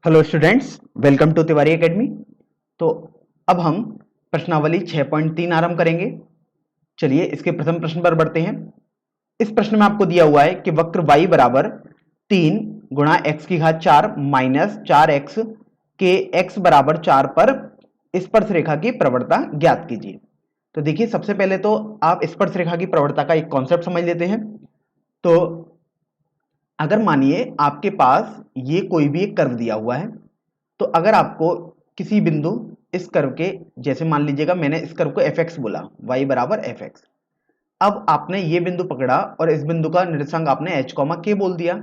Hello students, welcome to Tiwari academy. तो अब हम प्रश्नावली 6.3 आरंभ करेंगे। चलिए इसके प्रथम प्रश्न पर बढ़ते हैं। इस प्रश्न में आपको दिया हुआ है कि वक्र y बराबर 3 गुणा x की घात 4 माइनस 4x के x बराबर 4 पर स्पर्श रेखा की प्रवणता ज्ञात कीजिए। तो देखिए, सबसे पहले तो आप स्पर्श रेखा की प्रवणता का एक कॉन्सेप्ट समझ लेते हैं। तो अगर मानिए आपके पास ये कोई भी एक कर्व दिया हुआ है, तो अगर आपको किसी बिंदु इस कर्व के, जैसे मान लीजिएगा मैंने इस कर्व को fx बोला, y बराबर fx। अब आपने ये बिंदु पकड़ा और इस बिंदु का निर्देशांक आपने h, k बोल दिया।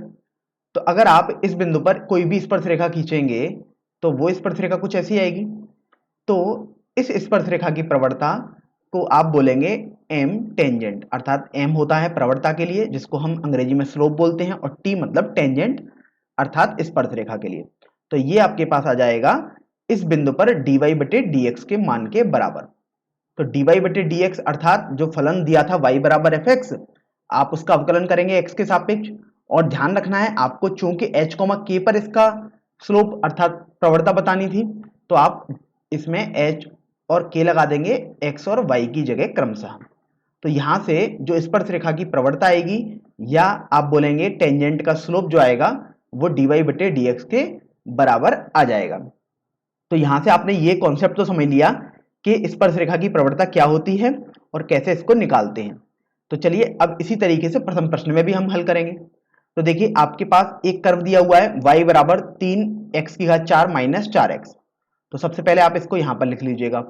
तो अगर आप इस बिंदु पर कोई भी स्पर्श रेखा खींचेंगे तो वो स्पर्श रेखा कुछ ऐसी आएगी। तो इस स्पर्श रेखा की प्रवणता को आप बोलेंगे m टेंजेंट, अर्थात m होता है प्रवणता के लिए, जिसको हम अंग्रेजी में स्लोप बोलते हैं, और t मतलब टेंजेंट अर्थात स्पर्श रेखा के लिए। तो ये आपके पास आ जाएगा इस बिंदु पर dy बटे dx के मान के बराबर। तो dy बटे dx अर्थात जो फलन दिया था y बराबर fx, आप उसका अवकलन करेंगे x के सापेक्ष। और ध्यान रखना है आपको, चूंकि h, k पर इसका स्लोप अर्थात प्रवणता बतानी थी, तो आप इसमें h और k लगा देंगे x और y की जगह क्रमशः। तो यहां से जो स्पर्श रेखा की प्रवणता आएगी, या आप बोलेंगे टेंजेंट का स्लोप जो आएगा, वो dy बटे dx के बराबर आ जाएगा। तो यहां से आपने ये कॉन्सेप्ट तो समझ लिया कि स्पर्श रेखा की प्रवणता क्या होती है और कैसे इसको निकालते हैं। तो चलिए अब इसी तरीके से प्रथम प्रश्न में भी हम हल करेंगे। तो देखिए, आपके पास एक कर्व दिया हुआ है y बराबर 3x की घात 4 माइनस 4x। तो सबसे पहले आप इसको यहां पर लिख लीजिएगा।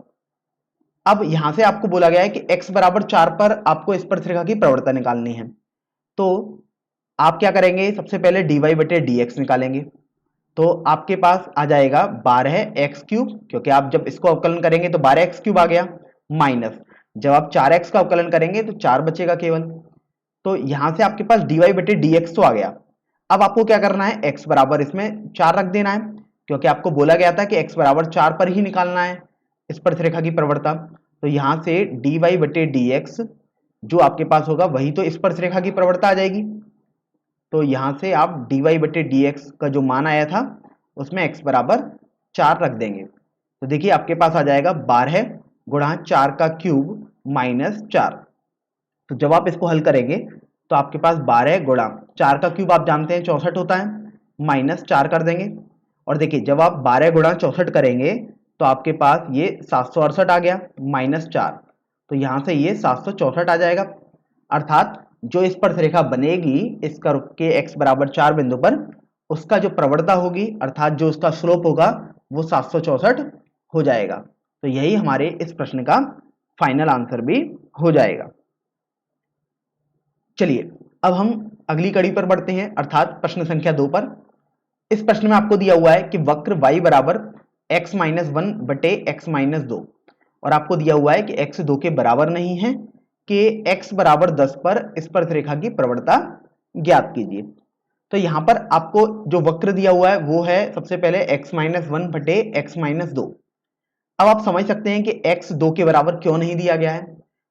अब यहां से आपको बोला गया है कि x बराबर 4 पर आपको स्पर्श रेखा की प्रवणता निकालनी है। तो आप क्या करेंगे, सबसे पहले dy बटे dx निकालेंगे। तो आपके पास आ जाएगा 12x3, क्योंकि आप जब इसको अवकलन करेंगे तो 12x3 आ गया, माइनस जब आप 4x का अवकलन करेंगे तो 4 बचेगा केवल। तो यहां से आपके पास dy बटे dx तो आ गया। अब आपको क्या करना है, x बराबर इसमें 4 रख देना है, क्योंकि आपको बोला गया था कि x बराबर 4 पर ही निकालना है स्पर्श रेखा की प्रवणता। तो यहां से dy बटे dx जो आपके पास होगा वही तो स्पर्श रेखा की प्रवणता आ जाएगी। तो यहां से आप dy बटे dx का जो मान आया था उसमें x बराबर 4 रख देंगे। तो देखिए आपके पास आ जाएगा 12 गुणा 4 का क्यूब माइनस 4। तो जब आप इसको हल करेंगे तो आपके पास 12 गुणा 4 का क्यूब आप जानते हैं 64 होता है, माइनस 4 कर देंगे। और देखिए जब आप 12 गुणा 64 करेंगे तो आपके पास ये 768 आ गया, माइनस 4। तो यहां से ये 764 आ जाएगा। अर्थात जो स्पर्श रेखा बनेगी इस कर्व के x बराबर 4 बिंदु पर, उसका जो प्रवणता होगी अर्थात जो उसका स्लोप होगा वो 764 हो जाएगा। तो यही हमारे इस प्रश्न का फाइनल आंसर भी हो जाएगा। चलिए अब हम अगली कड़ी पर बढ़ते हैं, अर्थात प्रश्न संख्या 2 पर। इस प्रश्न में आपको दिया हुआ है कि वक्र y बराबर x माइनस 1 बटे x माइनस 2, और आपको दिया हुआ है कि x 2 के बराबर नहीं है कि x बराबर 10 पर स्पर्श रेखा की प्रवणता ज्ञात कीजिए। तो यहां पर आपको जो वक्र दिया हुआ है वो है सबसे पहले x माइनस 1 बटे x माइनस 2। अब आप समझ सकते हैं कि x 2 के बराबर क्यों नहीं दिया गया है।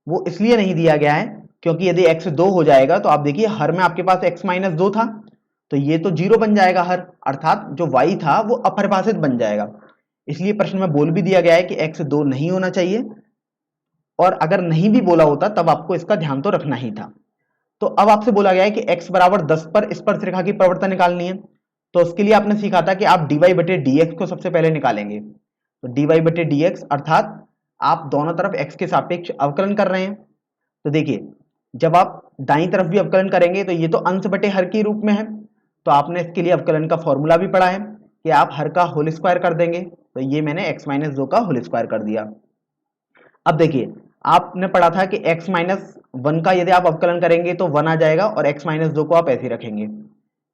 वो इसलिए नहीं दिया गया है क्योंकि यदि x 2 हो जाएगा तो आप देखिए हर में आपके पास x माइनस 2 था, तो ये तो 0 बन जाएगा हर, अर्थात जो y था वो अपरिभाषित बन जाएगा। इसलिए प्रश्न में बोल भी दिया गया है कि x 2 नहीं होना चाहिए, और अगर नहीं भी बोला होता तब आपको इसका ध्यान तो रखना ही था। तो अब आपसे बोला गया है कि x बराबर 10 पर स्पर्श रेखा की प्रवणता निकालनी है। तो उसके लिए आपने सीखा था कि आप dy बटे dx को सबसे पहले निकालेंगे। तो dy बटे dx अर्थात आप दोनों तरफ x के सापेक्ष अवकलन कर रहे हैं। तो देखिए जब आप दाईं तरफ भी अवकलन करेंगे तो ये तो अंश बटे हर के रूप में है, तो आपने इसके लिए अवकलन का फॉर्मूला भी पढ़ा है कि आप हर का होल स्क्वायर कर देंगे। तो ये मैंने x माइनस 2 का होल स्क्वायर कर दिया। अब देखिए आपने पढ़ा था कि x माइनस 1 का यदि आप अवकलन करेंगे तो 1 आ जाएगा, और x माइनस 2 को आप ऐसे ही रखेंगे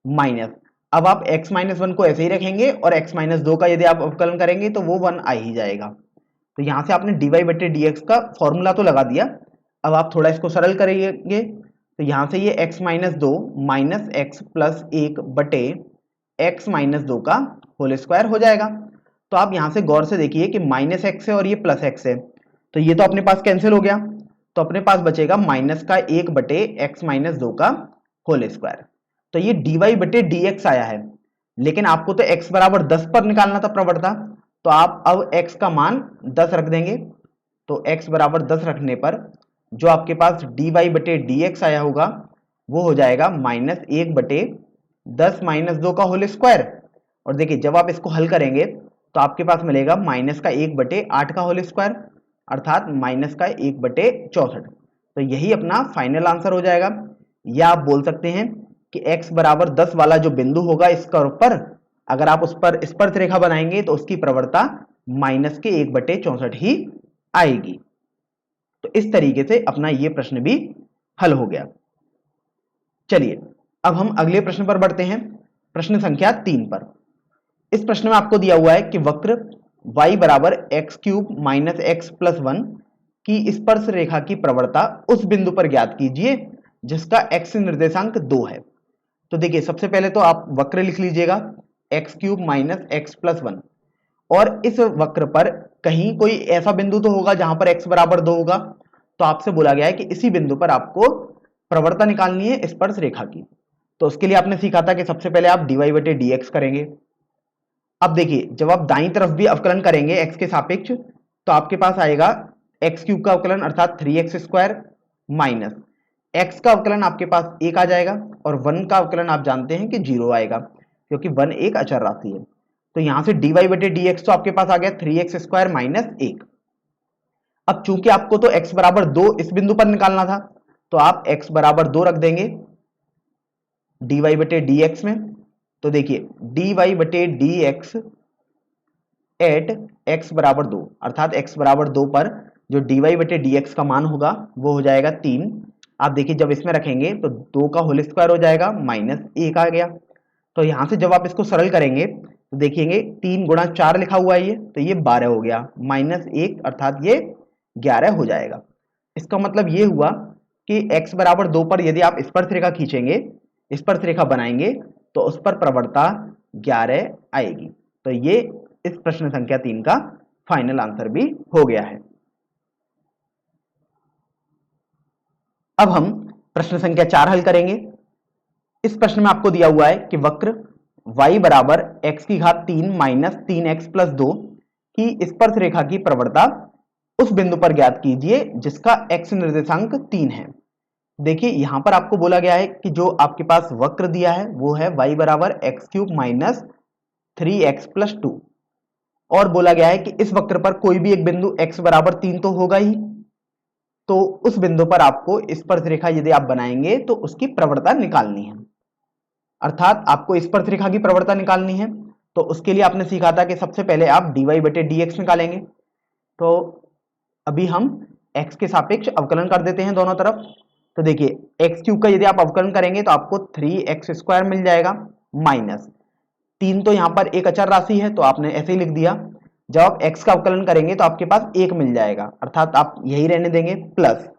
माइनस। अब आप x माइनस 1 को ऐसे ही रखेंगे और x माइनस 2 का यदि आप अवकलन करेंगे तो वो 1 आ ही जाएगा। तो यहां से आपने dy बटे dx का फॉर्मूला तो लगा दिया। अब आप थोड़ा इसको सरल करेंगे तो यहां से ये x minus 2 minus x plus 1 बटे x माइनस 2 का होल स्क्वायर हो जाएगा। तो आप यहां से गौर से देखिए कि माइनस एक्स है और ये प्लस एक्स है, तो ये तो अपने पास कैंसिल हो गया। तो अपने पास बचेगा माइनस का 1 बटे एक्स माइनस 2 का होल स्क्वायर। तो ये dy बटे dx आया है। लेकिन आपको तो x बराबर 10 पर निकालना था प्रवणता, तो आप अब x का मान 10 रख देंगे। तो x बराबर 10 रखने पर जो आपके पास dy बटे dx आया होगा वो हो जाएगा -1/10 -2 का होल स्क्वायर। और देखिए जब आप इसको हल करेंगे तो आपके पास मिलेगा -1/8 का होल स्क्वायर, अर्थात -1/64। तो यही अपना फाइनल आंसर हो जाएगा। या आप बोल सकते हैं कि x बराबर 10 वाला जो बिंदु होगा इस कर्व पर, अगर आप उस पर स्पर्श रेखा बनाएंगे तो उसकी प्रवणता -1/64 ही आएगी। तो इस तरीके से अपना ये प्रश्न भी हल हो गया। चलिए अब हम अगले प्रश्न पर बढ़ते हैं, प्रश्न संख्या 3 पर। इस प्रश्न में आपको दिया हुआ है कि वक्र y बराबर x³ माइनस x प्लस 1 की स्पर्श रेखा की प्रवणता उस बिंदु पर ज्ञात कीजिए जिसका x निर्देशांक 2 है। तो देखिए सबसे पहले तो आप वक्र लिख लीजिएगा x³ माइनस x प्लस 1, और इस वक्र पर कहीं कोई ऐसा बिंदु तो होगा जहां पर x बराबर 2 होगा। तो आपसे बोला गया है कि इसी बिंदु पर आपको प्रवणता निकालनी है स्पर्श रेखा की। तो उसके लिए आपने सीखा था कि सबसे पहले आप dy बटे dx करेंगे। अब देखिए जब आप दाईं तरफ भी अवकलन करेंगे x के सापेक्ष तो आपके पास आएगा x³ का अवकलन अर्थात 3x² माइनस x का अवकलन आपके पास 1 आ जाएगा, और 1 का अवकलन आप जानते हैं कि 0 आएगा क्योंकि 1 एक अचर राशि है। तो यहां से dy बटे dx तो आपके पास आ गया 3x² माइनस 1। अब चूंकि आपको तो x बराबर 2 इस बिंदु पर निकालना था तो आप x बराबर 2 रख देंगे dy बटे dx में। तो देखिए dy बटे dx एट x बराबर 2 अर्थात x बराबर 2 पर जो dy बटे dx का मान होगा वो हो जाएगा 3। आप देखिए जब इसमें रखेंगे तो 2 का होल स्क्वायर हो जाएगा -1 आ गया। तो यहां से जब आप इसको सरल करेंगे तो देखिएंगे 3 गुणा 4 लिखा हुआ है ये, तो ये 12 हो गया, -1 अर्थात ये 11 हो जाएगा। इसका मतलब ये हुआ कि x बराबर 2 पर यदि आप स्पर्श रेखा खींचेंगे, स्पर्श रेखा बनाएंगे तो उस पर प्रवणता 11 आएगी। तो ये इस प्रश्न संख्या 3 का फाइनल आंसर भी हो गया है। अब हम प्रश्न संख्या 4 हल करेंगे। इस प्रश्न में आपको दिया हुआ है कि वक्र y बराबर x³ माइनस 3x प्लस 2 की स्पर्श रेखा की प्रवणता उस बिंदु पर ज्ञात कीजिए जिसका x निर्देशांक 3 है। देखिए यहां पर आपको बोला गया है कि जो आपके पास वक्र दिया है वो है y बराबर x³ माइनस 3x प्लस 2, और बोला गया है कि इस वक्र पर कोई भी एक बिंदु x बराबर 3 तो होगा ही। तो उस बिंदु पर आपको स्पर्श रेखा यदि आप बनाएंगे तो उसकी प्रवणता निकालनी है, अर्थात आपको स्पर्श रेखा की प्रवणता निकालनी है। तो उसके लिए आपने सीखा था कि सबसे पहले आप dy बटे dx निकालेंगे। तो अभी हम x के सापेक्ष अवकलन कर देते हैं दोनों तरफ। तो देखिए x³ का यदि आप अवकलन करेंगे तो आपको 3x² मिल जाएगा, माइनस 3 तो यहाँ पर एक अचर राशि है तो आपने ऐसे ही लिख दिया। जब आप x का अवकलन करेंगे तो आपके पास 1 मिल जाएगा, अर्थात आप यही रहने देंगे, प्लस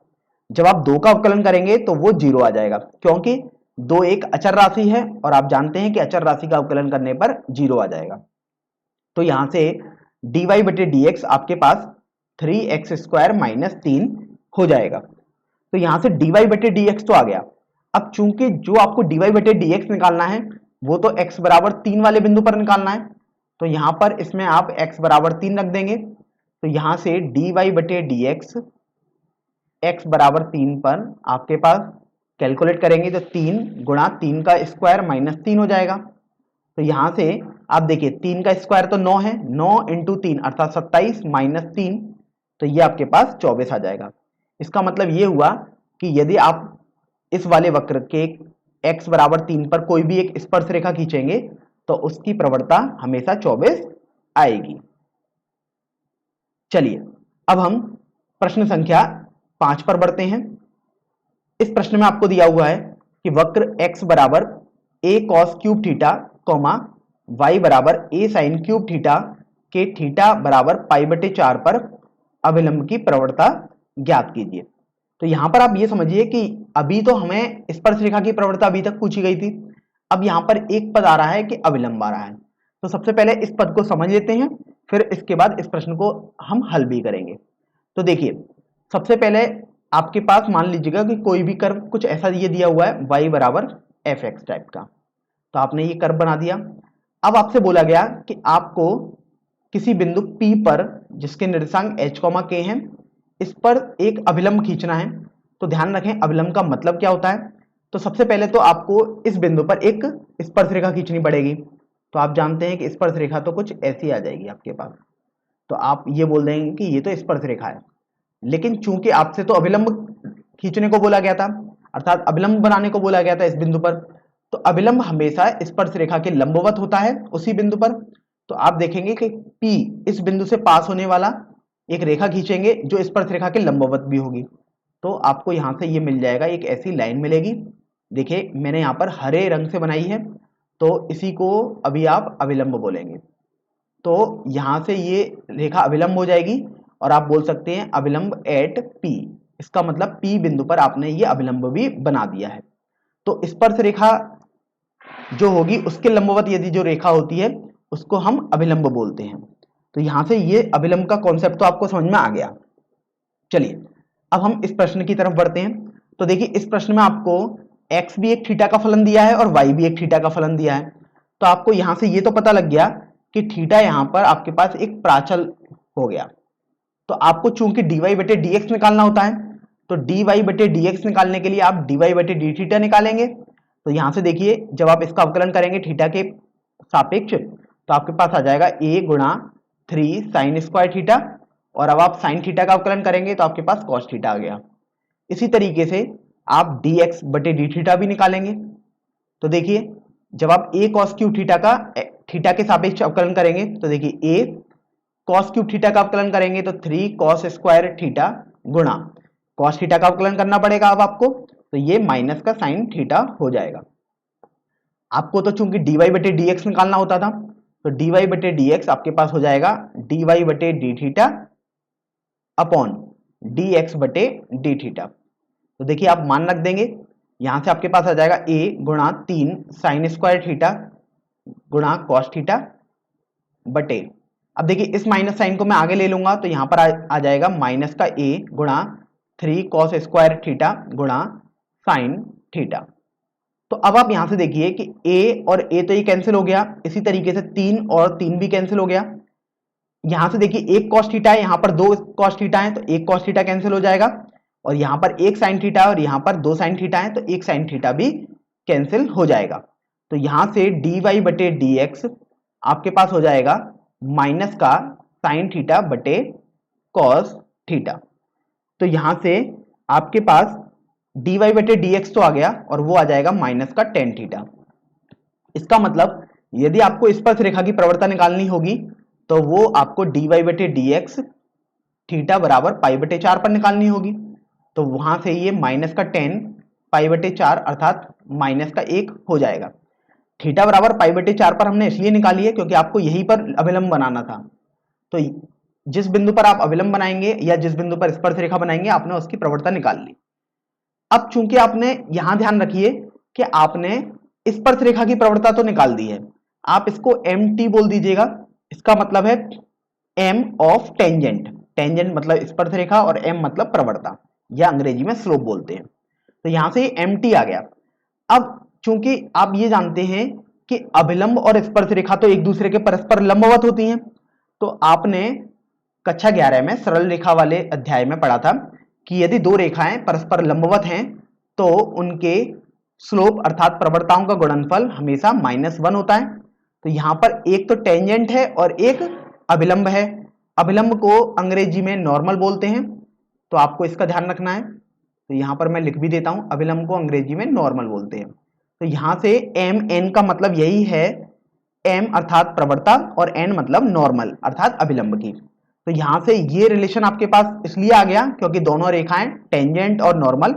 जब आप 2 का अवकलन करेंगे तो वो 0 आ जाएगा क्योंकि 2 एक अचर राशि है और आप जानते हैं कि अचर राशि का अवकलन करने पर 0 आ जाएगा। तो यहां से dy बटे dx आपके पास 3x² माइनस 3 हो जाएगा। तो यहां से dy बटे dx तो आ गया। अब चूंकि जो आपको dy बटे dx निकालना है वो तो x बराबर 3 वाले बिंदु पर निकालना है, तो यहां पर इसमें आप x बराबर 3 रख देंगे। तो यहां से dy बटे dx x बराबर 3 पर आपके पास कैलकुलेट करेंगे तो 3 गुणा 3 का स्क्वायर माइनस 3 हो जाएगा। तो यहां से आप देखिए 3 का स्क्वायर तो 9 है, 9 इंटू 3 अर्थात 27 माइनस 3, तो ये आपके पास 24 आ जाएगा। इसका मतलब ये हुआ कि यदि आप इस वाले वक्र के x बराबर 3 पर कोई भी एक स्पर्श रेखा खींचेंगे तो उसकी प्रवणता हमेशा 24 आएगी। चलिए अब हम प्रश्न संख्या 5 पर बढ़ते हैं। इस प्रश्न में आपको दिया हुआ है कि वक्र x बराबर a cos cube theta comma y बराबर a sin क्यूब थीटा के थीटा बराबर पाई बटे 4 पर अभिलंब की प्रवणता ज्ञात कीजिए। तो यहां पर आप ये समझिए कि अभी तो हमें स्पर्श रेखा की प्रवणता अभी तक पूछी गई थी, अब यहां पर एक पद आ रहा है कि अभिलंब आ रहा है। तो सबसे पहले इस पद को समझ लेते हैं, फिर इसके बाद इस प्रश्न को हम हल भी करेंगे। तो देखिए सबसे पहले आपके पास मान लीजिएगा कि कोई भी कर्व कुछ ऐसा ये दिया हुआ है y बराबर fx टाइप का, तो आपने ये कर्व बना दिया। अब आपसे बोला गया कि आपको किसी बिंदु P पर जिसके निर्देशांक h, k हैं, इस पर एक अभिलंब खींचना है। तो ध्यान रखें अभिलंब का मतलब क्या होता है। तो सबसे पहले तो आपको इस बिंदु पर एक स्पर्श रेखा खींचनी पड़ेगी। तो आप जानते हैं कि स्पर्श रेखा तो कुछ ऐसी आ जाएगी आपके पास। तो आप ये बोल देंगे कि ये तो स्पर्श रेखा है, लेकिन चूंकि आपसे तो अभिलंब खींचने को बोला गया था, अर्थात अभिलंब बनाने को बोला गया था इस बिंदु पर, तो अभिलंब हमेशा स्पर्श रेखा के लंबवत होता है उसी बिंदु पर। तो आप देखेंगे कि P इस बिंदु से पास होने वाला एक रेखा खींचेंगे जो स्पर्श रेखा के लंबवत भी होगी। तो आपको यहां से ये मिल जाएगा, एक ऐसी लाइन मिलेगी। देखिए मैंने यहाँ पर हरे रंग से बनाई है, तो इसी को अभी आप अभिलंब बोलेंगे। तो यहां से ये रेखा अभिलंब हो जाएगी और आप बोल सकते हैं अभिलंब एट P। इसका मतलब P बिंदु पर आपने ये अभिलंब भी बना दिया है। तो स्पर्श रेखा जो होगी उसके लंबवत यदि जो रेखा होती है उसको हम अभिलंब बोलते हैं। तो यहां से ये अभिलंब का कॉन्सेप्ट तो आपको समझ में आ गया। चलिए अब हम इस प्रश्न की तरफ बढ़ते हैं। तो देखिए इस प्रश्न में आपको x भी एक थीटा का फलन दिया है और y भी एक थीटा का फलन दिया है। तो आपको यहां से ये तो पता लग गया कि थीटा यहां पर आपके पास एक प्राचल हो गया। तो आपको चूंकि dy बटे dx निकालना होता है, तो dy बटे dx निकालने के लिए आप dy बटे डी थीटा निकालेंगे। तो यहां से देखिए जब आप इसका अवकलन करेंगे थीटा के सापेक्ष, तो आपके पास आ जाएगा a गुणा 3 साइन स्क्वायर थीटा, और अब आप साइन थीटा का अवकलन करेंगे तो आपके पास कॉस थीटा आ गया। इसी तरीके से आप dx बटे डी थीटा भी निकालेंगे। तो देखिए जब आप a cos क्यूब थीटा का थीटा के सापेक्ष अवकलन करेंगे, तो देखिए a cos क्यूब थीटा का अवकलन करेंगे तो 3 cos स्क्वायर थीटा गुणा cos थीटा का अवकलन करना पड़ेगा अब आपको, तो ये माइनस का साइन थीटा हो जाएगा। आपको तो चूंकि dy बटे dx निकालना होता था, तो dy बटे dx आपके पास हो जाएगा dy बटे डी थीटा अपॉन dx बटे डी थीटा। तो देखिए आप मान रख देंगे, यहां से आपके पास आ जाएगा a गुणा 3 साइन स्क्वायर थीटा गुणा कॉस थीटा बटे, अब देखिए इस माइनस साइन को मैं आगे ले लूंगा तो यहां पर आ जाएगा माइनस का a गुणा 3 कॉस स्क्वायर थीटा गुणा साइन थीटा। तो अब आप यहां से देखिए कि a और a तो ये कैंसिल हो गया, इसी तरीके से 3 और 3 भी कैंसिल हो गया। यहां से देखिए एक कॉस थीटा है, यहां पर 2 कॉस थीटा है, तो एक कॉस थीटा कैंसिल हो जाएगा, और यहां पर एक साइन थीटा है और यहां पर 2 साइन थीटा है, तो एक साइन थीटा भी कैंसिल हो जाएगा। तो यहां से dy बटे dx आपके पास हो जाएगा माइनस का साइन थीटा बटे कॉस थीटा। तो यहां से आपके पास dy बटे dx तो आ गया और वो आ जाएगा माइनस का टेन थीटा। इसका मतलब यदि आपको स्पर्श रेखा की प्रवणता निकालनी होगी तो वो आपको dy बटे dx थीटा बराबर पाई बटे 4 पर निकालनी होगी। तो वहां से ये माइनस का 10 पाई बटे 4 अर्थात माइनस का 1 हो जाएगा। थीटा बराबर पाई बटे 4 पर हमने इसलिए निकाली है क्योंकि आपको यहीं पर अभिलंब बनाना था। तो जिस बिंदु पर आप अभिलंब बनाएंगे या जिस बिंदु पर स्पर्श रेखा बनाएंगे आपने उसकी प्रवणता निकाल ली। अब चूंकि आपने यहां ध्यान रखिए कि आपने स्पर्श रेखा की प्रवणता तो निकाल दी है, आप इसको mt बोल दीजिएगा। इसका मतलब है m ऑफ टेंजेंट, टेंजेंट मतलब स्पर्श रेखा और m मतलब प्रवणता, या अंग्रेजी में स्लोप बोलते हैं। तो यहां से mt आ गया। अब चूंकि आप ये जानते हैं कि अभिलंब और स्पर्श रेखा तो एक दूसरे के परस्पर लंबवत होती हैं, तो आपने कक्षा 11 में सरल रेखा वाले अध्याय में पढ़ा था कि यदि दो रेखाएं परस्पर लंबवत हैं तो उनके स्लोप अर्थात प्रवणताओं का गुणनफल हमेशा -1 होता है। तो यहां पर एक तो टेंजेंट है और एक अभिलंब है। अभिलंब को अंग्रेजी में नॉर्मल बोलते हैं, तो आपको इसका ध्यान रखना है। तो यहां पर मैं लिख भी देता हूं, अभिलंब को अंग्रेजी में नॉर्मल बोलते हैं। तो यहां से एम एन का मतलब यही है, एम अर्थात प्रवणता और एन मतलब नॉर्मल अर्थात अभिलंब की। तो यहां से ये रिलेशन आपके पास इसलिए आ गया क्योंकि दोनों रेखाएं टेंजेंट और नॉर्मल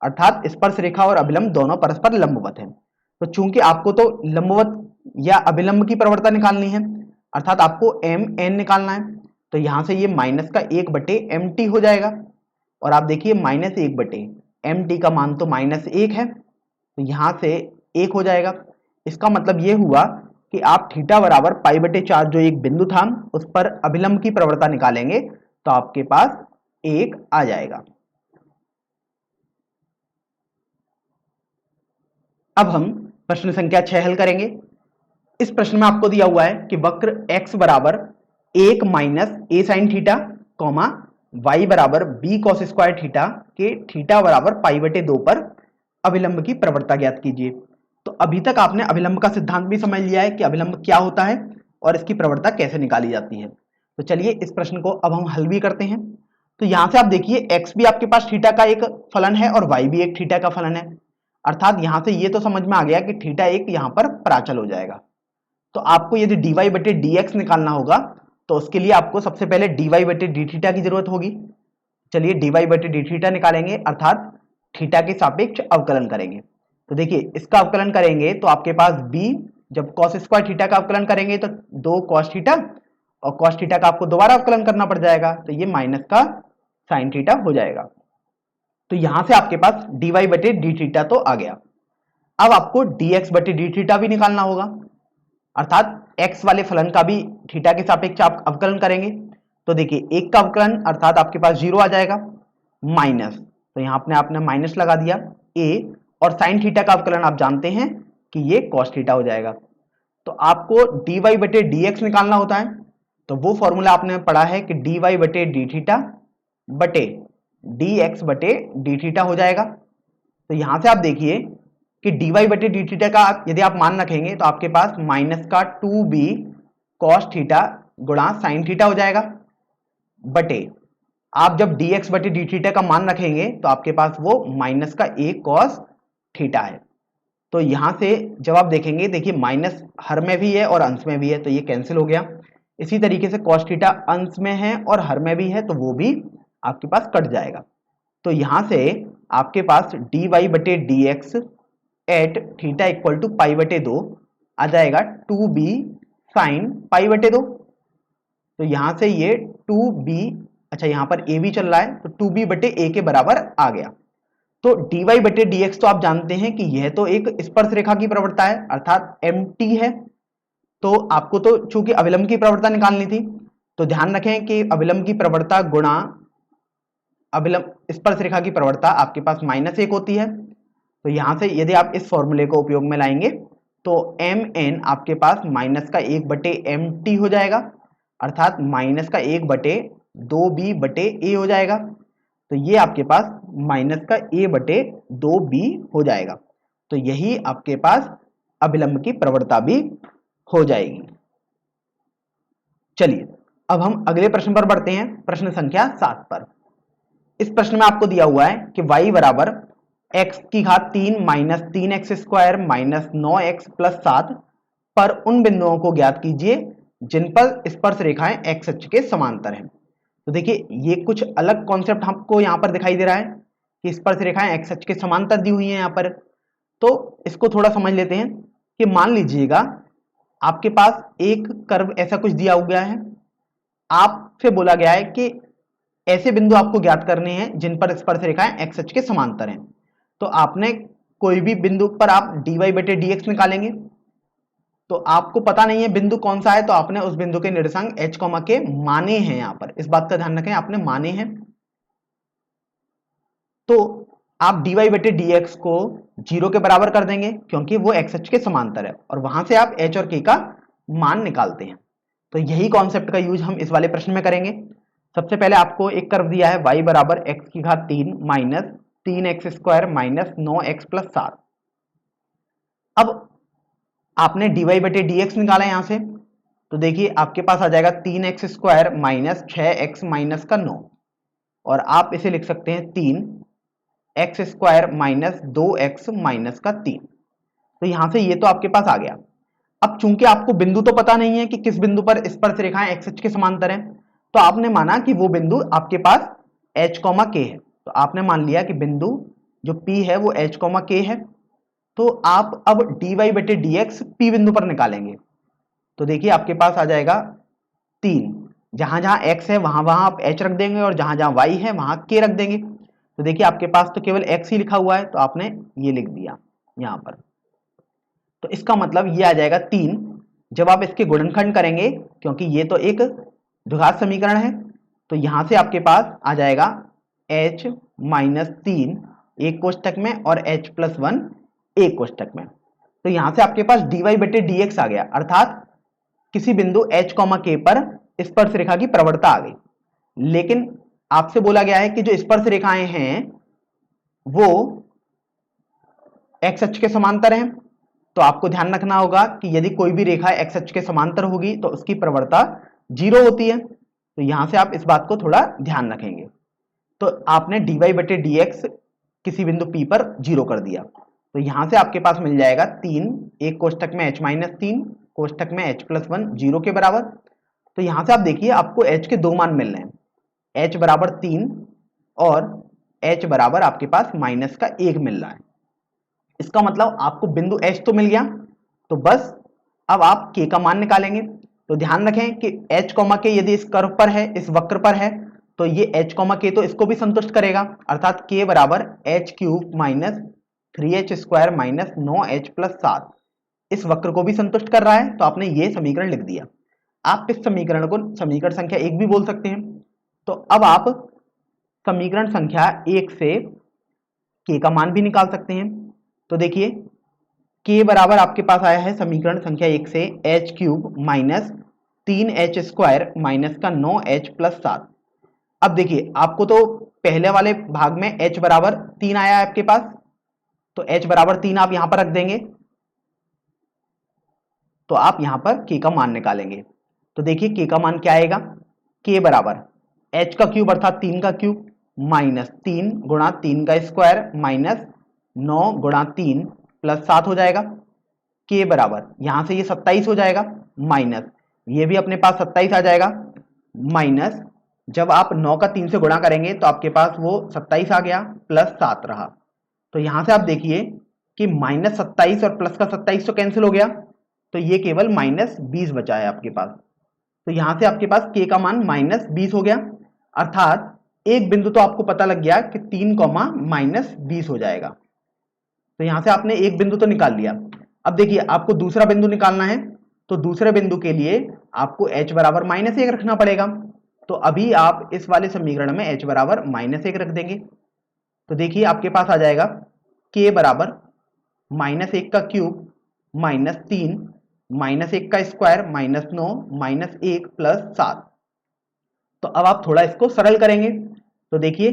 अर्थात स्पर्श रेखा और अभिलंब दोनों परस्पर लंबवत हैं। तो चूंकि आपको तो लंबवत या अभिलंब की प्रवणता निकालनी है अर्थात आपको एम एन निकालना है, तो यहां से ये माइनस का 1 बटे एम टी हो जाएगा। और आप देखिए -1 बटे एम टी का मान तो -1 है, तो यहां से 1 हो जाएगा। इसका मतलब ये हुआ कि आप थीटा बराबर पाई बटे 4 जो एक बिंदु था उस पर अभिलंब की प्रवणता निकालेंगे तो आपके पास 1 आ जाएगा। अब हम प्रश्न संख्या 6 हल करेंगे। इस प्रश्न में आपको दिया हुआ है कि वक्र x बराबर 1 माइनस ए साइन थीटा कॉमा y बराबर b कॉस स्क्वायर थीटा के थीटा बराबर पाई बटे 2 पर अभिलंब की प्रवणता ज्ञात कीजिए। तो अभी तक आपने अभिलंब का सिद्धांत भी समझ लिया है कि अभिलंब क्या होता है और इसकी प्रवणता कैसे निकाली जाती है। तो चलिए इस प्रश्न को अब हम हल भी करते हैं। तो यहां से आप देखिए x भी आपके पास थीटा का एक फलन है और y भी एक थीटा का फलन है, अर्थात यहां से ये तो समझ में आ गया कि थीटा एक यहां पर प्राचल हो जाएगा। तो आपको यदि dy बटे dx निकालना होगा तो उसके लिए आपको सबसे पहले dy बटे डी थीटा की जरूरत होगी। चलिए dy बटे डी थीटा निकालेंगे, अर्थात थीटा के सापेक्ष अवकलन करेंगे। तो देखिए इसका अवकलन करेंगे तो आपके पास b, जब cos स्क्वायर थीटा का अवकलन करेंगे तो 2 cos थीटा और cos थीटा का आपको दोबारा अवकलन करना पड़ जाएगा, तो ये माइनस का sin थीटा हो जाएगा। तो यहां से आपके पास dy बटे डी थीटा तो आ गया। अब आपको dx बटे डी थीटा भी निकालना होगा, अर्थात x वाले फलन का भी थीटा के सापेक्ष आप अवकलन करेंगे। तो देखिए एक का अवकलन अर्थात आपके पास 0 आ जाएगा, माइनस, तो यहां आपने माइनस लगा दिया a, और साइन थीटा का अवकलन आप जानते हैं कि ये cos थीटा हो जाएगा। तो आपको dy बटे dx निकालना होता है, तो वो फॉर्मूला आपने पढ़ा है कि dy बटे डी थीटा बटे dx बटे डी थीटा हो जाएगा। तो यहां से आप देखिए कि dy बटे डी थीटा का यदि आप मान रखेंगे तो आपके पास माइनस का 2b cos थीटा गुणा साइन थीटा हो जाएगा, बटे आप जब dx बटे डी थीटा का मान रखेंगे तो आपके पास वो माइनस का a cos थीटा है। तो यहां से जब आप देखेंगे, देखिए माइनस हर में भी है और अंश में भी है, तो ये कैंसिल हो गया। इसी तरीके से cos थीटा अंश में है और हर में भी है, तो वो भी आपके पास कट जाएगा। तो यहां से आपके पास dy बटे dx at theta equal to pi बटे 2 आ जाएगा 2b साइन पाई बटे 2। तो यहां से ये 2b, अच्छा यहां पर a भी चल रहा है, तो 2b बटे a के बराबर आ गया। तो dy बटे dx तो आप जानते हैं कि यह तो एक स्पर्श रेखा की प्रवणता है, अर्थात mt है। तो आपको तो चूंकि अभिलंब की प्रवणता निकालनी थी, तो ध्यान रखें कि अभिलंब की प्रवणता गुणा अभिलंब स्पर्श रेखा की प्रवणता आपके पास -1 होती है। तो यहां से यदि आप इस फॉर्मूले को उपयोग में लाएंगे तो mn आपके पास माइनस का 1 बटे mt हो जाएगा, अर्थात माइनस का 1 बटे 2b बटे a हो जाएगा। तो ये आपके पास माइनस का a बटे 2b हो जाएगा। तो यही आपके पास अभिलंब की प्रवणता भी हो जाएगी। चलिए अब हम अगले प्रश्न पर बढ़ते हैं, प्रश्न संख्या 7 पर। इस प्रश्न में आपको दिया हुआ है कि y बराबर x की घात 3 minus 3x square minus 9x plus 7 पर उन बिंदुओं को ज्ञात कीजिए जिन पर स्पर्श रेखाएं x अक्ष के समांतर हैं। तो देखिए ये कुछ अलग कॉन्सेप्ट आपको यहाँ पर दिखाई दे रहा है कि स्पर्श रेखाएं x अक्ष के समांतर दी हुई हैं यहाँ पर। तो इसको थोड़ा समझ लेते हैं कि मान लीजिएगा आपके पास एक कर्व ऐसा कुछ दिया हुआ है, आपसे बोला गया है कि ऐसे बिंदु आपको ज्ञात करने हैं जिन पर स्पर्श रेखाएं x अक्ष के समांतर हैं। तो आपने कोई भी बिंदु पर आप dy बटे dx निकालेंगे, तो आपको पता नहीं है बिंदु कौन सा है, तो आपने उस बिंदु के निर्देशांक h, के माने हैं। यहां पर इस बात का ध्यान रखें, आपने माने हैं। तो आप dy बटे dx को 0 के बराबर कर देंगे क्योंकि वो x अक्ष के समांतर है, और वहां से आप h और k का मान निकालते हैं। तो यही कॉन्सेप्ट का यूज हम इस वाले प्रश्न में करेंगे। सबसे पहले आपको एक कर्व दिया है y बराबर x की घात 3 minus 3x square minus 9x plus 7। अब आपने dy बटे dx निकाला यहां से, तो देखिए आपके पास आ जाएगा 3x square minus 6x minus का 9, और आप इसे लिख सकते हैं 3x square minus 2x minus का 3। तो यहां से ये तो आपके पास आ गया। अब चूंकि आपको बिंदु तो पता नहीं है कि किस बिंदु पर स्पर्श रेखाएं x अक्ष के समांतर हैं, तो आपने माना कि वो बिंदु आपके पास h, k है। तो आपने मान लिया कि बिंदु जो P है वो h, k है। तो आप अब dy बटे dx P बिंदु पर निकालेंगे। तो देखिए आपके पास आ जाएगा 3, जहां जहां x है वहां वहां आप h रख देंगे और जहां जहां y है वहां k रख देंगे। तो देखिए आपके पास तो केवल x ही लिखा हुआ है, तो आपने ये लिख दिया यहां पर। तो इसका मतलब ये आ जाएगा 3। जब आप इसके गुणनखंड करेंगे, क्योंकि ये तो एक द्विघात समीकरण है, तो यहां से आपके पास आ जाएगा h माइनस 3 एक कोष्टक में और h प्लस 1 एक कोष्टक में। तो यहां से आपके पास dy बटे dx आ गया, अर्थात किसी बिंदु h, k पर स्पर्श रेखा की प्रवणता आ गई। लेकिन आपसे बोला गया है कि जो स्पर्श रेखाएं हैं वो x अक्ष के समांतर हैं, तो आपको ध्यान रखना होगा कि यदि कोई भी रेखा x अक्ष के समांतर होगी तो उसकी प्रवणता 0 होती है। तो यहां से आप इस बात को थोड़ा ध्यान रखेंगे। तो आपने dy बटे dx किसी बिंदु P पर 0 कर दिया, तो यहां से आपके पास मिल जाएगा 3, एक कोष्टक में h माइनस 3, कोष्टक में h प्लस 1 0 के बराबर। तो यहां से आप देखिए आपको h के दो मान मिल रहे हैं, h बराबर 3 और h बराबर आपके पास माइनस का 1 मिल रहा है। इसका मतलब आपको बिंदु h तो मिल गया, तो बस अब आप k का मान निकालेंगे। तो ध्यान रखें कि h, k यदि इस कर्व पर है, इस वक्र पर है, तो ये h, k तो इसको भी संतुष्ट करेगा, अर्थात k बराबर h cube minus 3h square minus 9h plus 7 इस वक्र को भी संतुष्ट कर रहा है। तो आपने ये समीकरण लिख दिया। आप इस समीकरण को समीकरण संख्या 1 भी बोल सकते हैं। तो अब आप समीकरण संख्या 1 से k का मान भी निकाल सकते हैं। तो देखिए k बराबर आपके पास आया है समीकरण संख्या 1 से h cube minus 3h square minus का 9h प्लस 7। अब देखिए आपको तो पहले वाले भाग में h बराबर 3 आया है आपके पास, तो h बराबर 3 आप यहां पर रख देंगे, तो आप यहां पर k का मान निकालेंगे। तो देखिए k का मान क्या आएगा, k बराबर h का क्यूब अर्थात 3 का क्यूब माइनस 3 गुणा 3 का स्क्वायर माइनस 9 गुणा 3 प्लस 7 हो जाएगा। k बराबर यहां से ये 27 हो जाएगा, माइनस ये भी अपने पास 27 आ जाएगा, माइनस जब आप 9 का 3 से गुणा करेंगे तो आपके पास वो 27 आ गया प्लस 7 रहा। तो यहां से आप देखिए कि माइनस 27 और प्लस का 27 तो कैंसिल हो गया, तो ये केवल माइनस 20 बचा है आपके पास। तो यहां से आपके पास k का मान माइनस 20 हो गया, अर्थात एक बिंदु तो आपको पता लग गया कि 3 कॉमा माइनस 20 हो जाएगा। तो यहां से आपने एक बिंदु तो निकाल लिया। अब देखिए आपको दूसरा बिंदु निकालना है, तो दूसरे बिंदु के लिए आपको h बराबर माइनस 1 रखना पड़ेगा। तो अभी आप इस वाले समीकरण में h बराबर माइनस 1 रख देंगे। तो देखिए आपके पास आ जाएगा k बराबर माइनस 1 का क्यूब माइनस 3 माइनस 1 का स्क्वायर माइनस 9 माइनस 1 प्लस 7। तो अब आप थोड़ा इसको सरल करेंगे। तो देखिए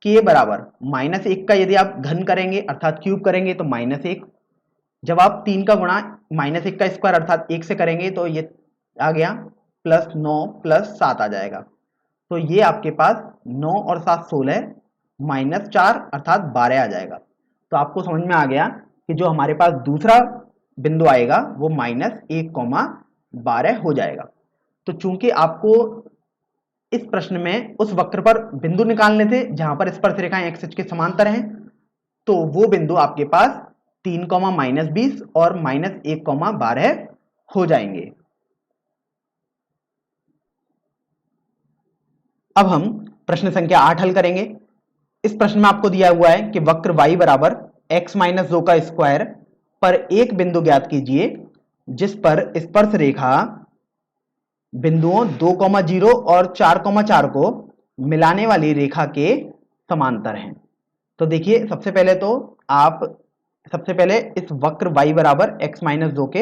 k बराबर माइनस 1 का यदि आप घन करेंगे अर्थात क्यूब करेंगे तो माइनस 1, जब आप 3 का गुणा माइनस 1 का स्क्वायर अर्थात 1 से करेंगे तो ये आ गया प्लस 9 प्लस 7 आ जाएगा। तो ये आपके पास 9 और 7 16 माइनस 4 अर्थात 12 आ जाएगा। तो आपको समझ में आ गया कि जो हमारे पास दूसरा बिंदु आएगा वो माइनस 1,12 हो जाएगा। तो चूंकि आपको इस प्रश्न में उस वक्र पर बिंदु निकालने थे जहां पर स्पर्श रेखाएं एक्स अक्ष के समांतर हैं, तो वो बिंदु आपके पास 3 कॉमा माइनस 20 और माइनस 1,12 हो जाएंगे। अब हम प्रश्न संख्या 8 हल करेंगे। इस प्रश्न में आपको दिया हुआ है कि वक्र y बराबर x माइनस 2 का स्क्वायर पर एक बिंदु ज्ञात कीजिए जिस पर स्पर्श रेखा बिंदुओं 2,0 और 4,4 को मिलाने वाली रेखा के समांतर हैं। तो देखिए सबसे पहले तो आप सबसे पहले इस वक्र y बराबर x माइनस 2 के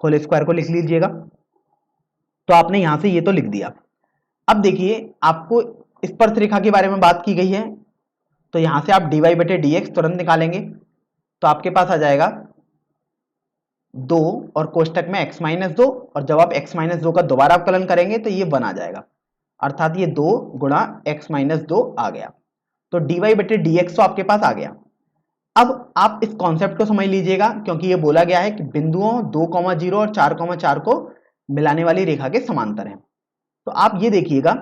होल स्क्वायर को लिख लीजिएगा। तो आपने यहां से ये तो लिख दिया। अब देखिए आपको स्पर्श रेखा के बारे में बात की गई है, तो यहां से आप dy बटे dx तुरंत निकालेंगे। तो आपके पास आ जाएगा 2 और कोष्टक में x माइनस 2, और जब आप x माइनस 2 का दोबारा अवकलन करेंगे तो ये 1 आ जाएगा, अर्थात ये 2 गुणा x माइनस 2 आ गया। तो dy बटे dx तो आपके पास आ गया। अब आप इस कॉन्सेप्ट को समझ लीजिएगा, क्योंकि ये बोला गया है कि बिंदुओं 2,0 और 4,4 को मिलाने वाली रेखा के समांतर हैं। तो आप ये देखिएगा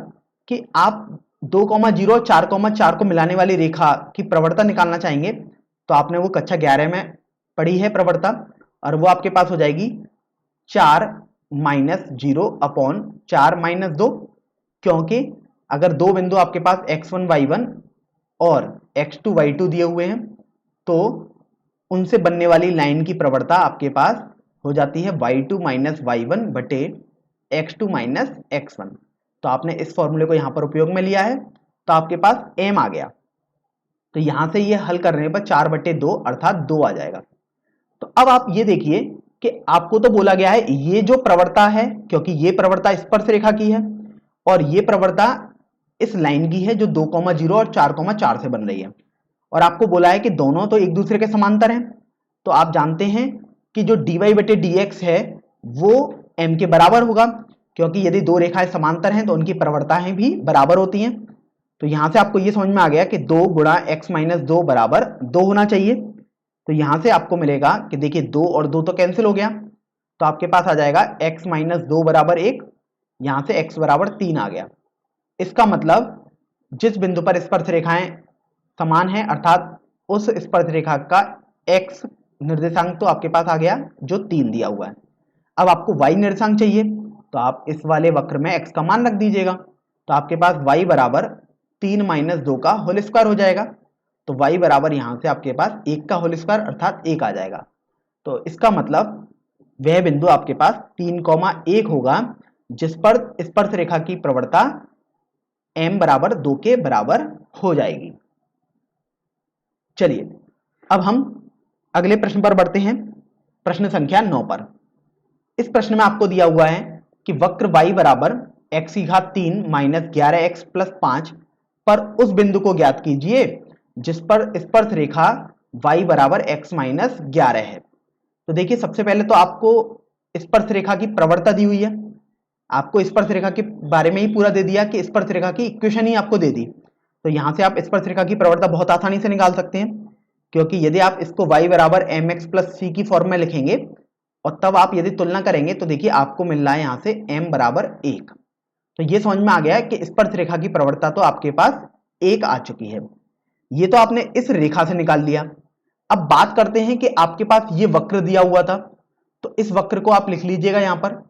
कि आप 2,0 और 4,4 को मिलाने वाली रेखा की प्रवणता निकालना चाहेंगे, तो आपने वो कक्षा 11 में पढ़ी है प्रवणता, और वो आपके पास हो जाएगी 4 माइनस 0 अपॉन 4 माइनस 2, क्योंकि अगर दो बिंदु आपके पास x1 y1 और x2 y2 दिए हुए हैं तो उनसे बनने वाली लाइन की प्रवणता आपके पास हो जाती है y2 माइनस y1 बटे x2 माइनस x1। तो आपने इस फॉर्मूले को यहां पर उपयोग में लिया है, तो आपके पास m आ गया। तो यहां से ये हल करने पर 4 बटे 2 अर्थात 2 आ जाएगा। तो अब आप ये देखिए कि आपको तो बोला गया है ये जो प्रवणता है, क्योंकि ये प्रवणता स्पर्श रेखा की है और ये प्रवणता इस लाइन की है जो 2,0 और 4,4 से बन रही है, और आपको बोला है कि दोनों तो एक दूसरे के समांतर हैं। तो आप जानते हैं कि जो dy/dx है वो m के बराबर होगा, क्योंकि यदि दो रेखाएं समांतर हैं तो उनकी प्रवणताएं भी बराबर होती हैं। तो यहां से आपको ये समझ में आ गया कि 2 गुणा x माइनस 2 बराबर 2 होना चाहिए। तो यहां से आपको मिलेगा कि देखिए 2 और 2 तो कैंसिल हो गया, तो आपके पास आ जाएगा x माइनस 2 बराबर 1, यहां से x बराबर 3 आ गया। इसका मतलब जिस बिंदु पर स्पर्श रेखाएं समान है, अर्थात उस स्पर्श रेखा का x निर्देशांक तो आपके पास आ गया जो 3 दिया हुआ है। अब आपको y निर्देशांक चाहिए, तो आप इस वाले वक्र में x का मान रख दीजिएगा, तो आपके पास y बराबर 3 माइनस 2 का होल स्क्वायर हो जाएगा। तो y बराबर यहां से आपके पास 1 का होल स्क्वायर अर्थात 1 आ जाएगा। तो इसका मतलब वह बिंदु आपके पास 3,1 होगा जिस पर स्पर्श रेखा की प्रवणता m बराबर 2 के बराबर हो जाएगी। चलिए अब हम अगले प्रश्न पर बढ़ते हैं, प्रश्न संख्या 9 पर। इस प्रश्न में आपको दिया हुआ है कि वक्र y बराबर x की घात 3 माइनस 11x प्लस 5 पर उस बिंदु को ज्ञात कीजिए जिस पर स्पर्श रेखा y बराबर x माइनस 11 है। तो देखिए सबसे पहले तो आपको स्पर्श रेखा की प्रवणता दी हुई है, आपको स्पर्श रेखा के बारे में ही पूरा दे दिया कि स्पर्श रेखा की इक्वेशन ही आपको दे दी। तो यहां से आप स्पर्श रेखा की प्रवणता बहुत आसानी से निकाल सकते हैं, क्योंकि यदि आप इसको y बराबर mx प्लस सी की फॉर्म में लिखेंगे और तब आप यदि तुलना करेंगे तो देखिए आपको मिल रहा है यहां से m बराबर 1। तो ये समझ में आ गया कि स्पर्श रेखा की प्रवणता तो आपके पास 1 आ चुकी है। ये तो आपने इस रेखा से निकाल लिया। अब बात करते हैं कि आपके पास ये वक्र दिया हुआ था, तो इस वक्र को आप लिख लीजिएगा यहां पर।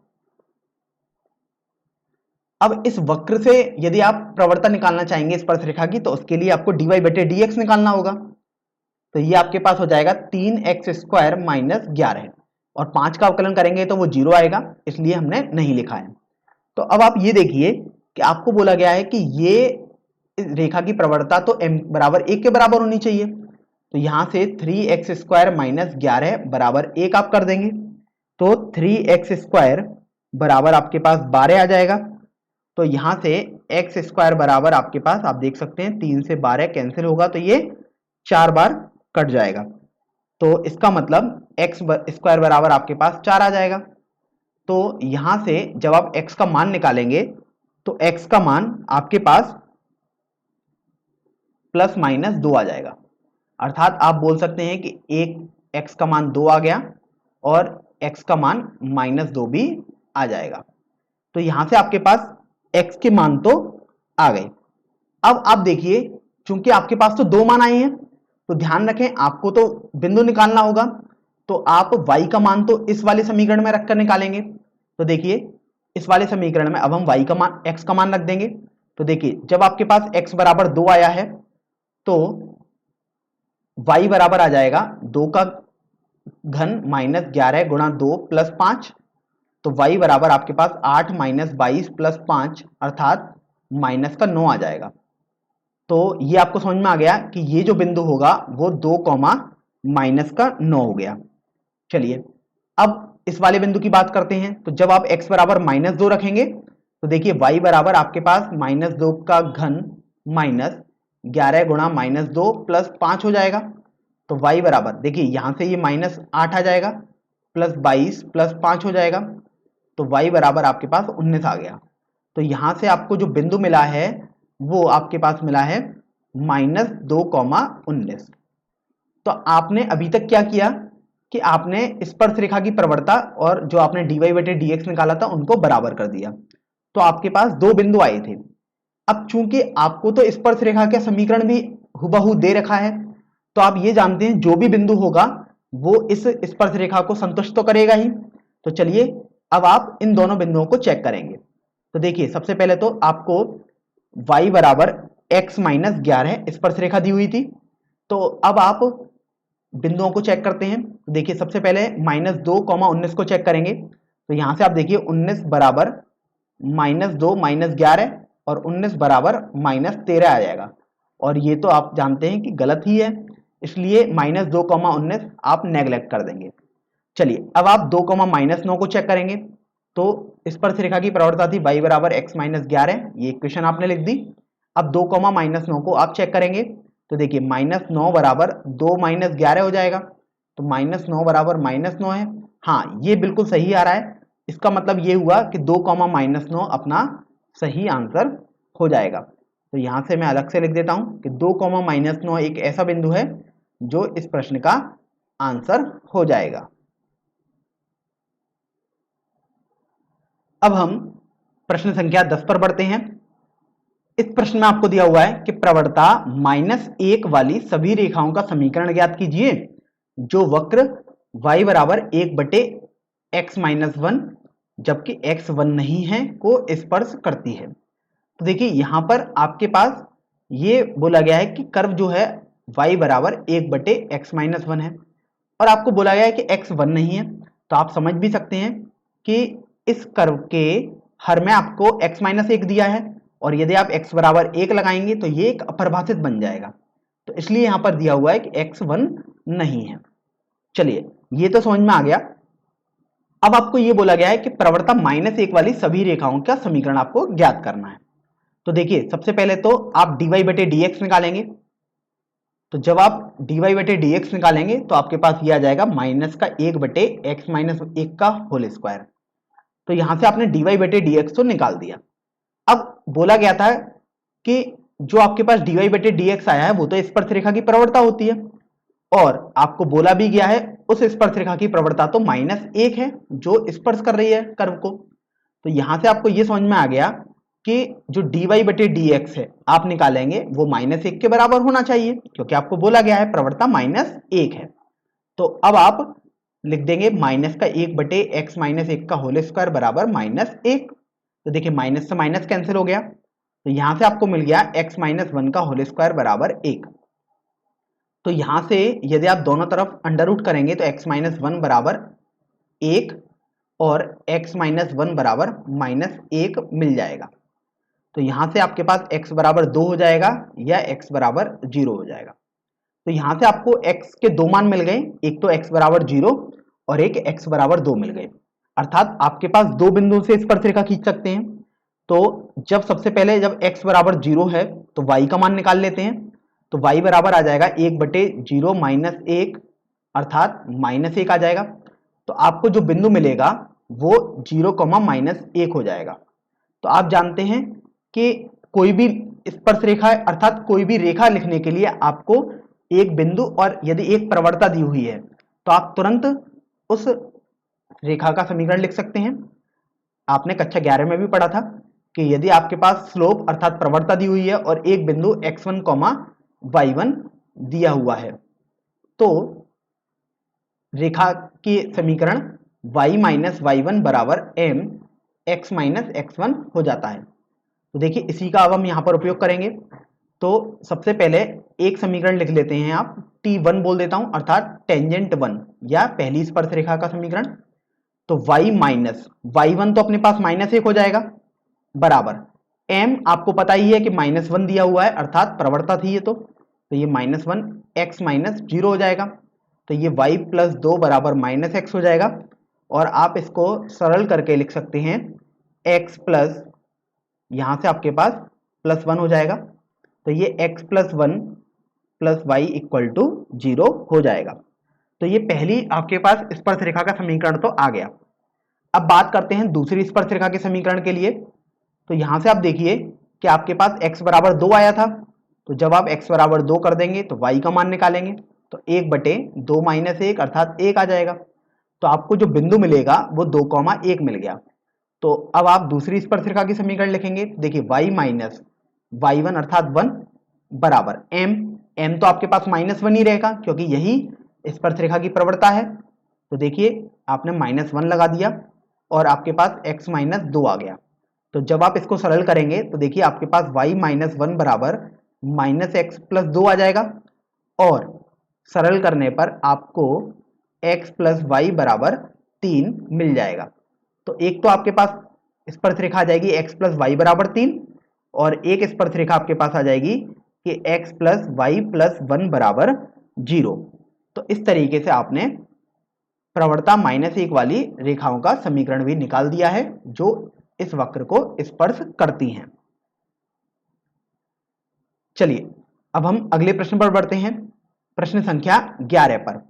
अब इस वक्र से यदि आप प्रवणता निकालना चाहेंगे स्पर्श रेखा की, तो उसके लिए आपको dy/dx निकालना होगा। तो ये आपके पास हो जाएगा 3x स्क्वायर माइनस 11 और 5 का अवकलन करेंगे तो वो 0 आएगा, इसलिए हमने नहीं लिखा है। तो अब आप ये देखिए कि आपको बोला गया है कि ये रेखा की प्रवणता तो m बराबर 1 के बराबर होनी चाहिए। तो यहां से 3x स्क्वायर माइनस 11 बराबर 1 आप कर देंगे, तो 3x स्क्वायर बराबर आपके पास 12 आ जाएगा। तो यहां से एक्स स्क्वायर बराबर आपके पास आप देख सकते हैं 3 से 12 कैंसिल होगा, तो ये 4 बार कट जाएगा। तो इसका मतलब एक्स स्क्वायर बराबर आपके पास 4 आ जाएगा। तो यहां से जब आप x का मान निकालेंगे तो x का मान आपके पास प्लस माइनस 2 आ जाएगा, अर्थात आप बोल सकते हैं कि एक x का मान 2 आ गया और x का मान माइनस 2 भी आ जाएगा। तो यहां से आपके पास x के मान तो आ गए। अब आप देखिए चूंकि आपके पास तो 2 मान आए हैं, तो ध्यान रखें आपको तो बिंदु निकालना होगा, तो आप y का मान तो इस वाले समीकरण में रखकर निकालेंगे। तो देखिए इस वाले समीकरण में अब हम y का मान x का मान रख देंगे। तो देखिए जब आपके पास x बराबर 2 आया है तो y बराबर आ जाएगा 2 का घन माइनस 11 गुणा 2 प्लस 5। तो y बराबर आपके पास 8 माइनस 22 प्लस 5 अर्थात माइनस का 9 आ जाएगा। तो ये आपको समझ में आ गया कि ये जो बिंदु होगा वो 2 कॉमा माइनस का 9 हो गया। चलिए अब इस वाले बिंदु की बात करते हैं। तो जब आप x बराबर माइनस 2 रखेंगे तो देखिए y बराबर आपके पास माइनस 2 का घन माइनस 11 गुणा माइनस 2 प्लस 5 हो जाएगा। तो y बराबर देखिए यहां से ये माइनस 8 आ जाएगा प्लस 22 प्लस 5 हो जाएगा, तो y बराबर आपके पास 19 आ गया। तो यहां से आपको जो बिंदु मिला है वो आपके पास मिला है -2,19। तो आपने अभी तक क्या किया कि आपने स्पर्श रेखा की प्रवणता और जो आपने dy/dx निकाला था उनको बराबर कर दिया। तो आपके पास दो बिंदु आए थे। अब चूंकि आपको तो स्पर्श रेखा का समीकरण भी हुबहू दे रखा है, तो आप ये जानते हैं जो भी बिंदु होगा वो इस स्पर्श रेखा को संतुष्ट तो करेगा ही। तो चलिए अब आप इन दोनों बिंदुओं को चेक करेंगे। तो देखिए सबसे पहले तो आपको y बराबर x माइनस 11 स्पर्श रेखा दी हुई थी। तो अब आप बिंदुओं को चेक करते हैं। तो देखिए सबसे पहले -2,19 को चेक करेंगे। तो यहां से आप देखिए 19 बराबर -2 माइनस 11 और 19 बराबर -13 आ जाएगा, और ये तो आप जानते हैं कि गलत ही है, इसलिए -2,19 आप नेगलेक्ट कर देंगे। चलिए अब आप 2 माइनस 9 को चेक करेंगे तो स्पर्श रेखा की प्रवणता थी y बराबर x माइनस 11, ये इक्वेशन आपने लिख दी। अब 2 माइनस 9 को आप चेक करेंगे तो देखिए माइनस 9 बराबर 2 माइनस 11 हो जाएगा, तो माइनस 9 बराबर माइनस 9 है। हाँ, ये बिल्कुल सही आ रहा है। इसका मतलब ये हुआ कि 2 माइनस 9 अपना सही आंसर हो जाएगा। तो यहां से मैं अलग से लिख देता हूं कि 2 माइनस 9 एक ऐसा बिंदु है जो इस प्रश्न का आंसर हो जाएगा। अब हम प्रश्न संख्या 10 पर बढ़ते हैं। इस प्रश्न में आपको दिया हुआ है कि प्रवणता -1 वाली सभी रेखाओं का समीकरण ज्ञात कीजिए जो वक्र y बराबर 1/x-1 जबकि x 1 नहीं है को स्पर्श करती है। तो देखिए यहां पर आपके पास ये बोला गया है कि कर्व जो है y बराबर 1/x-1 है और आपको बोला गया है कि x 1 नहीं है, तो आप समझ भी सकते हैं कि इस कर्व के हर में आपको x-1 दिया है और यदि आप x बराबर 1 लगाएंगे तो ये एक अपरिभाषित बन जाएगा, तो इसलिए यहां पर दिया हुआ है कि x 1 नहीं है। चलिए ये तो समझ में आ गया। अब आपको ये बोला गया है कि प्रवणता -1 वाली सभी रेखाओं का समीकरण आपको ज्ञात करना है। तो देखिए सबसे पहले तो आप dy/dx निकालेंगे, तो जब आप dy/dx निकालेंगे तो आपके पास ये आ जाएगा -1/x-1 का होल स्क्वायर। तो यहां से आपने dy/dx तो निकाल दिया। अब बोला गया था कि जो आपके पास dy/dx आया है वो तो स्पर्श रेखा की प्रवणता होती है और आपको बोला भी गया है उस स्पर्श रेखा की प्रवणता तो -1 है जो स्पर्श कर रही है कर्व को। तो यहां से आपको ये समझ में आ गया कि जो dy/dx है आप निकालेंगे वो -1 के बराबर होना चाहिए क्योंकि आपको बोला गया है प्रवणता -1 है। तो अब आप लिख देंगे -1/x-1 का होल स्क्वायर बराबर -1। तो देखिए माइनस से माइनस कैंसिल हो गया, तो यहां से आपको मिल गया x-1 का होल स्क्वायर बराबर 1। तो यहां से यदि आप दोनों तरफ अंडर रूट करेंगे तो x-1 बराबर 1 और x-1 बराबर -1 मिल जाएगा। तो यहां से आपके पास x बराबर 2 हो जाएगा या x बराबर 0 हो जाएगा। तो यहां से आपको x के दो मान मिल गए, एक तो x बराबर 0 और एक x बराबर 2 मिल गए, अर्थात आपके पास दो बिंदु से स्पर्श रेखा खींच सकते हैं। तो जब सबसे पहले जब x बराबर 0 है तो y का मान निकाल लेते हैं, तो y बराबर आ जाएगा 1/0 माइनस 1 अर्थात -1 आ जाएगा। तो आपको जो बिंदु मिलेगा वो 0, -1 हो जाएगा। तो आप जानते हैं कि कोई भी स्पर्श रेखा अर्थात कोई भी रेखा लिखने के लिए आपको एक बिंदु और यदि एक प्रवणता दी हुई है तो आप तुरंत उस रेखा का समीकरण लिख सकते हैं। आपने कक्षा 11 में भी पढ़ा था कि यदि आपके पास स्लोप अर्थात प्रवणता दी हुई है और एक बिंदु x1, y1 दिया हुआ है तो रेखा की समीकरण y-y1 बराबर m x-x1 हो जाता है। तो देखिए इसी का अब हम यहां पर उपयोग करेंगे। तो सबसे पहले एक समीकरण लिख लेते हैं, आप T1 बोल देता हूं अर्थात टेंजेंट 1 या पहली स्पर्श रेखा का समीकरण। तो y-y1 तो अपने पास -1 हो जाएगा बराबर m, आपको पता ही है कि -1 दिया हुआ है अर्थात प्रवणता थी ये, तो ये -1 x-0 हो जाएगा। तो ये y + 2 बराबर -x हो जाएगा और आप इसको सरल करके लिख सकते हैं x प्लस यहां से आपके पास +1 हो जाएगा। तो ये x + 1 + y = 0 हो जाएगा। तो ये पहली आपके पास स्पर्श रेखा का समीकरण तो आ गया। अब बात करते हैं दूसरी स्पर्श रेखा के समीकरण के लिए। तो यहां से आप देखिए कि आपके पास x बराबर 2 आया था, तो जब आप x बराबर 2 कर देंगे तो y का मान निकालेंगे तो 1/2 - 1 अर्थात 1 आ जाएगा। तो आपको जो बिंदु मिलेगा वो 2, 1 मिल गया। तो अब आप दूसरी स्पर्श रेखा की समीकरण लिखेंगे, देखिए y-y1 अर्थात 1 बराबर m तो आपके पास -1 ही रहेगा क्योंकि यही स्पर्श रेखा की प्रवणता है। तो देखिए आपने -1 लगा दिया और आपके पास x-2 आ गया। तो जब आप इसको सरल करेंगे तो देखिए आपके पास y-1 बराबर -x + 2 आ जाएगा और सरल करने पर आपको x + y बराबर 3 मिल जाएगा। तो एक तो आपके पास स्पर्श रेखा आ जाएगी x + y बराबर 3 और एक स्पर्श रेखा आपके पास आ जाएगी कि x + y + 1 बराबर 0। तो इस तरीके से आपने प्रवणता -1 वाली रेखाओं का समीकरण भी निकाल दिया है जो इस वक्र को स्पर्श करती हैं। चलिए अब हम अगले प्रश्न पर बढ़ते हैं, प्रश्न संख्या 11 पर।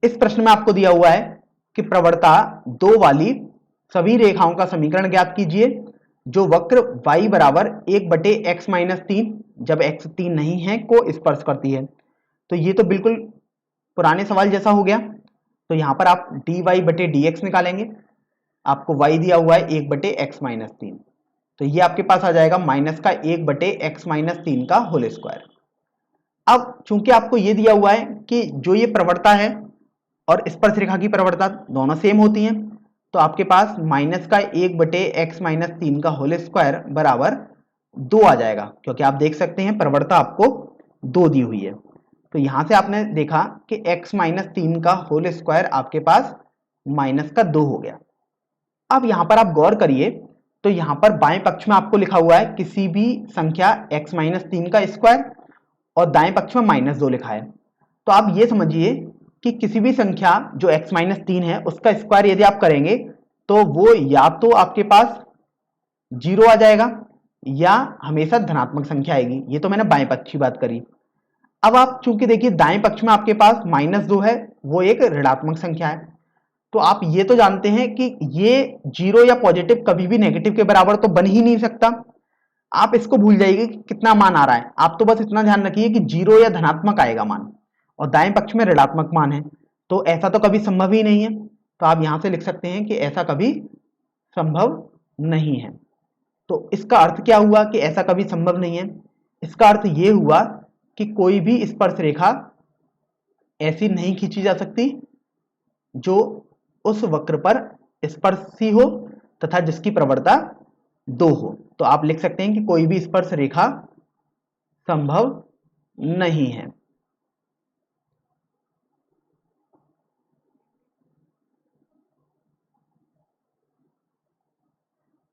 इस प्रश्न में आपको दिया हुआ है कि प्रवणता 2 वाली सभी रेखाओं का समीकरण ज्ञात कीजिए जो वक्र y बराबर 1/x-3 जब x 3 नहीं है को स्पर्श करती है। तो ये तो बिल्कुल पुराने सवाल जैसा हो गया। तो यहां पर आप dy/dx निकालेंगे, आपको y दिया हुआ है 1/x-3, तो ये आपके पास आ जाएगा माइनस का 1/x-3 का होल स्क्वायर। अब चूंकि आपको ये दिया हुआ है कि जो ये प्रवणता है और स्पर्श रेखा की प्रवणता दोनों सेम होती हैं, तो आपके पास माइनस का 1/x-3 का होल स्क्वायर बराबर 2 आ जाएगा, क्योंकि आप देख सकते हैं प्रवणता आपको 2 दी हुई है। तो यहां से आपने देखा कि x-3 का होल स्क्वायर आपके पास माइनस का 2 हो गया। अब यहां पर आप गौर करिए तो यहां पर बाएं पक्ष में आपको लिखा हुआ है किसी भी संख्या x-3 का स्क्वायर और दाएं पक्ष में -2 लिखा है। तो आप ये समझिए कि किसी भी संख्या जो x-3 है उसका स्क्वायर यदि आप करेंगे तो वो या तो आपके पास 0 आ जाएगा या हमेशा धनात्मक संख्या आएगी। ये तो मैंने बाएं पक्ष की बात करी। अब आप चूंकि देखिए दाएं पक्ष में आपके पास -2 है, वो एक ऋणात्मक संख्या है। तो आप ये तो जानते हैं कि ये 0 या पॉजिटिव कभी भी नेगेटिव के बराबर तो बन ही नहीं सकता। आप इसको भूल जाइए कि कितना मान आ रहा है, आप तो बस इतना ध्यान रखिए कि 0 या धनात्मक आएगा मान और दाएं पक्ष में ऋणात्मक मान है, तो ऐसा तो कभी संभव ही नहीं है। तो आप यहां से लिख सकते हैं कि ऐसा कभी संभव नहीं है। तो इसका अर्थ क्या हुआ कि ऐसा कभी संभव नहीं है? इसका अर्थ यह हुआ कि कोई भी स्पर्श रेखा ऐसी नहीं खींची जा सकती जो उस वक्र पर स्पर्शी हो तथा जिसकी प्रवणता 2 हो। तो आप लिख सकते हैं कि कोई भी स्पर्श रेखा संभव नहीं है।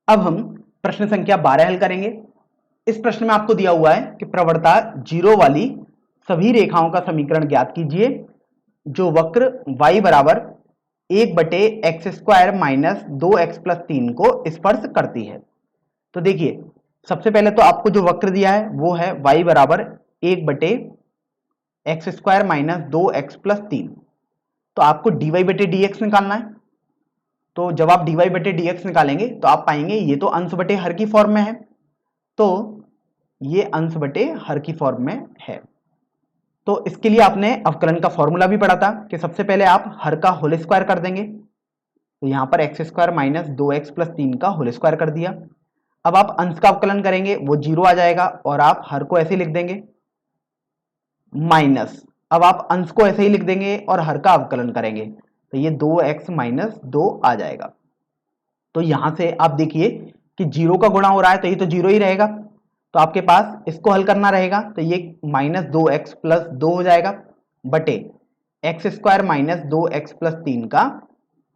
अब हम प्रश्न संख्या 12 हल करेंगे। इस प्रश्न में आपको दिया हुआ है कि प्रवणता 0 वाली सभी रेखाओं का समीकरण ज्ञात कीजिए जो वक्र y बराबर 1/x² माइनस 2x+3 को स्पर्श करती है। तो देखिए सबसे पहले तो आपको जो वक्र दिया है वो है y बराबर 1/x² माइनस 2x+3। तो आपको dy/dx निकालना है। तो जब आप dy/dx निकालेंगे तो आप पाएंगे ये तो अंश बटे हर की फॉर्म में है, तो ये अंश बटे हर की फॉर्म में है। तो इसके लिए आपने अवकलन का फॉर्मूला भी पढ़ा था कि सबसे पहले आप हर का होल स्क्वायर कर देंगे। तो यहां पर x² माइनस 2x+3 का होल स्क्वायर कर दिया। अब आप अंश का अवकलन करेंगे वो 0 आ जाएगा और आप हर को ऐसे लिख देंगे माइनस, अब आप अंश को ऐसे ही लिख देंगे और हर का अवकलन करेंगे तो ये 2x माइनस 2 आ जाएगा। तो यहां से आप देखिए कि 0 का गुणा हो रहा है तो ये तो 0 ही रहेगा। तो आपके पास इसको हल करना रहेगा तो ये -2x प्लस 2 हो जाएगा बटे x² माइनस 2x+3 का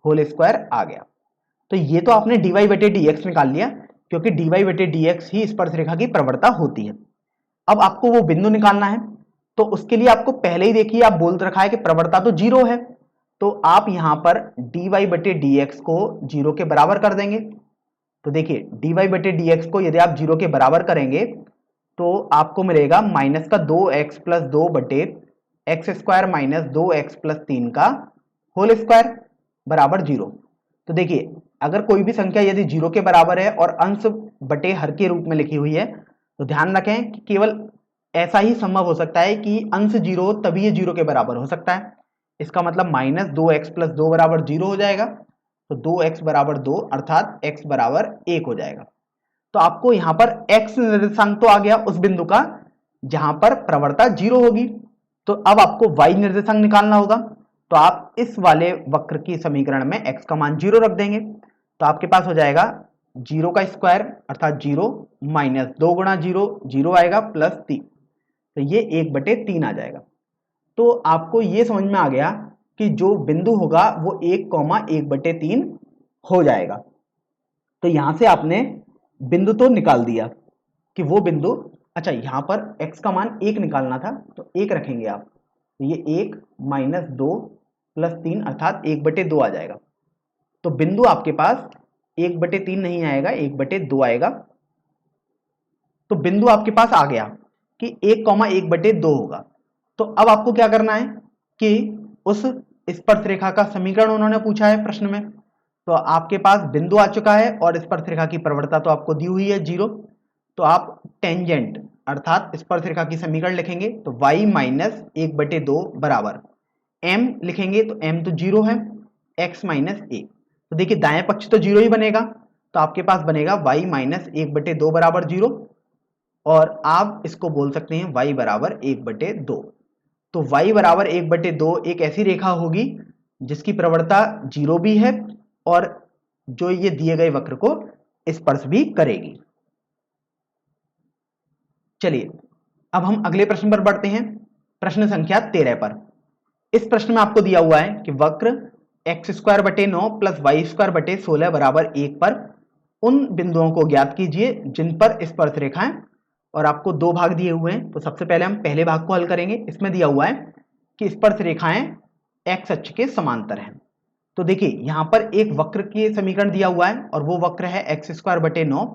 होल स्क्वायर आ गया। तो ये तो आपने dy/dx निकाल लिया क्योंकि dy/dx ही स्पर्श रेखा की प्रवणता होती है। अब आपको वो बिंदु निकालना है, तो उसके लिए आपको पहले ही देखिए आप बोल रखा है कि प्रवणता तो 0 है, तो आप यहां पर dy/dx को 0 के बराबर कर देंगे। तो देखिए dy/dx को यदि आप 0 के बराबर करेंगे तो आपको मिलेगा माइनस का 2x प्लस 2 बटे x² माइनस 2x+3 का होल स्क्वायर बराबर 0। तो देखिए अगर कोई भी संख्या यदि 0 के बराबर है और अंश बटे हर के रूप में लिखी हुई है तो ध्यान रखें कि केवल ऐसा ही संभव हो सकता है कि अंश 0 हो तभी ये 0 के बराबर हो सकता है। इसका मतलब माइनस 2x प्लस 2 बराबर 0 हो जाएगा, तो 2x बराबर 2 अर्थात x बराबर 1 हो जाएगा। तो आपको यहां पर x निर्देशांक तो आ गया उस बिंदु का जहां पर प्रवणता 0 होगी। तो अब आपको y निर्देशांक निकालना होगा, तो आप इस वाले वक्र की समीकरण में x का मान 0 रख देंगे तो आपके पास हो जाएगा 0 का स्क्वायर अर्थात 0 माइनस 2 गुणा 0 0 आएगा प्लस 3, तो ये 1/3 आ जाएगा। तो आपको ये समझ में आ गया कि जो बिंदु होगा वो 1,1/3 हो जाएगा। तो यहां से आपने बिंदु तो निकाल दिया कि वो बिंदु, अच्छा यहां पर x का मान 1 निकालना था तो 1 रखेंगे आप, तो ये 1 माइनस 2 प्लस 3 अर्थात 1/2 आ जाएगा। तो बिंदु आपके पास 1/3 नहीं आएगा, 1/2 आएगा। तो बिंदु आपके पास आ गया कि 1,1/2 होगा। तो अब आपको क्या करना है कि उस स्पर्शरेखा का समीकरण उन्होंने पूछा है प्रश्न में, तो आपके पास बिंदु आ चुका है और स्पर्शरेखा की प्रवणता तो आपको दी हुई है 0। तो आप टेंजेंट अर्थात स्पर्शरेखा की समीकरण लिखेंगे तो y माइनस 1/2 बराबर m लिखेंगे तो m तो 0 है, x माइनस 1। तो देखिए दाएं पक्ष तो 0 ही बनेगा, तो आपके पास बनेगा y माइनस 1/2 बराबर 0, और आप इसको बोल सकते हैं y बराबर 1/2। तो y बराबर 1/2 एक ऐसी रेखा होगी जिसकी प्रवणता 0 भी है और जो ये दिए गए वक्र को स्पर्श भी करेगी। चलिए अब हम अगले प्रश्न पर बढ़ते हैं, प्रश्न संख्या 13 पर। इस प्रश्न में आपको दिया हुआ है कि वक्र x²/9 प्लस y²/16 बराबर 1 पर उन बिंदुओं को ज्ञात कीजिए जिन पर स्पर्श रेखाएं, और आपको दो भाग दिए हुए हैं। तो सबसे पहले हम पहले भाग को हल करेंगे। इसमें दिया हुआ है कि स्पर्श रेखाएं x अक्ष के समांतर हैं। तो देखिए यहां पर एक वक्र के समीकरण दिया हुआ है और वो वक्र है x²/9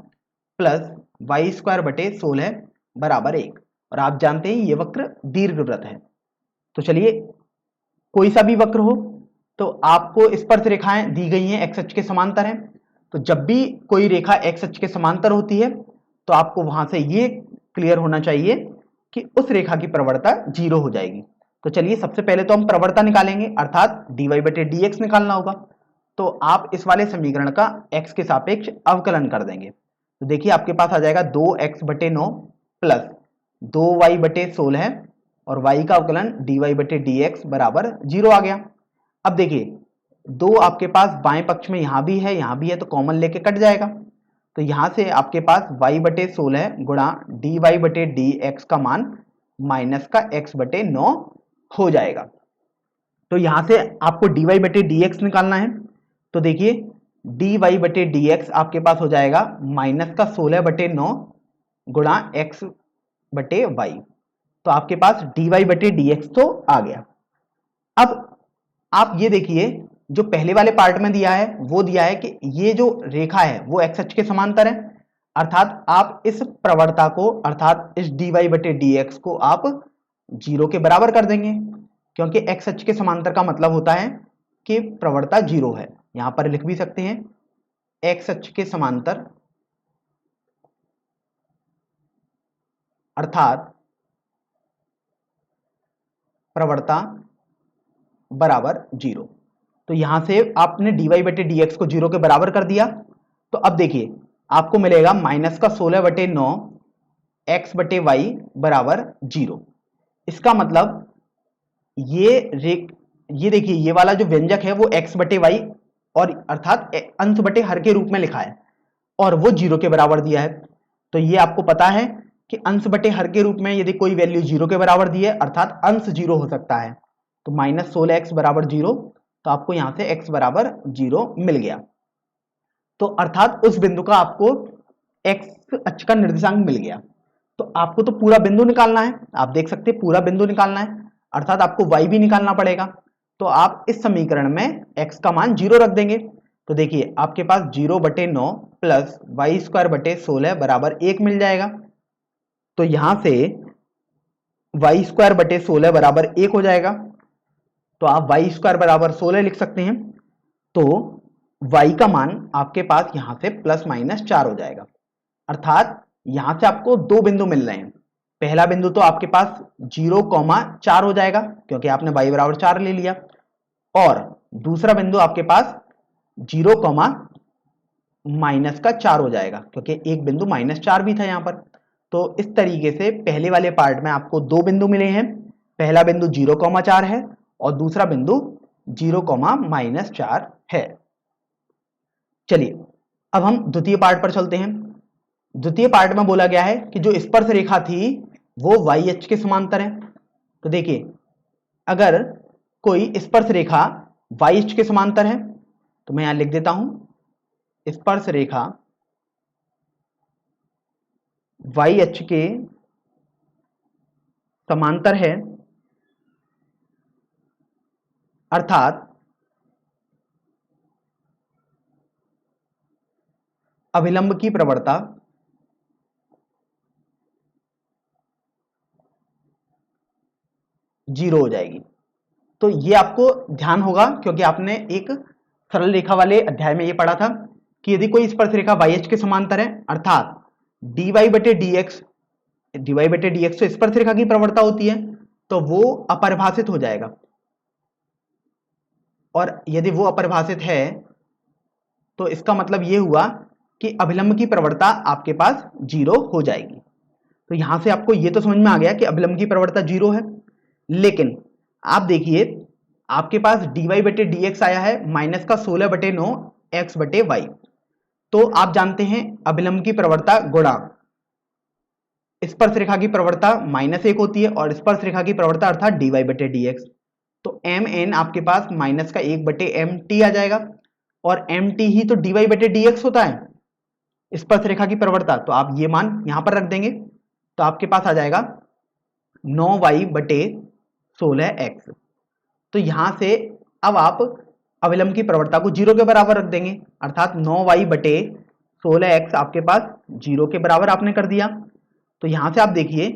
प्लस y²/16 बराबर 1, और आप जानते हैं ये वक्र दीर्घवृत्त है। तो चलिए कोई सा भी वक्र हो तो आपको स्पर्श रेखाएं दी गई हैं x अक्ष के समांतर हैं। तो जब भी कोई रेखा x अक्ष के समांतर होती है तो आपको वहां से ये क्लियर होना चाहिए कि उस रेखा की प्रवणता 0 हो जाएगी। तो चलिए सबसे पहले तो हम प्रवणता निकालेंगे अर्थात dy/dx निकालना होगा। तो आप इस वाले समीकरण का x के सापेक्ष अवकलन कर देंगे। तो देखिए आपके पास आ जाएगा 2x/9 प्लस 2y/16 और y का अवकलन dy/dx बराबर 0 आ गया। अब देखिए 2 आपके पास बाएं पक्ष में यहां भी है, यहां भी है, तो कॉमन लेके कट जाएगा। तो यहां से आपके पास y/16 गुणा dy/dx का मान माइनस का x/9 हो जाएगा। तो यहां से आपको dy/dx निकालना है। तो देखिए dy/dx आपके पास हो जाएगा माइनस का 16/9 गुणा x/y। तो आपके पास dy/dx तो आ गया। अब आप ये देखिए जो पहले वाले पार्ट में दिया है वो दिया है कि ये जो रेखा है वो x अक्ष के समांतर है, अर्थात आप इस प्रवणता को अर्थात इस dy/dx को आप 0 के बराबर कर देंगे, क्योंकि x अक्ष के समांतर का मतलब होता है कि प्रवणता 0 है। यहां पर लिख भी सकते हैं x अक्ष के समांतर अर्थात प्रवणता बराबर 0। तो यहां से आपने dy/dx को 0 के बराबर कर दिया। तो अब देखिए आपको मिलेगा माइनस का 16/9 x/y बराबर 0। इसका मतलब ये देखिए ये वाला जो व्यंजक है वो x/y और अर्थात अंश बटे हर के रूप में लिखा है और वो 0 के बराबर दिया है। तो ये आपको पता है कि अंश बटे हर के रूप में यदि कोई वैल्यू 0 के बराबर दी है अर्थात अंश 0 हो सकता है। तो -16x बराबर 0, तो आपको यहां से x बराबर 0 मिल गया। तो अर्थात उस बिंदु का आपको x अक्ष का निर्देशांक मिल गया। तो आपको तो पूरा बिंदु निकालना है, आप देख सकते हैं पूरा बिंदु निकालना है, अर्थात आपको y भी निकालना पड़ेगा। तो आप इस समीकरण में x का मान 0 रख देंगे। तो देखिए आपके पास 0/9 प्लस y²/16 बराबर 1 मिल जाएगा। तो यहां से y²/16 बराबर 1 हो जाएगा। तो आप y² बराबर 16 लिख सकते हैं। तो y का मान आपके पास यहां से ±4 हो जाएगा, अर्थात यहां से आपको दो बिंदु मिल रहे हैं। पहला बिंदु तो आपके पास 0,4 हो जाएगा क्योंकि आपने y बराबर 4 ले लिया, और दूसरा बिंदु आपके पास 0, -4 हो जाएगा क्योंकि एक बिंदु -4 भी था यहां पर। तो इस तरीके से पहले वाले पार्ट में आपको दो बिंदु मिले हैं। पहला बिंदु 0,4 है और दूसरा बिंदु 0,-4 है। चलिए अब हम द्वितीय पार्ट पर चलते हैं। द्वितीय पार्ट में बोला गया है कि जो स्पर्श रेखा थी वो y अक्ष के समांतर है। तो देखिए अगर कोई स्पर्श रेखा y अक्ष के समांतर है तो मैं यहां लिख देता हूं स्पर्श रेखा y अक्ष के समांतर है अर्थात अभिलंब की प्रवणता जीरो हो जाएगी। तो ये आपको ध्यान होगा क्योंकि आपने एक सरल रेखा वाले अध्याय में ये पढ़ा था कि यदि कोई स्पर्श रेखा YH के समांतर है अर्थात dy बटे dx तो स्पर्श रेखा की प्रवणता होती है, तो वो अपरिभाषित हो जाएगा। और यदि वो अपरिभाषित है तो इसका मतलब ये हुआ कि अभिलंब की प्रवणता आपके पास जीरो हो जाएगी। तो यहां से आपको ये तो समझ में आ गया कि अभिलंब की प्रवणता जीरो है। लेकिन आप देखिए आपके पास dy बटे dx आया है माइनस का 16 बटे 9 x बटे y। तो आप जानते हैं अभिलंब की प्रवणता गुणा स्पर्श रेखा की प्रवणता -1 होती है और स्पर्श रेखा की प्रवणता अर्थात dy बटे dx। तो mn आपके पास माइनस का 1 बटे mt आ जाएगा और mt ही तो dy बटे dx होता है स्पर्श रेखा की प्रवणता। तो आप ये मान यहां पर रख देंगे तो आपके पास आ जाएगा 9y बटे 16x। तो यहां से अब आप अभिलंब की प्रवणता को जीरो के बराबर रख देंगे अर्थात 9y बटे 16x आपके पास जीरो के बराबर आपने कर दिया। तो यहां से आप देखिए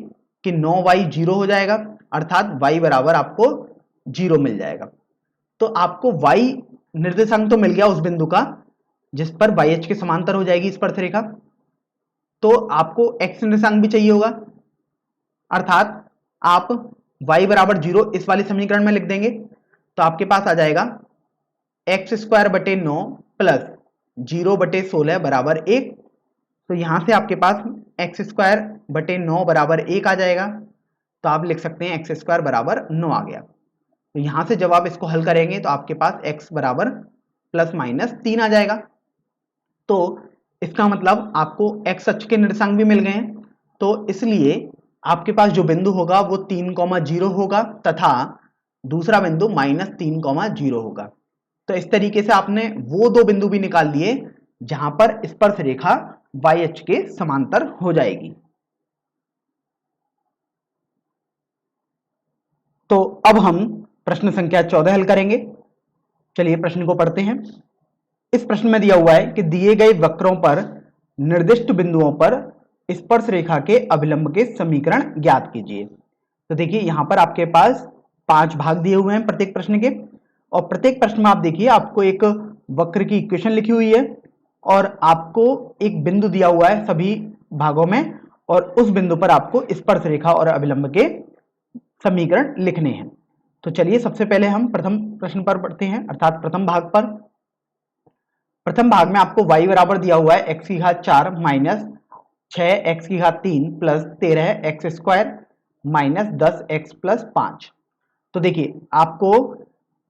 कि 9y जीरो हो जाएगा अर्थात y बराबर आपको जीरो मिल जाएगा। तो आपको y निर्देशांक तो मिल गया उस बिंदु का जिस पर YH के समांतर हो जाएगी स्पर्श रेखा। तो आपको x निर्देशांक भी चाहिए होगा अर्थात आप y बराबर जीरो इस वाले समीकरण में लिख देंगे तो आपके पास आ जाएगा एक्स स्क्वायर बटे 9 प्लस 0 बटे 16 बराबर 1। तो यहां से आपके पास एक्स स्क्वायर बटे 9 बराबर 1 आ जाएगा। तो आप लिख सकते हैं एक्स स्क्वायर बराबर 9 आ गया। तो यहां से जब आप इसको हल करेंगे तो आपके पास x बराबर ±3 आ जाएगा। तो इसका मतलब आपको x अक्ष के निर्देशांक भी मिल गए हैं। तो इसलिए आपके पास जो बिंदु होगा वो 3,0 होगा तथा दूसरा बिंदु -3,0 होगा। तो इस तरीके से आपने वो दो बिंदु भी निकाल लिए जहां पर स्पर्श रेखा YH के समांतर हो जाएगी। तो अब हम प्रश्न संख्या 14 हल करेंगे। चलिए प्रश्न को पढ़ते हैं। इस प्रश्न में दिया हुआ है कि दिए गए वक्रों पर निर्दिष्ट बिंदुओं पर स्पर्श रेखा के अभिलंब के समीकरण ज्ञात कीजिए। तो देखिए यहां पर आपके पास 5 भाग दिए हुए हैं प्रत्येक प्रश्न के और प्रत्येक प्रश्न में आप देखिए आपको एक वक्र की इक्वेशन लिखी हुई है और आपको एक बिंदु दिया हुआ है सभी भागों में और उस बिंदु पर आपको स्पर्श रेखा और अभिलंब के समीकरण लिखने हैं। तो चलिए सबसे पहले हम प्रथम प्रश्न पर पढ़ते हैं अर्थात प्रथम भाग पर। प्रथम भाग में आपको y बराबर दिया हुआ है x की घात 4 माइनस 6x की घात 3 plus 13x square minus 10x plus 5। तो देखिए आपको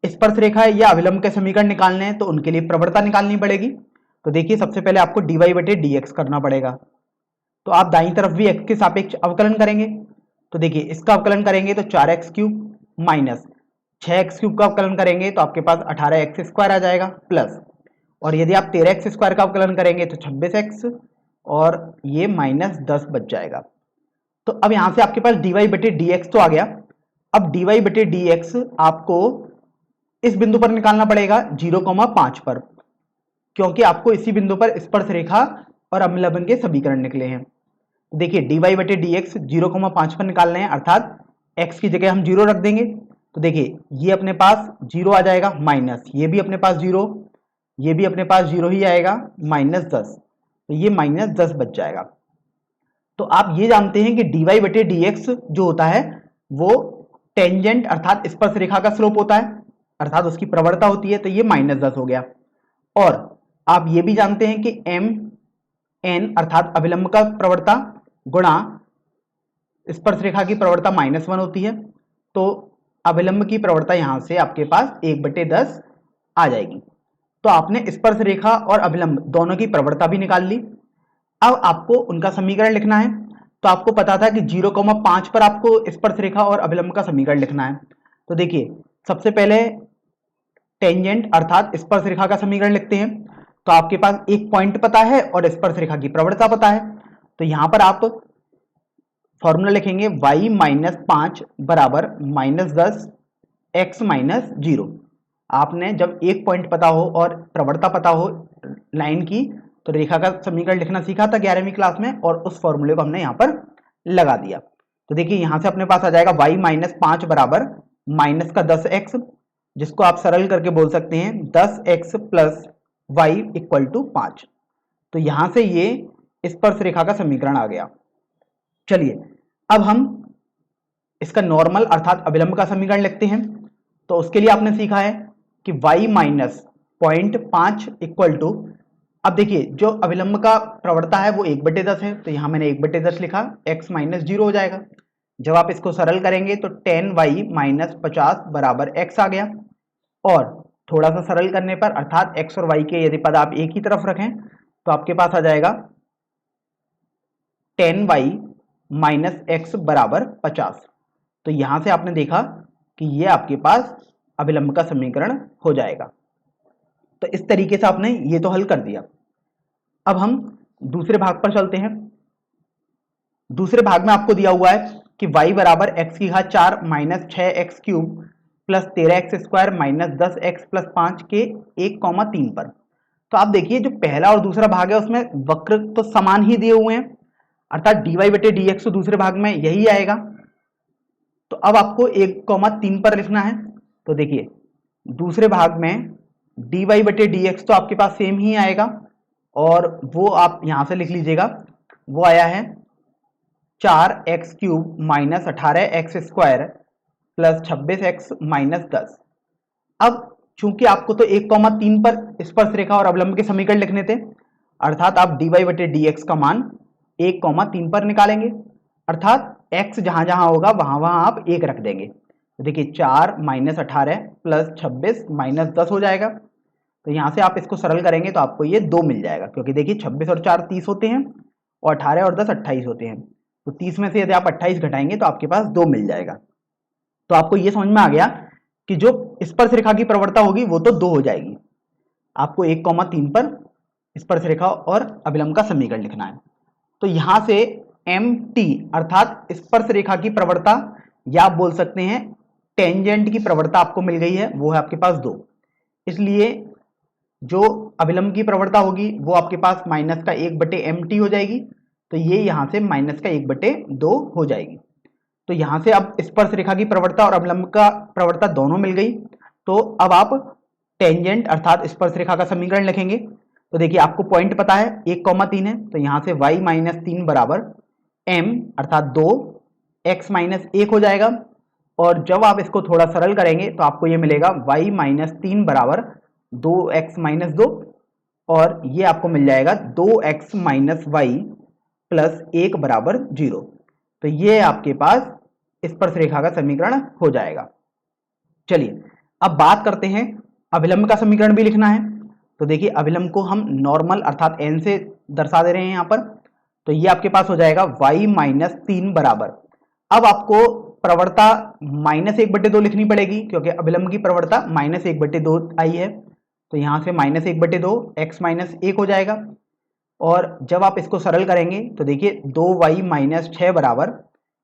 स्पर्श रेखा या अभिलंब के समीकरण निकालने हैं तो उनके लिए प्रवणता निकालनी पड़ेगी। तो देखिए सबसे पहले आपको dy बटे dx करना पड़ेगा। तो आप दाईं तरफ भी x के सापेक्ष अवकलन करेंगे। तो देखिए इसका अवकलन करेंगे तो 4x cube minus 6x cube का अवकलन करेंगे तो आपके पास 18x स्क्वायर आ जाएगा प्लस और यदि आप 13x स्क्वायर का अवकलन करेंगे तो 26x और ये माइनस 10 बच जाएगा। तो अब यहां से आपके पास dy बटे dx तो आ गया। अब dy बटे dx आपको इस बिंदु पर निकालना पड़ेगा 0,5 पर क्योंकि आपको इसी बिंदु पर स्पर्श रेखा और अभिलंब के समीकरण निकले हैं। देखिए dy बटे dx 0,5 पर निकालने हैं अर्थात x की जगह हम 0 रख देंगे। तो देखिए ये अपने पास 0 आ जाएगा माइनस ये भी अपने पास 0 ये भी अपने पास 0 ही आएगा -10 तो ये -10 बच जाएगा। तो आप ये जानते हैं कि dy बटे dx जो होता है वो टेंजेंट अर्थात स्पर्श रेखा का स्लोप होता है अर्थात उसकी प्रवणता होती है। तो ये -10 हो गया। और आप ये भी जानते हैं कि mn अर्थात अभिलंब का प्रवणता गुणा स्पर्श रेखा की प्रवणता -1 होती है। तो अभिलंब की प्रवणता यहां से आपके पास 1/10 आ जाएगी। तो आपने स्पर्श रेखा और अभिलंब दोनों की प्रवणता भी निकाल ली। अब आपको उनका समीकरण लिखना है। तो आपको पता था कि 0,5 पर आपको स्पर्श रेखा और अभिलंब का समीकरण लिखना है। तो देखिए सबसे पहले टेंजेंट अर्थात स्पर्श रेखा का समीकरण लिखते हैं। तो आपके पास एक पॉइंट पता है और स्पर्श रेखा की प्रवणता पता है। तो यहां पर आप फॉर्मूला लिखेंगे y -5 बराबर -10 x -0। आपने जब एक पॉइंट पता हो और प्रवणता पता हो लाइन की, तो रेखा का समीकरण लिखना सीखा था 11वीं क्लास में, और उस फॉर्मूले को हमने यहाँ पर लगा दिया। तो देखिए यहाँ से अपने पास आ जाएगा y माइनस 5 बराबर माइनस का 10x, जिसको आप सरल करके बोल सकते हैं 10x plus Y equal to 5। तो यहां से ये स्पर्श रेखा का समीकरण आ गया। चलिए अब हम इसका नॉर्मल अर्थात अभिलंब का समीकरण लिखते हैं। तो उसके लिए आपने सीखा है कि y माइनस 0.5 इक्वल टू, अब देखिए जो अभिलंब का प्रवणता है वो 1/10 है, तो यहां मैंने 1/10 लिखा, x माइनस 0 हो जाएगा। जब आप इसको सरल करेंगे तो 10y माइनस 50 बराबर x आ गया, और थोड़ा सा सरल करने पर अर्थात x और y के यदि पद आप एक ही तरफ रखें तो आपके पास आ जाएगा 10y माइनस x बराबर 50। तो यहां से आपने देखा कि ये आपके पास अभिलंब का समीकरण हो जाएगा। तो इस तरीके से आपने ये तो हल कर दिया। अब हम दूसरे भाग पर चलते हैं। दूसरे भाग में आपको दिया हुआ है कि y बराबर x की घात 4 minus 6x cube plus 13x square minus 10x plus 5 के 1,3 पर। तो आप देखिए जो पहला और दूसरा भाग है उसमें वक्र तो समान ही दिए हुए हैं, अर्थात dy बटे dx तो दूसरे भाग में यही आएगा। तो अब आपको 1,3 पर लिखना है। तो देखिए दूसरे भाग में dy बटे dx तो आपके पास सेम ही आएगा, और वो आप यहां से लिख लीजिएगा, वो आया है 4x cube minus 18x square plus 26x minus 10। अब चूंकि आपको तो 1,3 पर स्पर्श रेखा और अवलंब के समीकरण लिखने थे, अर्थात आप dy बटे dx का मान 1,3 पर निकालेंगे, अर्थात x जहां जहां होगा वहां वहां आप 1 रख देंगे। तो देखिए 4 माइनस 18 प्लस 26 माइनस 10 हो जाएगा। तो यहां से आप इसको सरल करेंगे तो आपको ये 2 मिल जाएगा, क्योंकि देखिए 26 और 4 30 होते हैं, और 18 और 10 28 होते हैं। तो 30 में से यदि आप 28 घटाएंगे तो आपके पास 2 मिल जाएगा। तो आपको ये समझ में आ गया कि जो स्पर्श रेखा की प्रवणता होगी वो तो 2 हो जाएगी। आपको 1,3 पर स्पर्श रेखा और अभिलंब का समीकरण लिखना है। तो यहां से MT अर्थात स्पर्श रेखा की प्रवणता, या आप बोल सकते हैं टेंजेंट की प्रवणता आपको मिल गई है, वो है आपके पास 2। इसलिए जो अभिलंब की प्रवणता होगी वो आपके पास माइनस का 1/MT हो जाएगी। तो ये यहां से माइनस का 1/2 हो जाएगी। तो यहां से अब स्पर्श रेखा की प्रवणता और अभिलंब का प्रवणता दोनों मिल गई। तो अब आप टेंजेंट अर्थात स्पर्श रेखा का समीकरण लिखेंगे। तो देखिए आपको पॉइंट पता है 1,3 है, तो यहां से y माइनस 3 बराबर m अर्थात 2 x माइनस 1 हो जाएगा। और जब आप इसको थोड़ा सरल करेंगे तो आपको ये मिलेगा y माइनस 3 बराबर 2x माइनस 2, और ये आपको मिल जाएगा 2x माइनस वाई प्लस 1 बराबर 0। तो ये आपके पास स्पर्श रेखा का समीकरण हो जाएगा। चलिए अब बात करते हैं अभिलंब का समीकरण भी लिखना है। तो देखिए अभिलंब को हम नॉर्मल अर्थात n से दर्शा दे रहे हैं यहाँ पर। तो ये आपके पास हो जाएगा y माइनस 3 बराबर, अब आपको प्रवणता माइनस 1/2 लिखनी पड़ेगी, क्योंकि अभिलंब की प्रवणता माइनस 1/2 आई है। तो यहाँ से माइनस 1/2 x माइनस 1 हो जाएगा, और जब आप इसको सरल करेंगे तो देखिए 2y माइनस 6 बराबर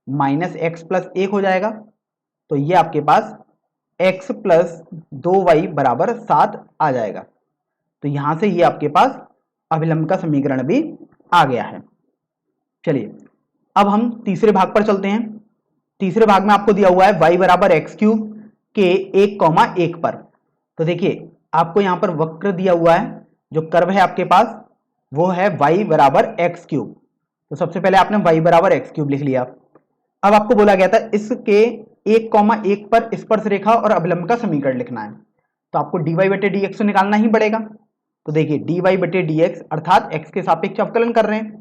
माइनस एक्स प्लस 1 हो जाएगा। तो ये आपके पास x प्लस 2y बराबर 7 आ जाएगा। तो यहां से ये आपके पास अभिलंब का समीकरण भी आ गया है। चलिए अब हम तीसरे भाग पर चलते हैं। तीसरे भाग में आपको दिया हुआ है y बराबर एक्स क्यूब के 1,1 पर। तो देखिए आपको यहां पर वक्र दिया हुआ है, जो कर्व है आपके पास वो है y बराबर एक्स क्यूब। तो सबसे पहले आपने y बराबर एक्स क्यूब लिख लिया। अब आपको बोला गया था इसके 1,1 पर स्पर्श रेखा और अभिलंब का समीकरण लिखना है। तो आपको dy बटे dx तो निकालना ही पड़ेगा। तो देखिए dy बटे dx अर्थात x के सापेक्ष अवकलन कर रहे हैं,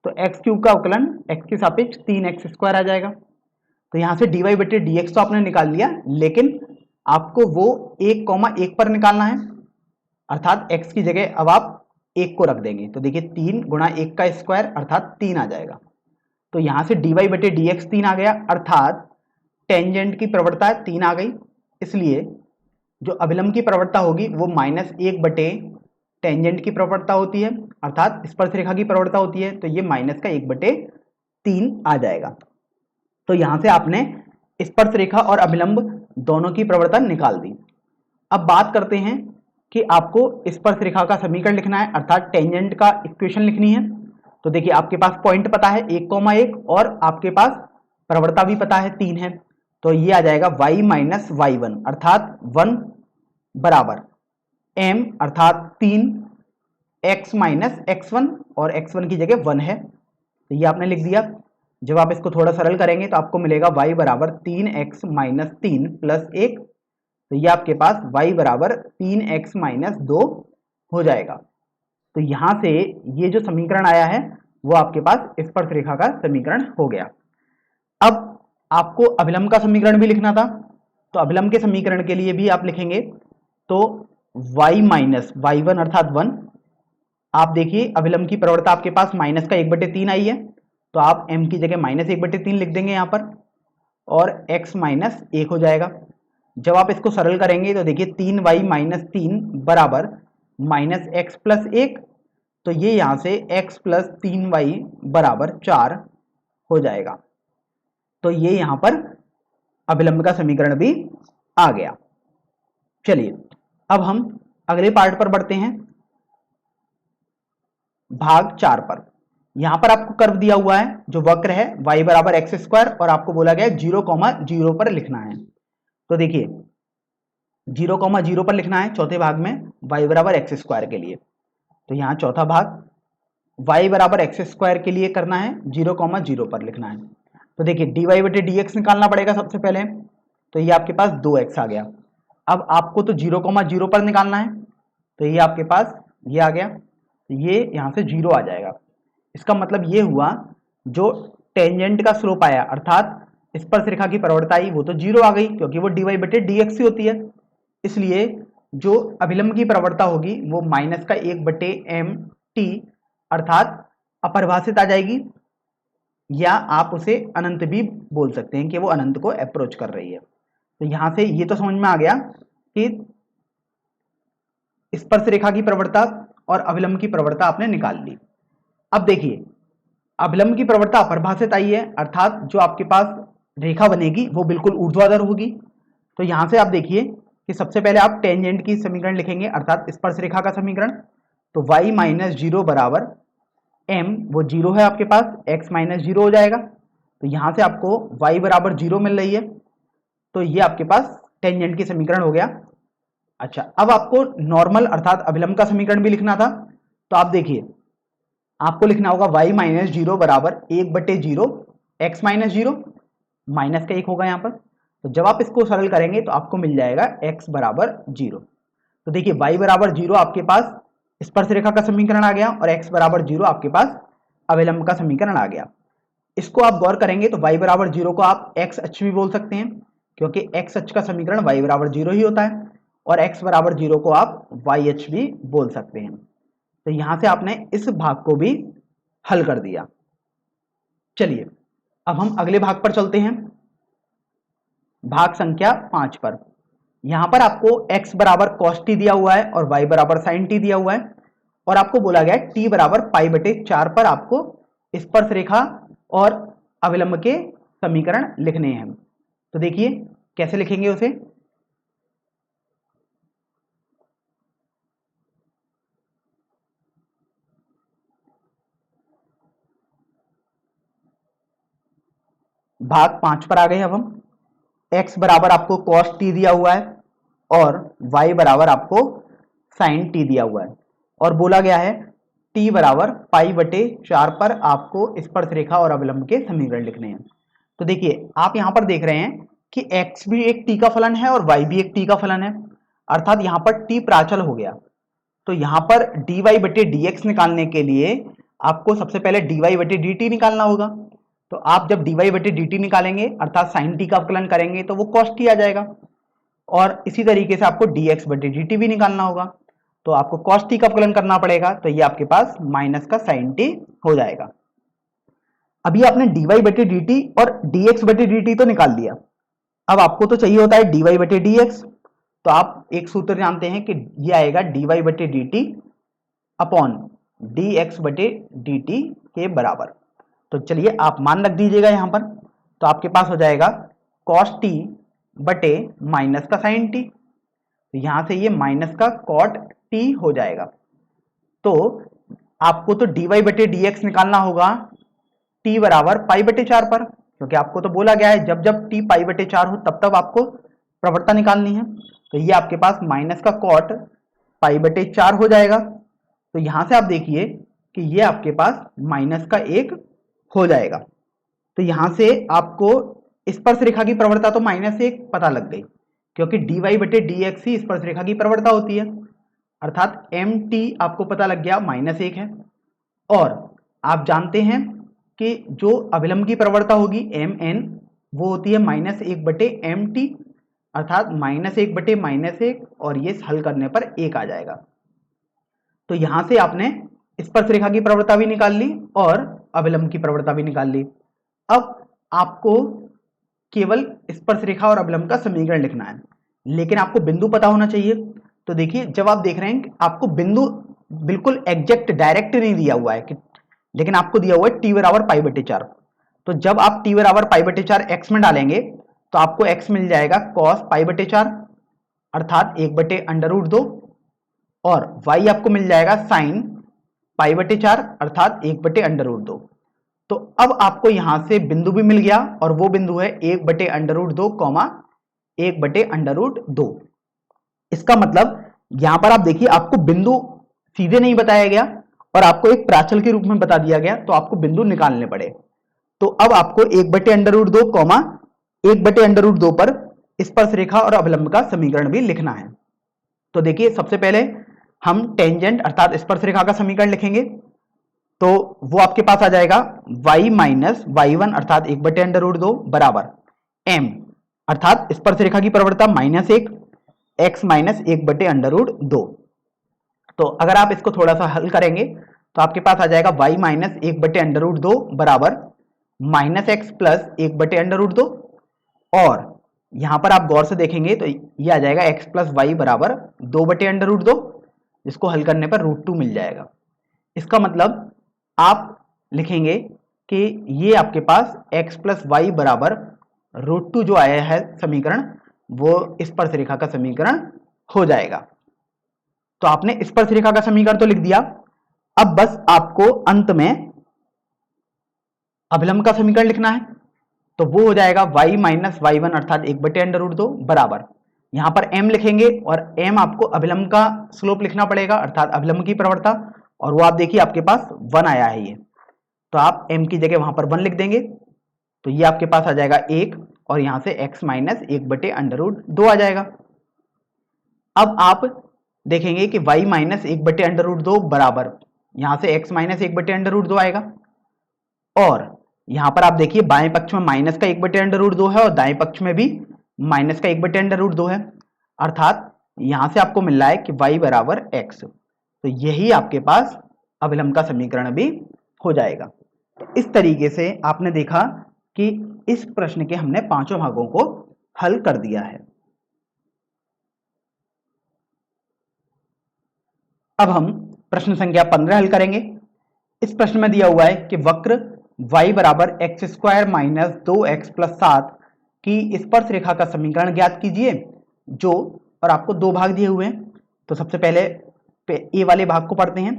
तो एक्स क्यूब का अवकलन x के सापेक्ष 3x स्क्वायर आ जाएगा। तो यहां से dy बटे dx तो आपने निकाल लिया, लेकिन आपको वो 1,1 पर निकालना है, अर्थात x की जगह अब आप 1 को रख देंगे। तो देखिए 3 गुणा 1 का स्क्वायर अर्थात 3 आ जाएगा। तो यहां से dy बटे dx 3 आ गया, अर्थात टेंजेंट की प्रवणता 3 आ गई। इसलिए जो अभिलंब की प्रवणता होगी वो माइनस 1 बटे टेंजेंट की प्रवणता होती है, अर्थात स्पर्श रेखा की प्रवणता होती है। तो ये माइनस का 1/3 आ जाएगा। तो यहां से आपने स्पर्श रेखा और अभिलंब दोनों की प्रवणता निकाल दी। अब बात करते हैं कि आपको स्पर्शरेखा का समीकरण लिखना है, अर्थात टेंजेंट का इक्वेशन लिखनी है। तो देखिए आपके पास पॉइंट पता है 1,1 और आपके पास प्रवणता भी पता है 3 है, तो ये आ जाएगा y माइनस y1 अर्थात 1 बराबर m अर्थात 3 x माइनस x1 और x1 की जगह 1 है, तो ये आपने लिख दिया। जब आप इसको थोड़ा सरल करेंगे तो आपको मिलेगा y बराबर 3x माइनस 3 प्लस 1, तो ये आपके पास y बराबर 3x माइनस 2 हो जाएगा। तो यहां से ये जो समीकरण आया है वो आपके पास स्पर्शरेखा का समीकरण हो गया। अब आपको अभिलंब का समीकरण भी लिखना था, तो अभिलंब के समीकरण के लिए भी आप लिखेंगे तो y माइनस y1 अर्थात 1। आप देखिए अभिलंब की प्रवणता आपके पास माइनस का 1/3 आई है, तो आप m की जगह माइनस 1/3 लिख देंगे यहाँ पर, और x माइनस 1 हो जाएगा। जब आप इसको सरल करेंगे तो देखिए 3y माइनस 3 बराबर माइनस एक्स प्लस 1, तो ये यहाँ से x प्लस 3y बराबर 4 हो जाएगा। तो ये यहाँ पर अभिलंब का समीकरण भी आ गया। चलिए अब हम अगले पार्ट पर बढ़ते हैं, भाग 4 पर। यहां पर आपको कर्व दिया हुआ है जो वक्र है y बराबर एक्स स्क्वायर, और आपको बोला गया 0,0 पर लिखना है। तो देखिए 0,0 पर लिखना है चौथे भाग में y बराबर एक्स स्क्वायर के लिए। तो यहाँ चौथा भाग y बराबर एक्स स्क्वायर के लिए करना है, 0,0 पर लिखना है। तो देखिए dy बटे dx निकालना पड़ेगा सबसे पहले, तो ये आपके पास 2x आ गया। अब आपको तो 0,0 पर निकालना है, तो ये आपके पास ये आ गया, तो ये यहाँ से 0 आ जाएगा। इसका मतलब ये हुआ जो टेंजेंट का स्लोप आया अर्थात स्पर्शरेखा की प्रवणता आई वो तो 0 आ गई, क्योंकि वो dy बटे dx ही होती है। इसलिए जो अभिलंब की प्रवणता होगी वो माइनस का 1/mt अर्थात अपरिभाषित आ जाएगी, या आप उसे अनंत भी बोल सकते हैं कि वो अनंत को अप्रोच कर रही है। तो यहां से ये तो समझ में आ गया कि स्पर्शरेखा की प्रवणता और अभिलंब की प्रवणता आपने निकाल ली। अब देखिए अभिलंब की प्रवणता अपरिभाषित आई है, अर्थात जो आपके पास रेखा बनेगी वो बिल्कुल ऊर्ध्वाधर होगी। तो यहां से आप देखिए कि सबसे पहले आप टेंजेंट की समीकरण लिखेंगे अर्थात स्पर्शरेखा का समीकरण। तो y माइनस 0 बराबर m, वो 0 है आपके पास, x माइनस 0 हो जाएगा। तो यहां से आपको y बराबर 0 मिल रही है, तो ये आपके पास टेंजेंट की समीकरण हो गया। अच्छा अब आपको नॉर्मल अर्थात अभिलंब का समीकरण भी लिखना था, तो आप देखिए आपको लिखना होगा y माइनस 0 बराबर 1/0 x माइनस 0, माइनस का 1 होगा यहाँ पर। तो जब आप इसको सरल करेंगे तो आपको मिल जाएगा x बराबर 0। तो देखिए y बराबर 0 आपके पास स्पर्शरेखा का समीकरण आ गया, और x बराबर 0 आपके पास अभिलंब का समीकरण आ गया। इसको आप गौर करेंगे तो y बराबर 0 को आप x अक्ष भी बोल सकते हैं, क्योंकि x अक्ष का समीकरण y बराबर 0 ही होता है, और x बराबर 0 को आप y अक्ष भी बोल सकते हैं। तो यहां से आपने इस भाग को भी हल कर दिया। चलिए अब हम अगले भाग पर चलते हैं, भाग संख्या 5 पर। यहां पर आपको x बराबर cos t दिया हुआ है और y बराबर sin t दिया हुआ है, और आपको बोला गया है t बराबर पाई बटे 4 पर आपको स्पर्शरेखा और अभिलंब के समीकरण लिखने हैं। तो देखिए कैसे लिखेंगे उसे। भाग 5 पर आ गए। अब हम x बराबर आपको cos t दिया हुआ है और y बराबर आपको sin t दिया हुआ है, और बोला गया है t बराबर पाई बटे 4 पर आपको स्पर्शरेखा और अभिलंब के समीकरण लिखने हैं। तो देखिए आप यहां पर देख रहे हैं कि x भी एक t का फलन है और y भी एक t का फलन है, अर्थात यहां पर t प्राचल हो गया। तो यहां पर dy बटे dx निकालने के लिए आपको सबसे पहले dy बटे dt निकालना होगा। तो आप जब dy बटे dt निकालेंगे अर्थात sin t का अवकलन करेंगे तो वो cos t आ जाएगा, और इसी तरीके से आपको dx बटे dt भी निकालना होगा, तो आपको cos t का अवकलन करना पड़ेगा, तो ये आपके पास माइनस का sin t हो जाएगा। अभी आपने dy बटे dt और dx बटे dt तो निकाल दिया, अब आपको तो चाहिए होता है dy बटे dx। तो आप एक सूत्र जानते हैं कि ये आएगा dy बटे dt अपॉन dx बटे dt के बराबर। तो चलिए आप मान रख दीजिएगा यहां पर, तो आपके पास हो जाएगा cos t बटे माइनस का sin t। तो यहां से ये माइनस का कॉट टी हो जाएगा। तो आपको तो dy बटे dx निकालना होगा t बराबर पाई बटे 4 पर, क्योंकि आपको तो बोला गया है जब जब t पाई बटे 4 हो तब तब आपको प्रवणता निकालनी है। तो ये आपके पास माइनस का कॉट पाई बटे 4 हो जाएगा। तो यहां से आप देखिए कि ये आपके पास माइनस का 1 हो जाएगा। तो यहां से आपको स्पर्श रेखा की प्रवणता तो -1 पता लग गई, क्योंकि dy बटे dx ही स्पर्श रेखा की प्रवणता होती है, अर्थात mt आपको पता लग गया -1 है। और आप जानते हैं कि जो अभिलंब की प्रवणता होगी mn वो होती है -1 बटे mt, अर्थात -1 बटे -1, और ये हल करने पर 1 आ जाएगा। तो यहां से आपने स्पर्श रेखा की प्रवणता भी निकाल ली और अभिलंब की प्रवणता भी निकाल ली। अब आपको केवल स्पर्श रेखा और अभिलंब का समीकरण लिखना है, लेकिन आपको बिंदु पता होना चाहिए। तो देखिए, जब आप देख रहे हैं कि आपको बिंदु बिल्कुल एग्जैक्ट डायरेक्ट नहीं दिया हुआ है लेकिन आपको दिया हुआ है t बराबर पाई बटे 4। तो जब आप t बराबर पाई बटे 4 x में डालेंगे तो आपको x मिल जाएगा cos पाई बटे 4, अर्थात 1 बटे अंडर रूट 2, और y आपको मिल जाएगा sin पाई बटे 4, अर्थात 1 बटे अंडर रूट 2। तो अब आपको यहां से बिंदु भी मिल गया, और वो बिंदु है 1 बटे अंडर रूट 2 कॉमा 1 बटे अंडर रूट 2। इसका मतलब यहां पर आप देखिए आपको बिंदु सीधे नहीं बताया गया और आपको एक प्राचल के रूप में बता दिया गया, तो आपको बिंदु निकालने पड़े। तो अब आपको 1 बटे अंडर रूट 2 कॉमा 1 बटे अंडर रूट 2 पर स्पर्श रेखा और अवलंब का समीकरण भी लिखना है। तो देखिए, सबसे पहले हम टेंजेंट अर्थात स्पर्श रेखा का समीकरण लिखेंगे। तो वो आपके पास आ जाएगा y माइनस y1 अर्थात 1 बटे अंडर रूट 2 बराबर m अर्थात स्पर्श रेखा की प्रवणता -1 x माइनस 1 बटे अंडर रूट 2। तो अगर आप इसको थोड़ा सा हल करेंगे तो आपके पास आ जाएगा y माइनस 1 बटे अंडर रूट 2 बराबर -x प्लस 1 बटे अंडर रूट 2, और यहां पर आप गौर से देखेंगे तो ये आ जाएगा x प्लस वाई बराबर 2 बटे अंडर रूट 2, जिसको हल करने पर √2 मिल जाएगा। इसका मतलब आप लिखेंगे कि ये आपके पास x प्लस वाई बराबर √2 जो आया है समीकरण, वो स्पर्श रेखा का समीकरण हो जाएगा। तो आपने स्पर्श रेखा का समीकरण तो लिख दिया, अब बस आपको अंत में अभिलंब का समीकरण लिखना है। तो वो हो जाएगा y माइनस y1 अर्थात 1 बटे अंडर रूट 2 बराबर, यहां पर m लिखेंगे और m आपको अभिलंब का स्लोप लिखना पड़ेगा अर्थात अभिलंब की प्रवणता, और वो आप देखिए आपके पास 1 आया है ये, तो आप m की जगह वहां पर 1 लिख देंगे। तो ये आपके पास आ जाएगा 1, और यहां से x माइनस 1 बटे अंडर रूट 2 आ जाएगा। अब आप देखेंगे कि y माइनस 1 बटे अंडर रूट 2 बराबर यहां से x माइनस 1 बटे अंडर रूट 2 आएगा, और यहां पर आप देखिए बाएं पक्ष में माइनस का 1 बटे अंडर रूट 2 है और दाएं पक्ष में भी माइनस का 1 बटे अंडर रूट 2 है, अर्थात यहां से आपको मिल रहा है कि y बराबर x। तो यही आपके पास अभिलंब का समीकरण भी हो जाएगा। तो इस तरीके से आपने देखा कि इस प्रश्न के हमने पांचों भागों को हल कर दिया है। अब हम प्रश्न संख्या 15 हल करेंगे। इस प्रश्न में दिया हुआ है कि वक्र y बराबर x square minus 2x plus 7 की स्पर्श रेखा का समीकरण ज्ञात कीजिए, जो, और आपको दो भाग दिए हुए हैं। तो सबसे पहले ए वाले भाग को पढ़ते हैं।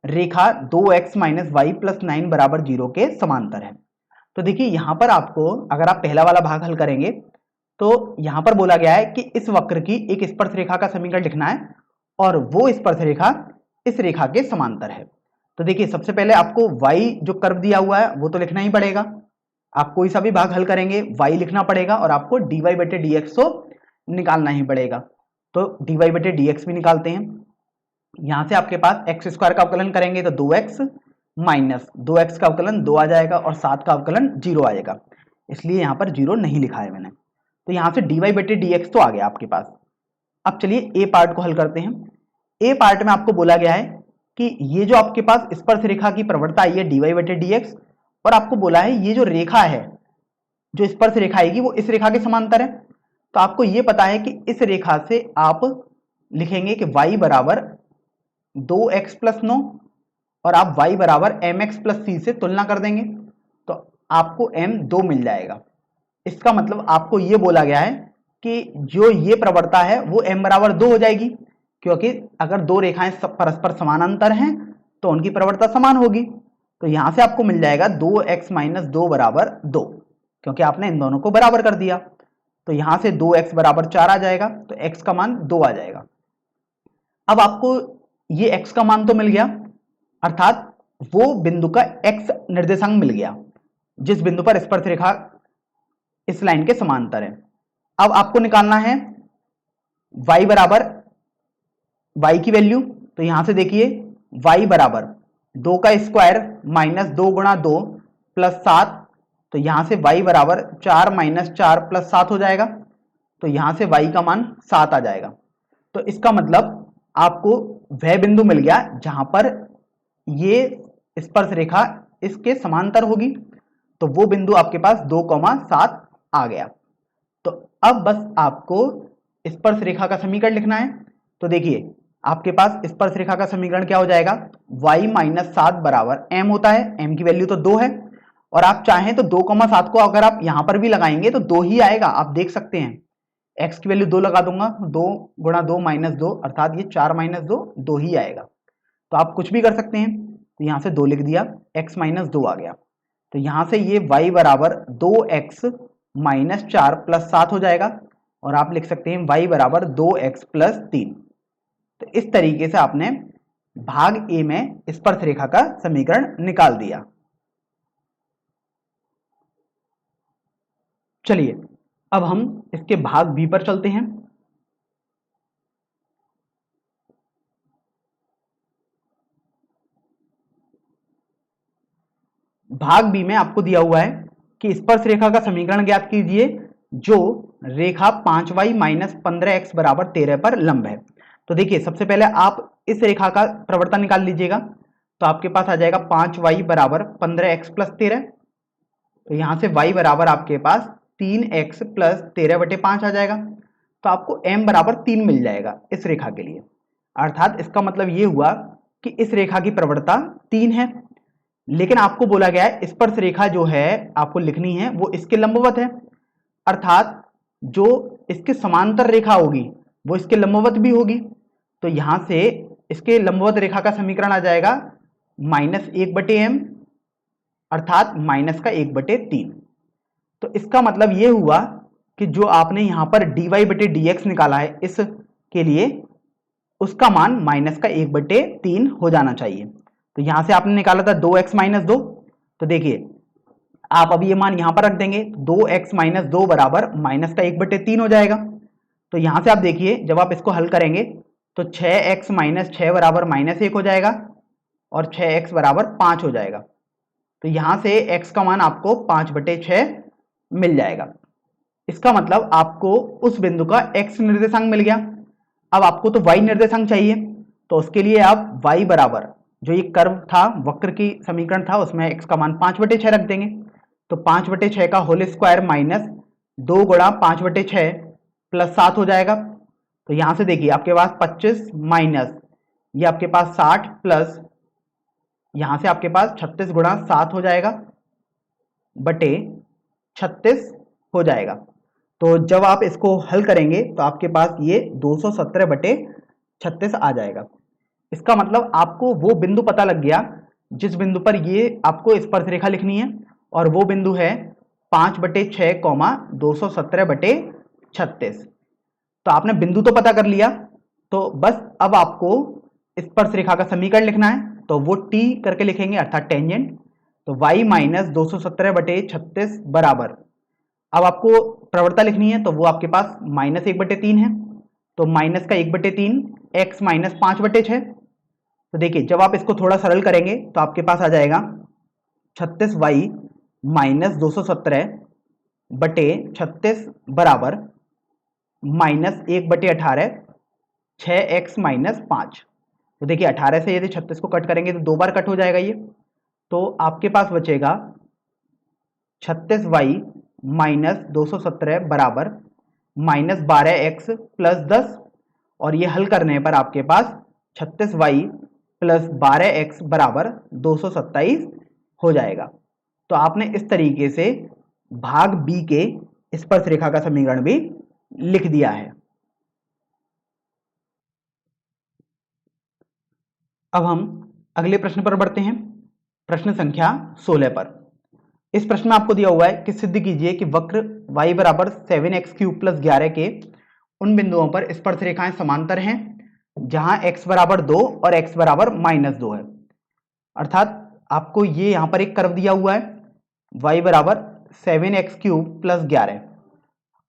रेखा 2x माइनस वाई प्लस 9 बराबर 0 के समांतर है। तो देखिए यहां पर आपको, अगर आप पहला वाला भाग हल करेंगे तो यहां पर बोला गया है कि इस वक्र की एक स्पर्श रेखा का समीकरण लिखना है, और वो स्पर्श रेखा इस रेखा के समांतर है। तो देखिए सबसे पहले आपको y जो कर्व दिया हुआ है वो तो लिखना ही पड़ेगा। आप कोई सा भी भाग हल करेंगे y लिखना पड़ेगा, और आपको dy बटे dx तो निकालना ही पड़ेगा। तो dy बटे dx भी निकालते हैं। यहां से आपके पास एक्स स्क्वायर का अवकलन करेंगे तो 2x माइनस 2x का अवकलन 2 आ जाएगा और 7 का अवकलन 0 आएगा, इसलिए यहां पर 0 नहीं लिखा है मैंने। तो यहां से dy बटे dx तो आ गया आपके पास। अब चलिए ए पार्ट को हल करते हैं। ए पार्ट में आपको बोला गया है कि ये जो आपके पास स्पर्श रेखा की प्रवणता आई है dy बटे dx, और आपको बोला है ये जो रेखा है, जो स्पर्श रेखा आएगी वो इस रेखा के समांतर है। तो आपको ये पता है कि इस रेखा से आप लिखेंगे कि y बराबर 2x प्लस 9, और आप y बराबर mx प्लस c से तुलना कर देंगे तो आपको m 2 मिल जाएगा। इसका मतलब आपको ये बोला गया है कि जो ये प्रवणता है वो m बराबर 2 हो जाएगी, क्योंकि अगर दो रेखाएं परस्पर समानांतर हैं तो उनकी प्रवणता समान होगी। तो यहां से आपको मिल जाएगा 2x माइनस 2 बराबर 2, क्योंकि आपने इन दोनों को बराबर कर दिया। तो यहां से 2x बराबर 4 आ जाएगा, तो x का मान 2 आ जाएगा। अब आपको ये x का मान तो मिल गया, अर्थात वो बिंदु का x निर्देशांक मिल गया जिस बिंदु पर स्पर्शरेखा इस लाइन के समांतर है। अब आपको निकालना है y बराबर y की वैल्यू। तो यहां से देखिए y बराबर 2 का स्क्वायर माइनस 2 गुणा 2 प्लस 7, तो यहां से y बराबर 4 माइनस 4 प्लस 7 हो जाएगा। तो यहां से y का मान 7 आ जाएगा। तो इसका मतलब आपको वह बिंदु मिल गया जहां पर ये स्पर्श रेखा इसके समांतर होगी। तो वो बिंदु आपके पास 2,7 आ गया। तो अब बस आपको स्पर्श रेखा का समीकरण लिखना है। तो देखिए आपके पास स्पर्श रेखा का समीकरण क्या हो जाएगा, y माइनस 7 बराबर m होता है, m की वैल्यू तो 2 है, और आप चाहें तो 2,7 को अगर आप यहां पर भी लगाएंगे तो 2 ही आएगा। आप देख सकते हैं x की वैल्यू 2 लगा दूंगा, 2 गुणा 2 माइनस 2, अर्थात ये 4 माइनस 2 2 ही आएगा। तो आप कुछ भी कर सकते हैं, तो यहां से 2 लिख दिया, x माइनस 2 आ गया। तो यहां से ये y बराबर 2x माइनस 4 प्लस 7 हो जाएगा, और आप लिख सकते हैं y बराबर 2x प्लस 3। तो इस तरीके से आपने भाग ए में स्पर्श रेखा का समीकरण निकाल दिया। चलिए अब हम इसके भाग बी पर चलते हैं। भाग बी में आपको दिया हुआ है कि स्पर्श रेखा का समीकरण ज्ञात कीजिए जो रेखा 5y माइनस 15x बराबर 13 पर लंब है। तो देखिए सबसे पहले आप इस रेखा का प्रवणता निकाल लीजिएगा। तो आपके पास आ जाएगा 5y बराबर 15x प्लस 13। तो यहां से y बराबर आपके पास 3x प्लस 13 बटे 5 आ जाएगा। तो आपको m बराबर 3 मिल जाएगा इस रेखा के लिए। अर्थात इसका मतलब ये हुआ कि इस रेखा की प्रवणता 3 है। लेकिन आपको बोला गया है स्पर्श रेखा जो है आपको लिखनी है वो इसके लंबवत है, अर्थात जो इसके समांतर रेखा होगी वो इसके लंबवत भी होगी। तो यहां से इसके लंबवत रेखा का समीकरण आ जाएगा -1/m, अर्थात माइनस का 1/3। तो इसका मतलब ये हुआ कि जो आपने यहां पर dy/dx निकाला है इसके लिए, उसका मान माइनस का 1/3 हो जाना चाहिए। तो यहां से आपने निकाला था 2x माइनस 2। तो देखिए आप अब ये मान यहां पर रख देंगे, 2x माइनस 2 बराबर माइनस का 1/3 हो जाएगा। तो यहां से आप देखिए जब आप इसको हल करेंगे तो 6x माइनस 6 बराबर -1 हो जाएगा, और 6x बराबर 5 हो जाएगा। तो यहां से x का मान आपको 5/6 मिल जाएगा। इसका मतलब आपको उस बिंदु का x निर्देशांक मिल गया। अब आपको तो y निर्देशांक चाहिए, तो उसके लिए आप y बराबर जो ये कर्व था, वक्र की समीकरण था, उसमें x का मान 5/6 रख देंगे। तो 5/6 का होल स्क्वायर माइनस 2 गुणा 5/6 प्लस 7 हो जाएगा। तो यहां से देखिए आपके पास 25 माइनस ये आपके पास 60 प्लस यहां से आपके पास 36 गुणा 7 हो जाएगा बटे 36 हो जाएगा। तो जब आप इसको हल करेंगे तो आपके पास ये 217/36 आ जाएगा। इसका मतलब आपको वो बिंदु पता लग गया जिस बिंदु पर ये आपको स्पर्श रेखा लिखनी है, और वो बिंदु है 5/6, 217/36। तो आपने बिंदु तो पता कर लिया, तो बस अब आपको स्पर्श रेखा का समीकरण लिखना है। तो वो t करके लिखेंगे, अर्थात टेंजेंट। तो y माइनस 217/36 बराबर, अब आपको प्रवणता लिखनी है तो वो आपके पास -1/3 है। तो माइनस का 1/3 x माइनस 5/6। तो देखिए जब आप इसको थोड़ा सरल करेंगे तो आपके पास आ जाएगा 36y माइनस 217/36 बराबर -1/18 6x माइनस 5। तो देखिए 18 से यदि 36 को कट करेंगे तो 2 बार कट हो जाएगा ये। तो आपके पास बचेगा 36y माइनस 217 बराबर -12x प्लस 10, और ये हल करने पर आपके पास 36y प्लस 12x बराबर 227 हो जाएगा। तो आपने इस तरीके से भाग बी के स्पर्श रेखा का समीकरण भी लिख दिया है। अब हम अगले प्रश्न पर बढ़ते हैं, प्रश्न संख्या 16 पर। इस प्रश्न में आपको दिया हुआ है कि सिद्ध कीजिए कि वक्र y बराबर 7x³ प्लस 11 के उन बिंदुओं पर स्पर्शरेखाएं समांतर हैं जहां x बराबर 2 और x बराबर -2 है। अर्थात आपको ये यहां पर एक कर्व दिया हुआ है y बराबर 7x³ प्लस 11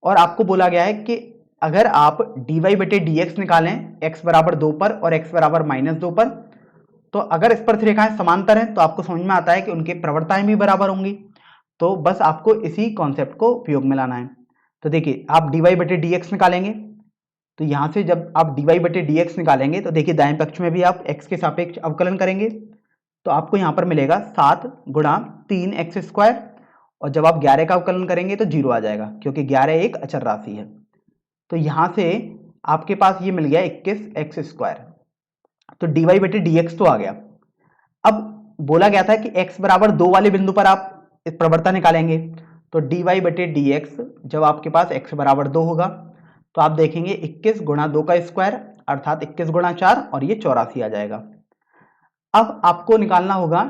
और आपको बोला गया है कि अगर आप dy/dx निकालें x बराबर 2 पर और x बराबर -2 पर, तो अगर स्पर्शरेखाएं समांतर हैं तो आपको समझ में आता है कि उनकी प्रवणताएं भी बराबर होंगी। तो बस आपको इसी कॉन्सेप्ट को उपयोग में लाना है। तो देखिए आप dy/dx निकालेंगे, तो यहां से जब आप dy/dx निकालेंगे तो देखिए दाएं पक्ष में भी आप x के सापेक्ष अवकलन करेंगे, तो आपको यहां पर मिलेगा 7 गुणा 3x², और जब आप 11 का अवकलन करेंगे तो 0 आ जाएगा क्योंकि 11 एक अचर राशि है। तो यहां से आपके पास ये मिल गया 21x²। तो dy/dx तो आ गया। अब बोला गया था कि x बराबर 2 वाले बिंदु पर आप इस प्रवणता निकालेंगे, तो dy/dx जब आपके पास x बराबर 2 होगा तो आप देखेंगे 21 गुणा 2 का स्क्वायर अर्थात 21 गुणा 4 और ये 84 आ जाएगा। अब आपको निकालना होगा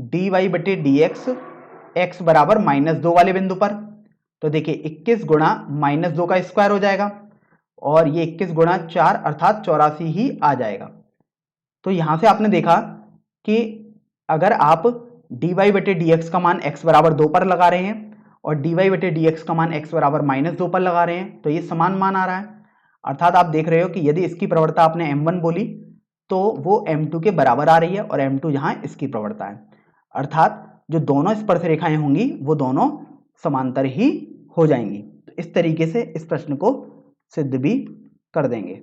dy/dx x बराबर -2 वाले बिंदु पर, तो देखिए 21 गुणा -2 का स्क्वायर हो जाएगा और ये 21 गुणा 4 अर्थात 84 ही आ जाएगा। तो यहां से आपने देखा कि अगर आप dy/dx का मान x बराबर 2 पर लगा रहे हैं और dy/dx का मान x बराबर -2 पर लगा रहे हैं तो ये समान मान आ रहा है। अर्थात आप देख रहे हो कि यदि इसकी प्रवणता आपने m1 बोली तो वो m2 के बराबर आ रही है और m2 यहाँ इसकी प्रवणता है। अर्थात जो दोनों स्पर्श रेखाएं होंगी वो दोनों समांतर ही हो जाएंगी। तो इस तरीके से इस प्रश्न को सिद्ध भी कर देंगे।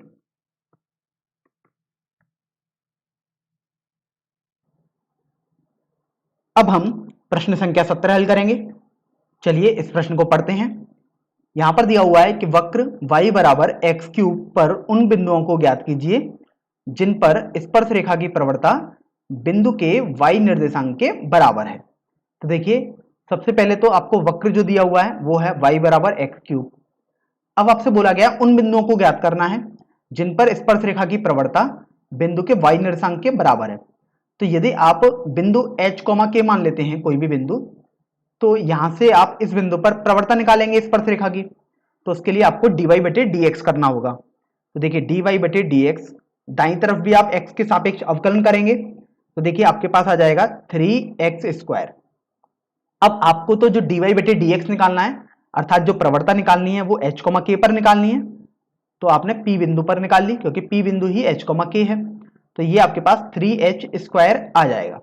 अब हम प्रश्न संख्या 17 हल करेंगे। चलिए इस प्रश्न को पढ़ते हैं। यहां पर दिया हुआ है कि वक्र y बराबर x³ पर उन बिंदुओं को ज्ञात कीजिए जिन पर स्पर्श रेखा की प्रवणता बिंदु के y निर्देशांक के बराबर है। तो देखिए सबसे पहले तो आपको वक्र जो दिया हुआ है वो है y बराबर x³। अब आपसे बोला गया उन बिंदुओं को ज्ञात करना है जिन पर स्पर्श रेखा की प्रवणता बिंदु के y निर्देशांक के बराबर है। तो यदि आप बिंदु h, k मान लेते हैं कोई भी बिंदु, तो यहां से आप इस बिंदु पर प्रवणता निकालेंगे स्पर्श रेखा की, तो उसके लिए आपको dy/dx करना होगा। तो देखिए dy/dx दाईं तरफ भी आप x के सापेक्ष अवकलन करेंगे तो देखिए आपके पास आ जाएगा 3x²। अब आपको तो जो dy/dx निकालना है अर्थात जो प्रवणता निकालनी है वो h, k पर निकालनी है, तो आपने p बिंदु पर निकाल ली क्योंकि p बिंदु ही h, k है। तो ये आपके पास 3h² आ जाएगा।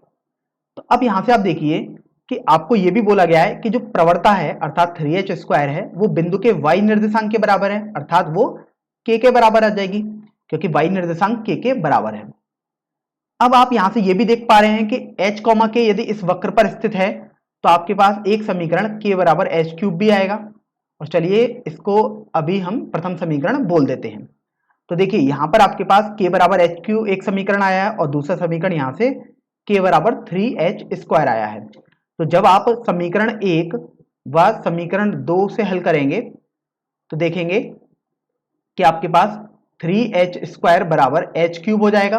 तो अब यहां से आप देखिए कि आपको ये भी बोला गया है कि जो प्रवणता है अर्थात 3h² है वो बिंदु के y निर्देशांक के बराबर है अर्थात वो k के बराबर आ जाएगी क्योंकि y निर्देशांक k के बराबर है। अब आप यहां से ये भी देख पा रहे हैं कि h, k यदि इस वक्र पर स्थित है तो आपके पास एक समीकरण k बराबर h³ भी आएगा। और चलिए इसको अभी हम प्रथम समीकरण बोल देते हैं। तो देखिए यहां पर आपके पास k बराबर h³ एक समीकरण आया है और दूसरा समीकरण यहां से k बराबर 3h² आया है। तो जब आप समीकरण 1 व समीकरण 2 से हल करेंगे तो देखेंगे कि आपके पास 3h² बराबर h³ हो जाएगा।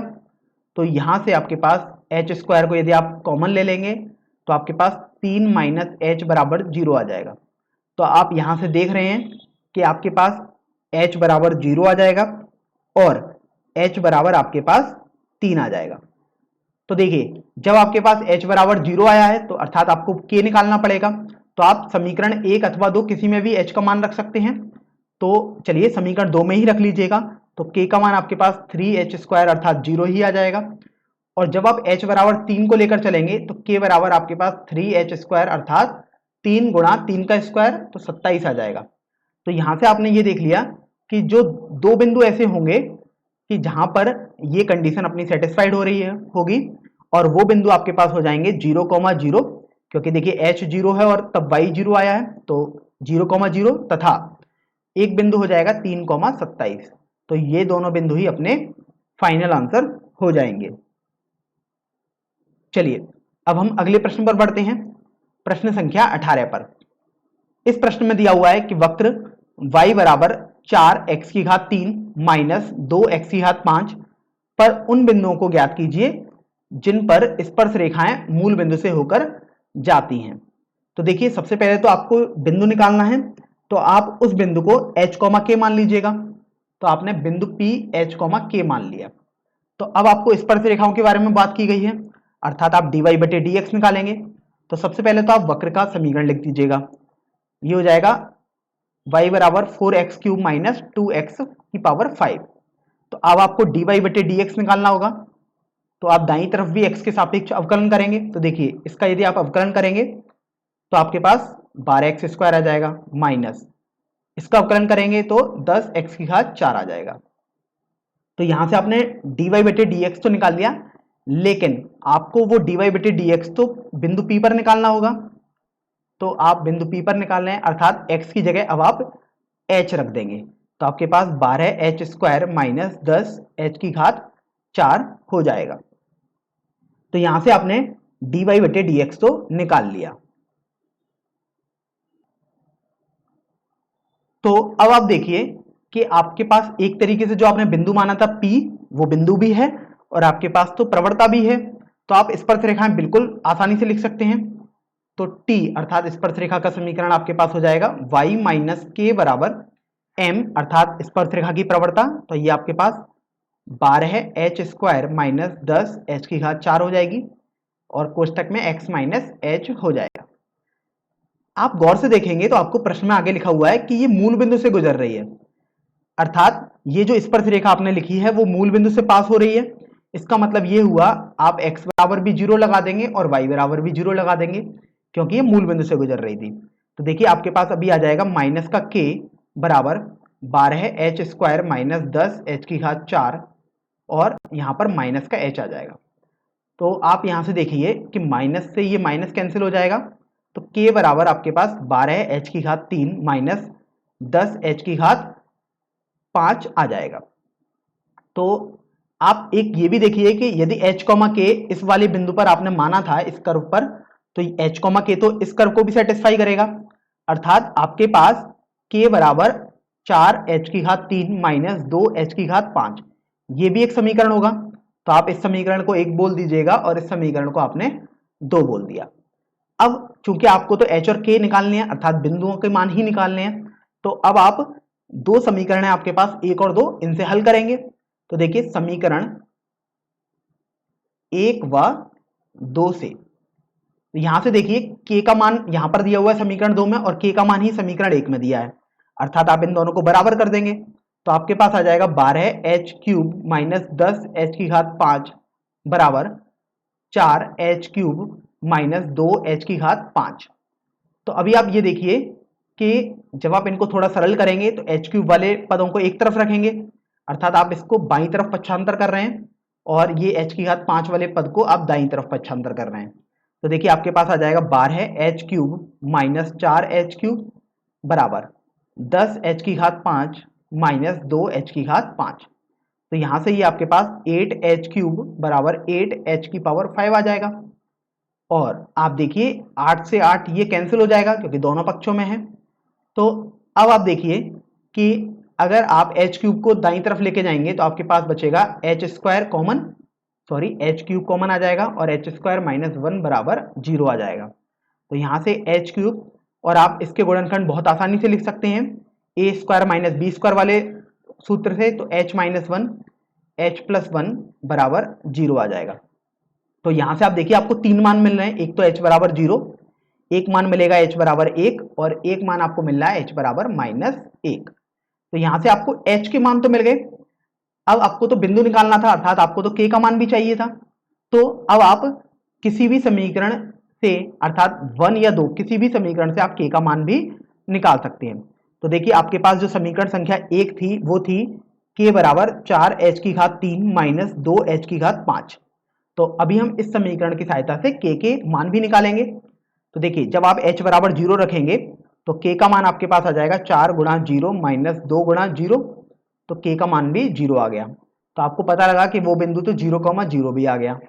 तो यहां से आपके पास h² को यदि आप कॉमन ले लेंगे तो आपके पास 3 - h बराबर 0 आ जाएगा। तो आप यहां से देख रहे हैं कि आपके पास h बराबर 0 आ जाएगा और h बराबर आपके पास 3 आ जाएगा। तो देखिए जब आपके पास h बराबर 0 आया है तो अर्थात आपको k निकालना पड़ेगा। तो आप समीकरण 1 अथवा 2 किसी में भी h का मान रख सकते हैं। तो चलिए समीकरण 2 में ही रख लीजिएगा, तो k का मान आपके पास 3h² अर्थात 0 ही आ जाएगा। और जब आप h बराबर 3 को लेकर चलेंगे तो k बराबर आपके पास 3h² अर्थात 3 गुणा 3 का स्क्वायर तो 27 आ जाएगा। तो यहां से आपने ये देख लिया कि जो दो बिंदु ऐसे होंगे कि जहां पर ये कंडीशन अपनी सेटिस्फाइड हो रही है होगी और वो बिंदु आपके पास हो जाएंगे 0,0, क्योंकि देखिए h 0 है और तब y 0 आया है तो 0,0 तथा एक बिंदु हो जाएगा 3,27। तो ये दोनों बिंदु ही अपने फाइनल आंसर हो जाएंगे। चलिए अब हम अगले प्रश्न पर बढ़ते हैं, प्रश्न संख्या 18 पर। इस प्रश्न में दिया हुआ है कि वक्र y बराबर 4x की घात 3 माइनस 2x की घात 5 पर उन बिंदुओं को ज्ञात कीजिए जिन पर स्पर्श रेखाएं मूल बिंदु से होकर जाती हैं। तो देखिए सबसे पहले तो आपको बिंदु निकालना है, तो आप उस बिंदु को h, k मान लीजिएगा। तो आपने बिंदु P h, k मान लिया। तो अब आपको स्पर्श रेखाओं के बारे में बात की गई है, अर्थात आप dy बटे dx निकालेंगे। तो सबसे पहले तो आप वक्र का समीकरण लिख दीजिएगा। ये हो जाएगा y बराबर 4x क्यूब माइनस 2x की पावर 5। तो अब आपको dy बटे dx निकालना होगा। तो आप दाईं तरफ भी x के सापेक्ष अवकलन करेंगे। तो देखिए इसका यदि आप अवकलन करेंगे तो आपके पास 12x स्क्वायर आ जाएगा, माइनस इसका अवकलन करेंगे तो 10x की घात 4 आ जाएगा। तो यहां से आपने dy बटे dx तो निकाल लिया, लेकिन आपको वो dy बटे dx तो बिंदु P पर निकालना होगा। तो आप बिंदु P पर निकाल रहे हैं, अर्थात x की जगह अब आप h रख देंगे। तो आपके पास 12h स्क्वायर माइनस 10h की घात 4 हो जाएगा। तो यहां से आपने dy बटे dx तो निकाल लिया। तो अब आप देखिए कि आपके पास एक तरीके से जो आपने बिंदु माना था P, वो बिंदु भी है और आपके पास तो प्रवणता भी है। तो आप स्पर्श रेखाएं बिल्कुल आसानी से लिख सकते हैं। तो T अर्थात स्पर्श रेखा का समीकरण आपके पास हो जाएगा y माइनस के बराबर m अर्थात स्पर्श रेखा की प्रवणता। तो ये आपके पास 12h स्क्वायर माइनस 10h की घात 4 हो जाएगी और कोष्टक में x माइनस h हो जाएगा। आप गौर से देखेंगे तो आपको प्रश्न में आगे लिखा हुआ है कि ये मूल बिंदु से गुजर रही है, अर्थात ये जो स्पर्श रेखा आपने लिखी है वो मूल बिंदु से पास हो रही है। इसका मतलब ये हुआ आप x बराबर भी 0 लगा देंगे और y बराबर भी 0 लगा देंगे, क्योंकि ये मूल बिंदु से गुजर रही थी। तो देखिए आपके पास अभी आ जाएगा माइनस का k बराबर 12h स्क्वायर माइनस 10h की घात 4 और यहाँ पर माइनस का h आ जाएगा। तो आप यहाँ से देखिए कि माइनस से ये माइनस कैंसिल हो जाएगा। तो k बराबर आपके पास 12h की घात 3 माइनस 10h की घात 5 आ जाएगा। तो आप एक ये भी देखिए कि यदि h, k इस वाले बिंदु पर आपने माना था इस कर्व पर, तो h, k तो इस कर्व को भी सेटिस्फाई करेगा, अर्थात आपके पास k बराबर 4h की घात 3 माइनस 2h की घात 5, ये भी एक समीकरण होगा। तो आप इस समीकरण को 1 बोल दीजिएगा और इस समीकरण को आपने 2 बोल दिया। अब चूंकि आपको तो h और k निकालने हैं, अर्थात बिंदुओं के मान ही निकालने हैं, तो अब आप 2 समीकरण है आपके पास 1 और 2, इनसे हल करेंगे। तो देखिए समीकरण 1 व 2 से, तो यहां से देखिए k का मान यहां पर दिया हुआ है समीकरण 2 में और k का मान ही समीकरण 1 में दिया है, अर्थात आप इन दोनों को बराबर कर देंगे। तो आपके पास आ जाएगा 12h क्यूब माइनस 10h की घात 5 बराबर 4h क्यूब माइनस 2h की घात 5। तो अभी आप ये देखिए कि जब आप इनको थोड़ा सरल करेंगे तो h क्यूब वाले पदों को एक तरफ रखेंगे, अर्थात आप इसको बाईं तरफ पक्षांतर कर रहे हैं और ये h की घात 5 वाले पद को आप दाईं तरफ पक्षांतर कर रहे हैं। तो देखिए आपके पास आ जाएगा 12h cube minus 4h cube बराबर 10h की घात 5 माइनस 2h की घात 5। तो यहां से ये आपके पास 8h क्यूब बराबर 8h की पावर 5 आ जाएगा। और आप देखिए 8 से 8 ये कैंसिल हो जाएगा क्योंकि दोनों पक्षों में है। तो अब आप देखिए कि अगर आप h क्यूब को दाईं तरफ लेके जाएंगे तो आपके पास बचेगा h square common, sorry h cube common आ जाएगा और h स्क्वायर माइनस 1 बराबर 0 आ जाएगा। तो यहां से h क्यूब, और आप इसके गुणनखंड बहुत आसानी से लिख सकते हैं a square minus B square वाले सूत्र से। तो h माइनस 1 h प्लस 1 बराबर 0 आ जाएगा। तो यहां से आप देखिए आपको 3 मान मिल रहे हैं, एक तो h बराबर 0, एक मान मिलेगा h बराबर 1 और एक मान आपको मिल रहा है h बराबर माइनस 1। तो यहां से आपको h के मान तो मिल गए। अब आपको तो बिंदु निकालना था, अर्थात आपको तो k का मान भी चाहिए था। तो अब आप किसी भी समीकरण से, अर्थात 1 या 2 किसी भी समीकरण से आप k का मान भी निकाल सकते हैं। तो देखिए आपके पास जो समीकरण संख्या 1 थी वो थी k बराबर 4h की घात 3 माइनस 2h की घात 5। तो अभी हम इस समीकरण की सहायता से k के मान भी निकालेंगे। तो देखिए जब आप h बराबर 0 रखेंगे तो k का मान आपके पास आ जाएगा 4 गुणा 0 माइनस 2 गुणा 0, तो k का मान भी 0 आ गया। तो आपको पता लगा कि वो बिंदु तो 0,0 भी आ गया।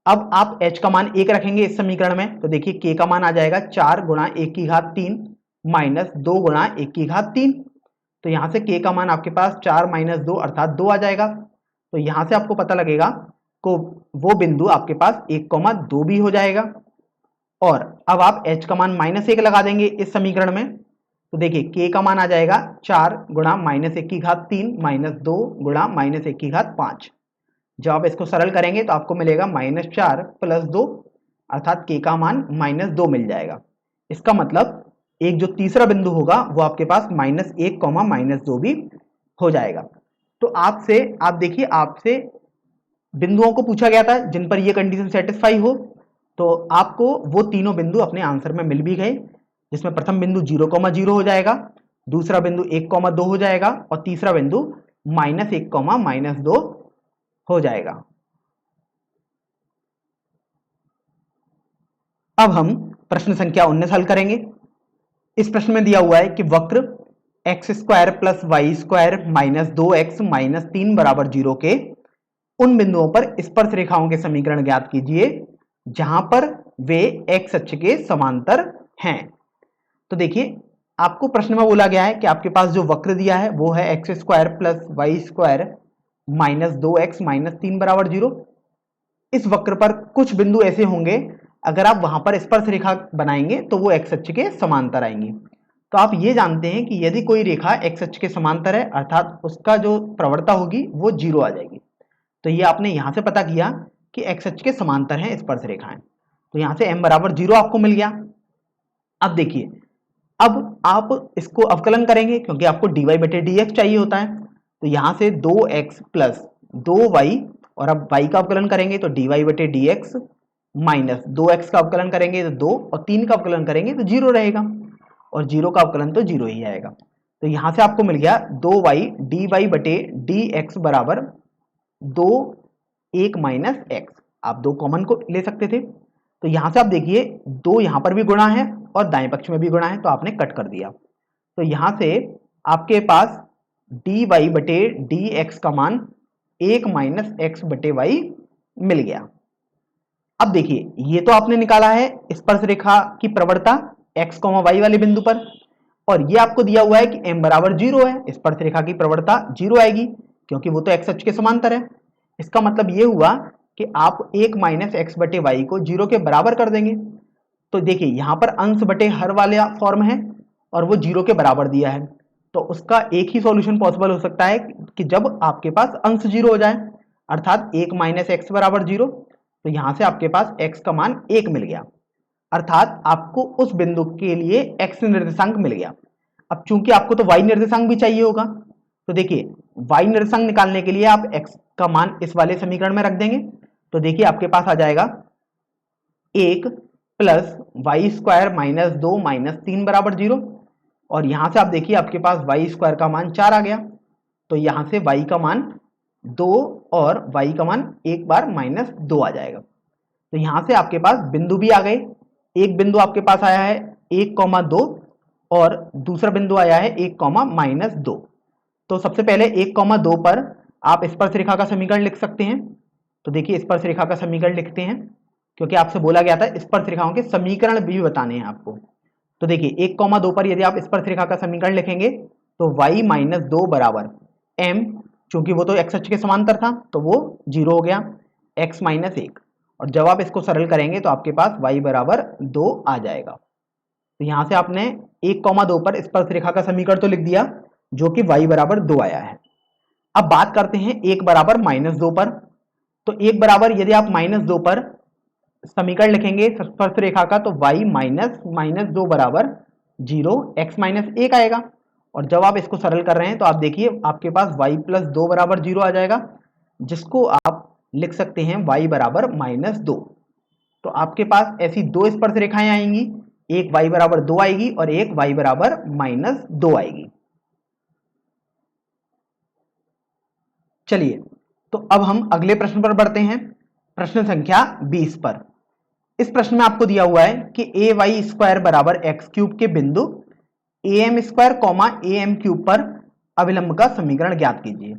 अब आप h का मान 1 रखेंगे इस समीकरण में, तो देखिए k का मान आ जाएगा 4 गुणा 1 की घात 3 माइनस 2 गुणा 1 की घात 3। तो यहाँ से k का मान आपके पास 4 माइनस 2 अर्थात 2 आ जाएगा। तो यहाँ से आपको पता लगेगा को वो बिंदु आपके पास 1,2 भी हो जाएगा। और अब आप h का मान -1 लगा देंगे इस समीकरण में, तो देखिए k का मान आ जाएगा 4 गुणा -1 की घात 3 माइनस 2 गुणा -1 की घात 5। जब आप इसको सरल करेंगे तो आपको मिलेगा -4 प्लस 2 अर्थात k का मान -2 मिल जाएगा। इसका मतलब एक जो तीसरा बिंदु होगा वो आपके पास -1, -2 भी हो जाएगा। तो आपसे आप देखिए आपसे बिंदुओं को पूछा गया था जिन पर ये कंडीशन सेटिस्फाई हो, तो आपको वो तीनों बिंदु अपने आंसर में मिल भी गए, जिसमें प्रथम बिंदु 0,0 हो जाएगा, दूसरा बिंदु 1,2 हो जाएगा और तीसरा बिंदु -1, -2 हो जाएगा। अब हम प्रश्न संख्या 19 हल करेंगे। इस प्रश्न में दिया हुआ है कि वक्र x² + y² - 2x - 3 बराबर 0 के उन बिंदुओं पर स्पर्श रेखाओं के समीकरण ज्ञात कीजिए जहां पर वे x अक्ष के समांतर हैं। तो देखिए आपको प्रश्न में बोला गया है कि आपके पास जो वक्र दिया है वो है x² + y² - 2x - 3 बराबर 0। इस वक्र पर कुछ बिंदु ऐसे होंगे अगर आप वहां पर स्पर्श रेखा बनाएंगे तो वो x अक्ष के समांतर आएंगी। तो आप ये जानते हैं कि यदि कोई रेखा x अक्ष के समांतर है अर्थात उसका जो प्रवणता होगी वो 0 आ जाएगी। तो ये आपने यहां से पता किया कि x अक्ष के समांतर हैं स्पर्श रेखाएं, तो यहां से m बराबर 0 आपको मिल गया। अब देखिए अब आप इसको अवकलन करेंगे क्योंकि आपको dy/dx चाहिए होता है, तो यहां से 2x + 2y और अब y का अवकलन करेंगे तो dy/dx माइनस 2x का अवकलन करेंगे तो 2 और 3 का अवकलन करेंगे तो 0 रहेगा और 0 का अवकलन तो 0 ही आएगा। तो यहां से आपको मिल गया 2y dy/dx बराबर 2 1 - x। आप 2 कॉमन को ले सकते थे, तो यहां से आप देखिए 2 यहां पर भी गुणा है और दाएं पक्ष में भी गुणा है, तो आपने कट कर दिया। तो यहां से आपके पास dy/dx का मान 1 - x/y मिल गया। अब देखिए ये तो आपने निकाला है स्पर्श रेखा की प्रवणता x, y वाले बिंदु पर, और ये आपको दिया हुआ है कि m बराबर 0 है, स्पर्श रेखा की प्रवणता 0 आएगी क्योंकि वो तो x अक्ष के समांतर है। इसका मतलब ये हुआ कि आप 1 - x/y को 0 के बराबर कर देंगे। तो देखिए यहाँ पर अंश बटे हर वाला फॉर्म है और वो 0 के बराबर दिया है, तो उसका एक ही सॉल्यूशन पॉसिबल हो सकता है कि जब आपके पास अंश 0 हो जाए अर्थात 1 - x बराबर 0। तो यहां से आपके पास x का मान 1 मिल गया अर्थात आपको उस बिंदु के लिए x निर्देशांक मिल गया। अब चूंकि आपको तो y निर्देशांक भी चाहिए होगा, तो देखिए y निर्देशांक निकालने के लिए आप x का मान इस वाले समीकरण में रख देंगे। तो देखिए आपके पास आ जाएगा 1 + y² - 2 - 3 बराबर 0 और यहां से आप देखिए आपके पास y² का मान 4 आ गया, तो यहां से y का मान 2 और y का मान एक बार -2 आ जाएगा। तो यहां से आपके पास बिंदु भी आ गए, एक बिंदु आपके पास आया है 1,2 और दूसरा बिंदु आया है 1,-2। तो सबसे पहले 1,2 पर आप स्पर्श रेखा का समीकरण लिख सकते हैं। तो देखिए स्पर्श रेखा का समीकरण लिखते हैं क्योंकि आपसे बोला गया था स्पर्श रेखाओं के समीकरण भी बताने हैं आपको। तो देखिए 1,2 पर यदि आप स्पर्श रेखा का समीकरण लिखेंगे तो y - 2 बराबर m, चूंकि वो तो x अक्ष के समांतर था तो वो 0 हो गया, x - 1 और जब आप इसको सरल करेंगे तो आपके पास y बराबर 2 आ जाएगा। तो यहां से आपने 1,2 पर स्पर्श रेखा का समीकरण तो लिख दिया जो कि y बराबर 2 आया है। अब बात करते हैं 1 बराबर -2 पर। तो 1 बराबर यदि आप -2 पर समीकरण लिखेंगे स्पर्श रेखा का तो y - 2 बराबर 0, x - 1 आएगा और जब आप इसको सरल कर रहे हैं तो आप देखिए आपके पास y + 2 बराबर 0 आ जाएगा, जिसको आप लिख सकते हैं y बराबर -2। तो आपके पास ऐसी दो स्पर्श रेखाएं आएंगी, एक y बराबर 2 आएगी और एक y बराबर -2 आएगी। चलिए तो अब हम अगले प्रश्न पर बढ़ते हैं, प्रश्न संख्या 20 पर। इस प्रश्न में आपको दिया हुआ है कि ay² बराबर x³ के बिंदु am², am³ पर अभिलंब का समीकरण ज्ञात कीजिए।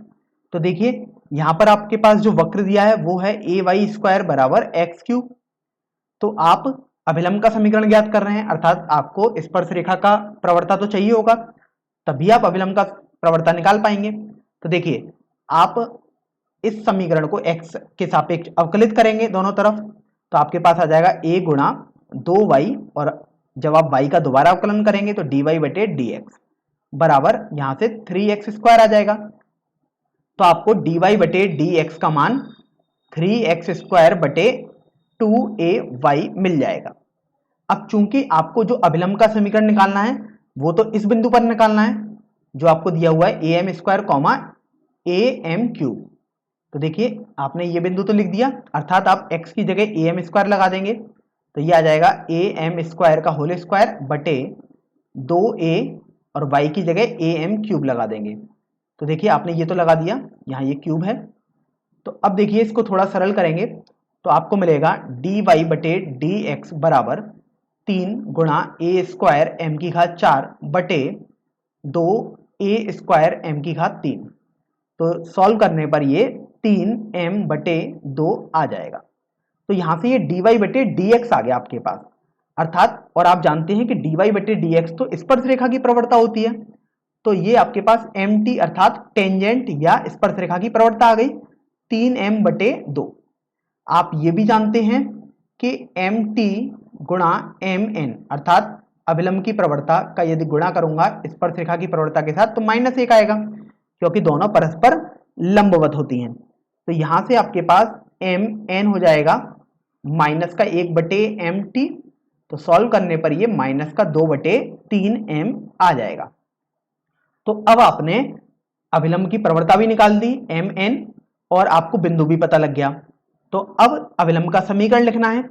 तो देखिए यहां पर आपके पास जो वक्र दिया है वो है ay² बराबर x³। तो आप अभिलंब का समीकरण ज्ञात कर रहे हैं अर्थात आपको स्पर्श रेखा का प्रवणता तो चाहिए होगा, तभी आप अभिलंब का प्रवणता निकाल पाएंगे। तो देखिए आप इस समीकरण को x के सापेक्ष अवकलित करेंगे दोनों तरफ, तो आपके पास आ जाएगा a गुणा 2y, और जब आप y का दोबारा अवकलन करेंगे तो dy बटे dx बराबर यहां से 3x स्क्वायर आ जाएगा। तो आपको dy बटे dx का मान 3x स्क्वायर बटे 2ay मिल जाएगा। अब चूंकि आपको जो अभिलंब का समीकरण निकालना है वो तो इस बिंदु पर निकालना है जो आपको दिया हुआ है am square comma am cube. तो देखिए आपने ये बिंदु तो लिख दिया, अर्थात आप x की जगह am स्क्वायर लगा देंगे तो ये आ जाएगा am स्क्वायर का होल स्क्वायर बटे 2a, और y की जगह am क्यूब लगा देंगे। तो देखिए आपने ये तो लगा दिया, यहाँ ये क्यूब है। तो अब देखिए इसको थोड़ा सरल करेंगे तो आपको मिलेगा dy बटे dx बराबर 3 गुणा a स्क्वायर m की घात 4 बटे 2a स्क्वायर m की घात 3। तो सॉल्व करने पर ये 3m बटे 2 आ जाएगा। तो यहां से ये dy बटे dx आ गया आपके पास, अर्थात और आप जानते हैं कि dy बटे dx तो स्पर्श रेखा की प्रवणता होती है, तो ये आपके पास mt अर्थात टेंजेंट या स्पर्श रेखा की प्रवणता आ गई 3m बटे 2। आप ये भी जानते हैं कि mt गुणा mn अर्थात अभिलंब की प्रवणता का यदि गुणा करूंगा स्पर्श रेखा की प्रवणता के साथ तो -1 आएगा, क्योंकि दोनों परस्पर लंबवत होती हैं। तो यहां से आपके पास mn हो जाएगा माइनस का 1 बटे mt, तो सॉल्व करने पर ये माइनस का 2 बटे 3m आ जाएगा। तो अब आपने अभिलंब की प्रवणता भी निकाल दी mn, और आपको बिंदु भी पता लग गया। तो अब अभिलंब का समीकरण लिखना है,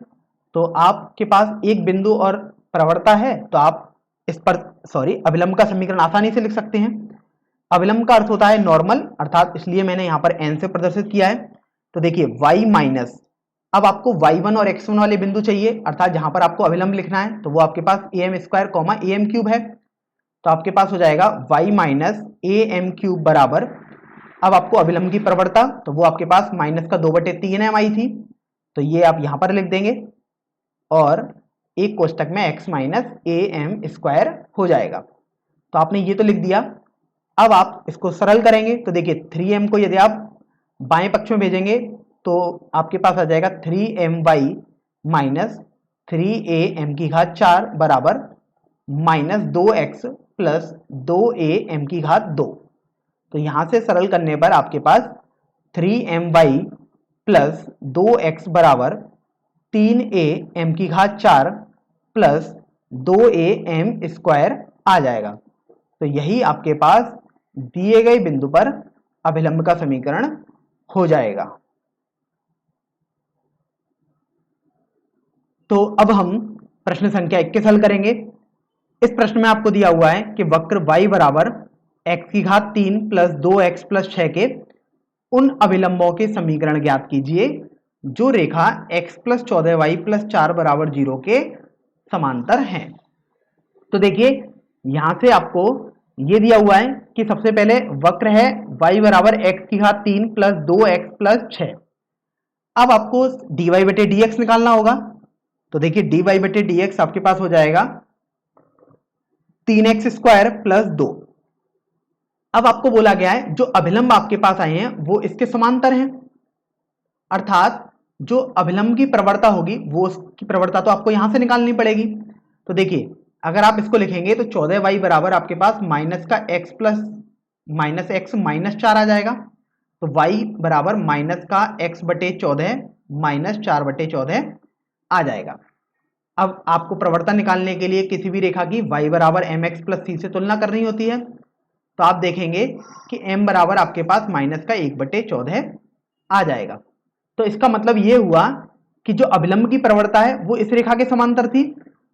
तो आपके पास एक बिंदु और प्रवणता है तो आप इस पर अभिलंब का समीकरण आसानी से लिख सकते हैं। अभिलंब का अर्थ होता है नॉर्मल, अर्थात इसलिए मैंने यहां पर n से प्रदर्शित किया है। तो देखिए y माइनस, अब आपको y1 और x1 वाले बिंदु चाहिए, अर्थात जहां पर आपको अभिलंब लिखना है, तो वो आपके पास am square comma am cube है। तो आपके पास हो जाएगा y माइनस am क्यूब बराबर, अब आपको अभिलंब की प्रवणता तो वो आपके पास माइनस का 2 बटे 3m आई थी, तो ये आप यहां पर लिख देंगे और एक कोष्टक में x माइनस am स्क्वायर हो जाएगा। तो आपने ये तो लिख दिया। अब आप इसको सरल करेंगे तो देखिए 3m को यदि आप बाएं पक्ष में भेजेंगे तो आपके पास आ जाएगा 3my माइनस 3am की घात 4 बराबर माइनस 2x प्लस 2am की घात 2। तो यहां से सरल करने पर आपके पास 3my प्लस 2x बराबर 3am की घात 4 प्लस 2am स्क्वायर आ जाएगा। तो यही आपके पास दिए गए बिंदु पर अभिलंब का समीकरण हो जाएगा। तो अब हम प्रश्न संख्या 21 हल करेंगे। इस प्रश्न में आपको दिया हुआ है कि वक्र y बराबर x की घात 3 प्लस 2x प्लस 6 के उन अभिलंबों के समीकरण ज्ञात कीजिए जो रेखा x प्लस 14y प्लस 4 बराबर 0 के समांतर हैं। तो देखिए यहां से आपको ये दिया हुआ है कि सबसे पहले वक्र है y बराबर x की घात 3 प्लस 2x प्लस 6। अब आपको dy बटे dx निकालना होगा। तो देखिए dy बटे dx आपके पास हो जाएगा 3x स्क्वायर प्लस 2। अब आपको बोला गया है जो अभिलंब आपके पास आए हैं वो इसके समांतर हैं, अर्थात जो अभिलंब की प्रवणता होगी वो उसकी प्रवणता तो आपको यहां से निकालनी पड़ेगी। तो देखिए अगर आप इसको लिखेंगे तो 14y बराबर आपके पास माइनस का x plus minus x minus 4 आ जाएगा। तो y बराबर माइनस का x बटे 14 माइनस 4 बटे 14 आ जाएगा। अब आपको प्रवणता निकालने के लिए किसी भी रेखा की y बराबर mx प्लस c से तुलना करनी होती है। तो आप देखेंगे कि m बराबर आपके पास माइनस का 1 बटे 14 आ जाएगा। तो इसका मतलब ये हुआ कि जो अभिलंब की प्रवणता है वो इस रेखा के समांतर थी,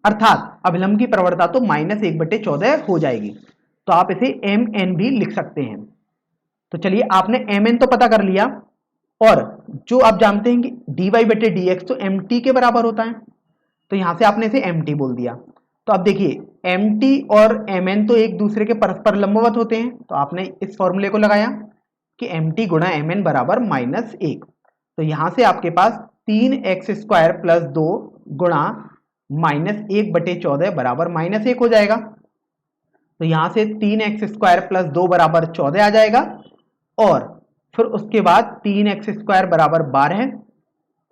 अर्थात अभिलंब की प्रवणता तो माइनस 1 बटे 14 हो जाएगी। तो आप इसे mn भी लिख सकते हैं। तो चलिए आपने mn तो पता कर लिया, और जो आप जानते हैं कि dy बटे dx तो mt के बराबर होता है, तो यहां से आपने इसे mt बोल दिया। तो अब देखिए mt और mn तो एक दूसरे के परस्पर लंबवत होते हैं, तो आपने इस फॉर्मूले को लगाया कि mt गुणा mn बराबर -1। तो यहां से आपके पास 3x स्क्वायर प्लस 2 गुणा -1 बटे 14 बराबर -1 हो जाएगा। तो यहां से 3x² प्लस 2 बराबर 14 आ जाएगा, और फिर उसके बाद 3x² बराबर 12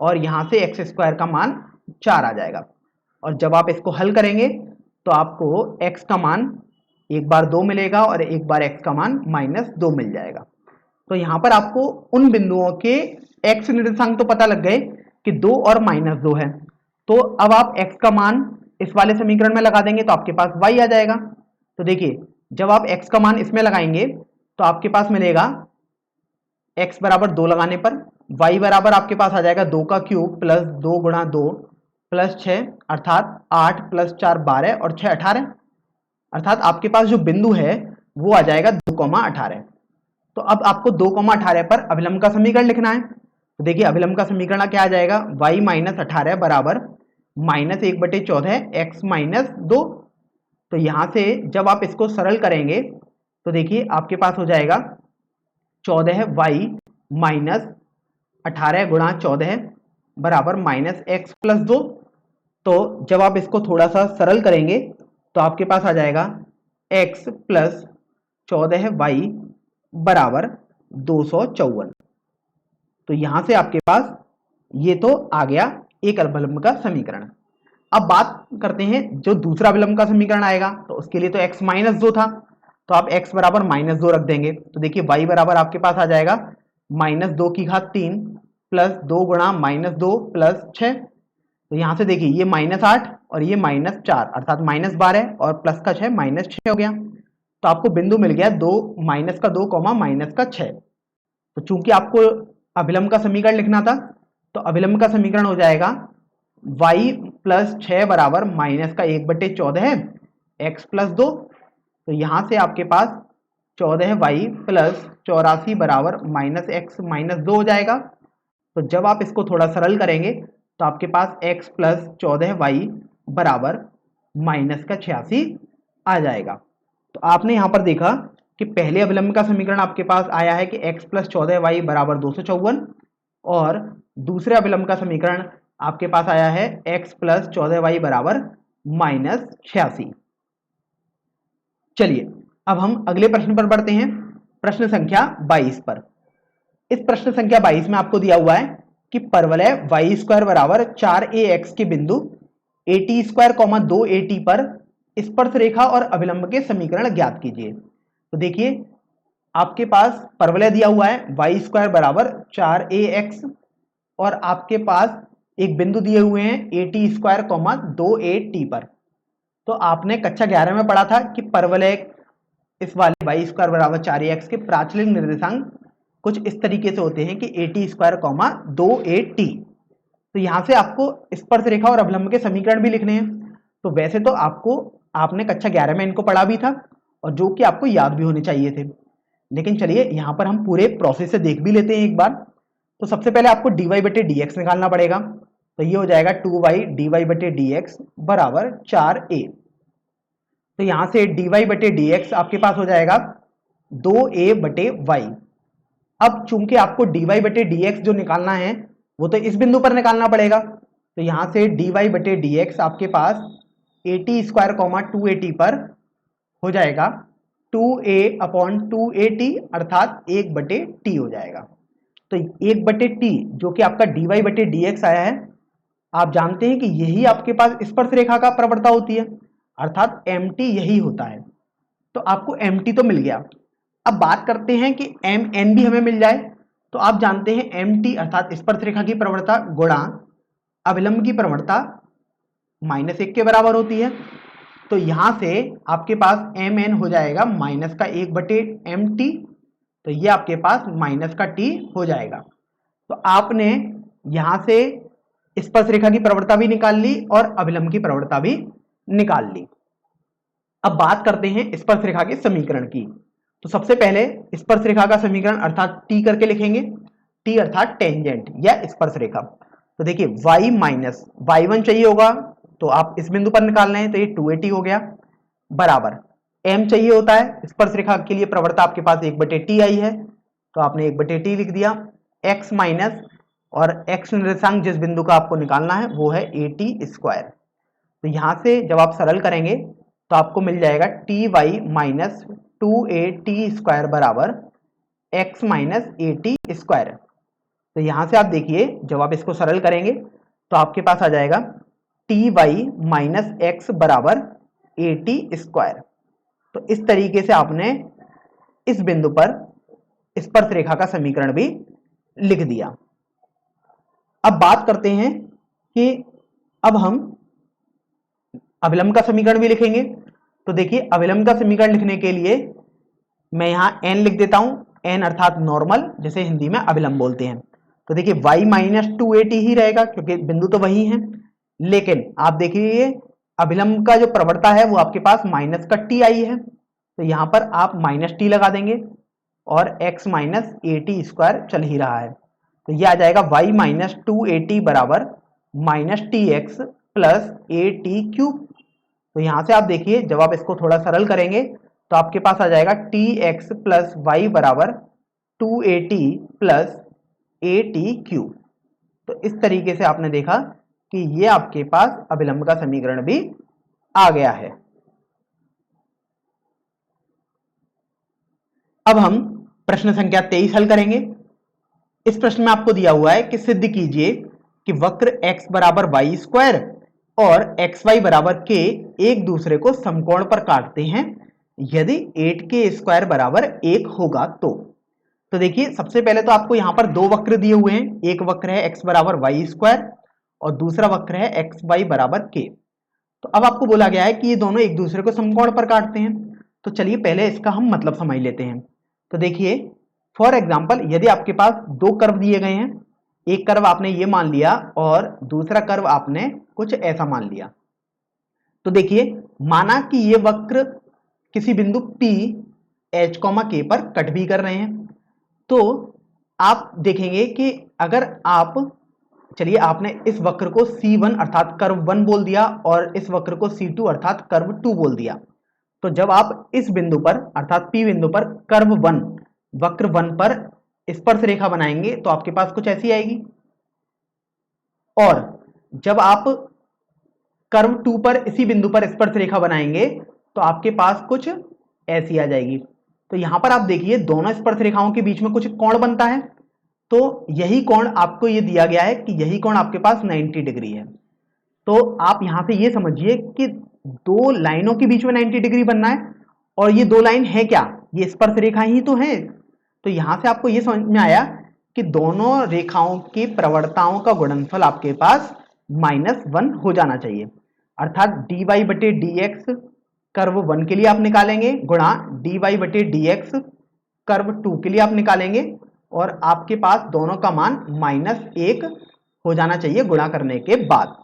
और यहां से x² का मान 4 आ जाएगा। और जब आप इसको हल करेंगे तो आपको x का मान एक बार 2 मिलेगा और एक बार x का मान -2 मिल जाएगा। तो यहां पर आपको उन बिंदुओं के x निर्देशांक तो पता लग गए कि 2 और -2 है। तो अब आप x का मान इस वाले समीकरण में लगा देंगे तो आपके पास y आ जाएगा। तो देखिए, जब आप x का मान इसमें लगाएंगे तो आपके पास मिलेगा x बराबर 2 लगाने पर y बराबर आपके पास आ जाएगा 2 का क्यूब प्लस 2 गुणा 2 प्लस 6, अर्थात 8 प्लस 4 12 और 6 18, अर्थात आपके पास जो बिंदु है वो आ जाएगा 2,18। तो अब आपको 2,18 पर अभिलंब का समीकरण लिखना है। तो देखिए, अभिलंब का समीकरण क्या आ जाएगा, y माइनस 18 बराबर -1/14 x माइनस 2। तो यहां से जब आप इसको सरल करेंगे तो देखिए आपके पास हो जाएगा 14y माइनस 18 गुणा 14 बराबर -x प्लस 2। तो जब आप इसको थोड़ा सा सरल करेंगे तो आपके पास आ जाएगा x प्लस 14y बराबर 254। तो यहां से आपके पास ये तो आ गया एक अभिलंब का समीकरण। अब बात करते हैं जो दूसरा अभिलंब का समीकरण आएगा, तो उसके लिए तो x -2 था, तो आप x बराबर -2 रख देंगे। तो देखिए y बराबर आपके पास आ जाएगा -2 की घात 3 प्लस 2 गुणा -2 प्लस 6। तो यहां से देखिए ये -8 और ये -4 अर्थात -12 और प्लस का 6 -6 हो गया। तो आपको बिंदु मिल गया -2 -6। तो चूंकि आपको अभिलंब का समीकरण लिखना था तो अभिलंब का समीकरण हो जाएगा y प्लस 6 बराबर -1/14 x प्लस 2। तो यहां से आपके पास 14y प्लस 84 बराबर -x माइनस 2 हो जाएगा। तो जब आप इसको थोड़ा सरल करेंगे तो आपके पास x प्लस 14y बराबर -86 आ जाएगा। तो आपने यहां पर देखा कि पहले अभिलंब का समीकरण आपके पास आया है कि x प्लस 14y बराबर 254, और दूसरे अभिलंब का समीकरण आपके पास आया है x प्लस 14y बराबर -86। चलिए अब हम अगले प्रश्न पर बढ़ते हैं, प्रश्न संख्या 22 पर। इस प्रश्न संख्या 22 में आपको दिया हुआ है कि परवलय y² बराबर 4ax के बिंदु at², 2at पर स्पर्श रेखा और अभिलंब के समीकरण ज्ञात कीजिए। तो देखिए आपके पास परवलय दिया हुआ है y² बराबर 4ax और आपके पास एक बिंदु दिए हुए हैं at², 2at पर। तो आपने कक्षा 11 में पढ़ा था कि परवलय इस वाले y² बराबर 4ax के प्राचलिक निर्देशांक कुछ इस तरीके से होते हैं कि at², 2at। तो यहां से आपको स्पर्श रेखा और अभिलंब के समीकरण भी लिखने हैं। तो वैसे तो आपने कक्षा 11 में इनको पढ़ा भी था और जो कि आपको याद भी होने चाहिए थे, लेकिन चलिए यहां पर हम पूरे प्रोसेस से देख भी लेते हैं एक बार। तो सबसे पहले आपको dy/dx निकालना पड़ेगा। तो ये हो जाएगा 2y dy/dx बराबर 4a। तो यहां से dy/dx आपके पास हो जाएगा 2a/y। अब चूंकि आपको dy/dx जो निकालना है वो तो इस बिंदु पर निकालना पड़ेगा। तो यहां से dy/dx आपके पास at², 2at पर हो जाएगा 2a/2at अर्थात 1/t हो जाएगा। तो 1/t जो कि आपका dy/dx आया है, आप जानते हैं कि यही आपके पास स्पर्श रेखा का प्रवणता होती है, अर्थात mt यही होता है। तो आपको mt तो मिल गया। अब बात करते हैं कि mn भी हमें मिल जाए। तो आप जानते हैं mt अर्थात स्पर्श रेखा की प्रवणता गुणा अभिलंब की प्रवणता -1 के बराबर होती है। तो यहां से आपके पास mn हो जाएगा -1/mt। तो ये आपके पास -t हो जाएगा। तो आपने यहां से स्पर्श रेखा की प्रवणता भी निकाल ली और अभिलंब की प्रवणता भी निकाल ली। अब बात करते हैं स्पर्श रेखा के समीकरण की। तो सबसे पहले स्पर्श रेखा का समीकरण अर्थात t करके लिखेंगे। t अर्थात टेंजेंट या स्पर्श रेखा। तो देखिए y माइनस y1 चाहिए होगा तो आप इस बिंदु पर निकाल रहे हैं, तो ये 2at हो गया बराबर m चाहिए होता है स्पर्श रेखा के लिए प्रवणता आपके पास 1/t आई है, तो आपने 1/t लिख दिया। x माइनस और x निर्देशांक जिस बिंदु का आपको निकालना है वो है at²। तो यहां से जब आप सरल करेंगे तो आपको मिल जाएगा T Y minus 2a t² बराबर x minus A T square. तो यहां से आप देखिए जब आप इसको सरल करेंगे तो आपके पास आ जाएगा टी वाई माइनस एक्स बराबर ए टी स्क्वायर। तो इस तरीके से आपने इस बिंदु पर स्पर्शरेखा का समीकरण भी लिख दिया। अब बात करते हैं कि अब हम अभिलंब का समीकरण भी लिखेंगे। तो देखिए अभिलंब का समीकरण लिखने के लिए मैं यहां n लिख देता हूं, n अर्थात नॉर्मल, जिसे हिंदी में अभिलंब बोलते हैं। तो देखिए y माइनस 2at ही रहेगा क्योंकि बिंदु तो वही है, लेकिन आप देखिए अभिलंब का जो प्रवणता है वो आपके पास माइनस का t आई है, तो यहां पर आप माइनस टी लगा देंगे और x minus A T square चल ही रहा है। तो यह आ जाएगा y माइनस 2at बराबर minus T x plus A T cube. तो यहां से आप देखिए जब आप इसको थोड़ा सरल करेंगे तो आपके पास आ जाएगा टी एक्स प्लस वाई बराबर 2at plus A T cube. तो इस तरीके से आपने देखा कि ये आपके पास अभिलंब का समीकरण भी आ गया है। अब हम प्रश्न संख्या 23 हल करेंगे। इस प्रश्न में आपको दिया हुआ है कि सिद्ध कीजिए कि वक्र x बराबर वाई स्क्वायर और एक्स वाई बराबर के एक दूसरे को समकोण पर काटते हैं यदि 8k² बराबर 1 होगा तो देखिए सबसे पहले तो आपको यहां पर दो वक्र दिए हुए हैं, एक वक्र है x बराबर वाई स्क्वायर और दूसरा वक्र है एक्स वाई बराबर k। तो अब आपको बोला गया है कि ये दोनों एक दूसरे को समकोण पर काटते हैं। तो चलिए पहले इसका हम मतलब समझ लेते हैं। तो देखिए फॉर एग्जाम्पल यदि आपके पास दो कर्व दिए गए हैं, एक कर्व आपने ये मान लिया और दूसरा कर्व आपने कुछ ऐसा मान लिया। तो देखिए माना कि ये वक्र किसी बिंदु P H, K पर कट भी कर रहे हैं, तो आप देखेंगे कि अगर आप चलिए आपने इस वक्र को C1 अर्थात कर्व 1 बोल दिया और इस वक्र को C2 अर्थात कर्व 2 बोल दिया। तो जब आप इस बिंदु पर अर्थात P बिंदु पर कर्व 1 वक्र 1 पर स्पर्श रेखा बनाएंगे तो आपके पास कुछ ऐसी आएगी, और जब आप कर्व 2 पर इसी बिंदु पर स्पर्श रेखा बनाएंगे तो आपके पास कुछ ऐसी आ जाएगी। तो यहां पर आप देखिए दोनों स्पर्श रेखाओं के बीच में कुछ कोण बनता है, तो यही कोण आपको ये दिया गया है कि यही कोण आपके पास 90 डिग्री है। तो आप यहां से ये समझिए कि दो लाइनों के बीच में 90 डिग्री बनना है, और ये दो लाइन है क्या, ये स्पर्श रेखा ही तो है। तो यहां से आपको ये समझ में आया कि दोनों रेखाओं की प्रवणताओं का गुणनफल आपके पास -1 हो जाना चाहिए, अर्थात dy बटे dx कर्व 1 के लिए आप निकालेंगे गुणा dy बटे dx कर्व 2 के लिए आप निकालेंगे, और आपके पास दोनों का मान -1 हो जाना चाहिए गुणा करने के बाद,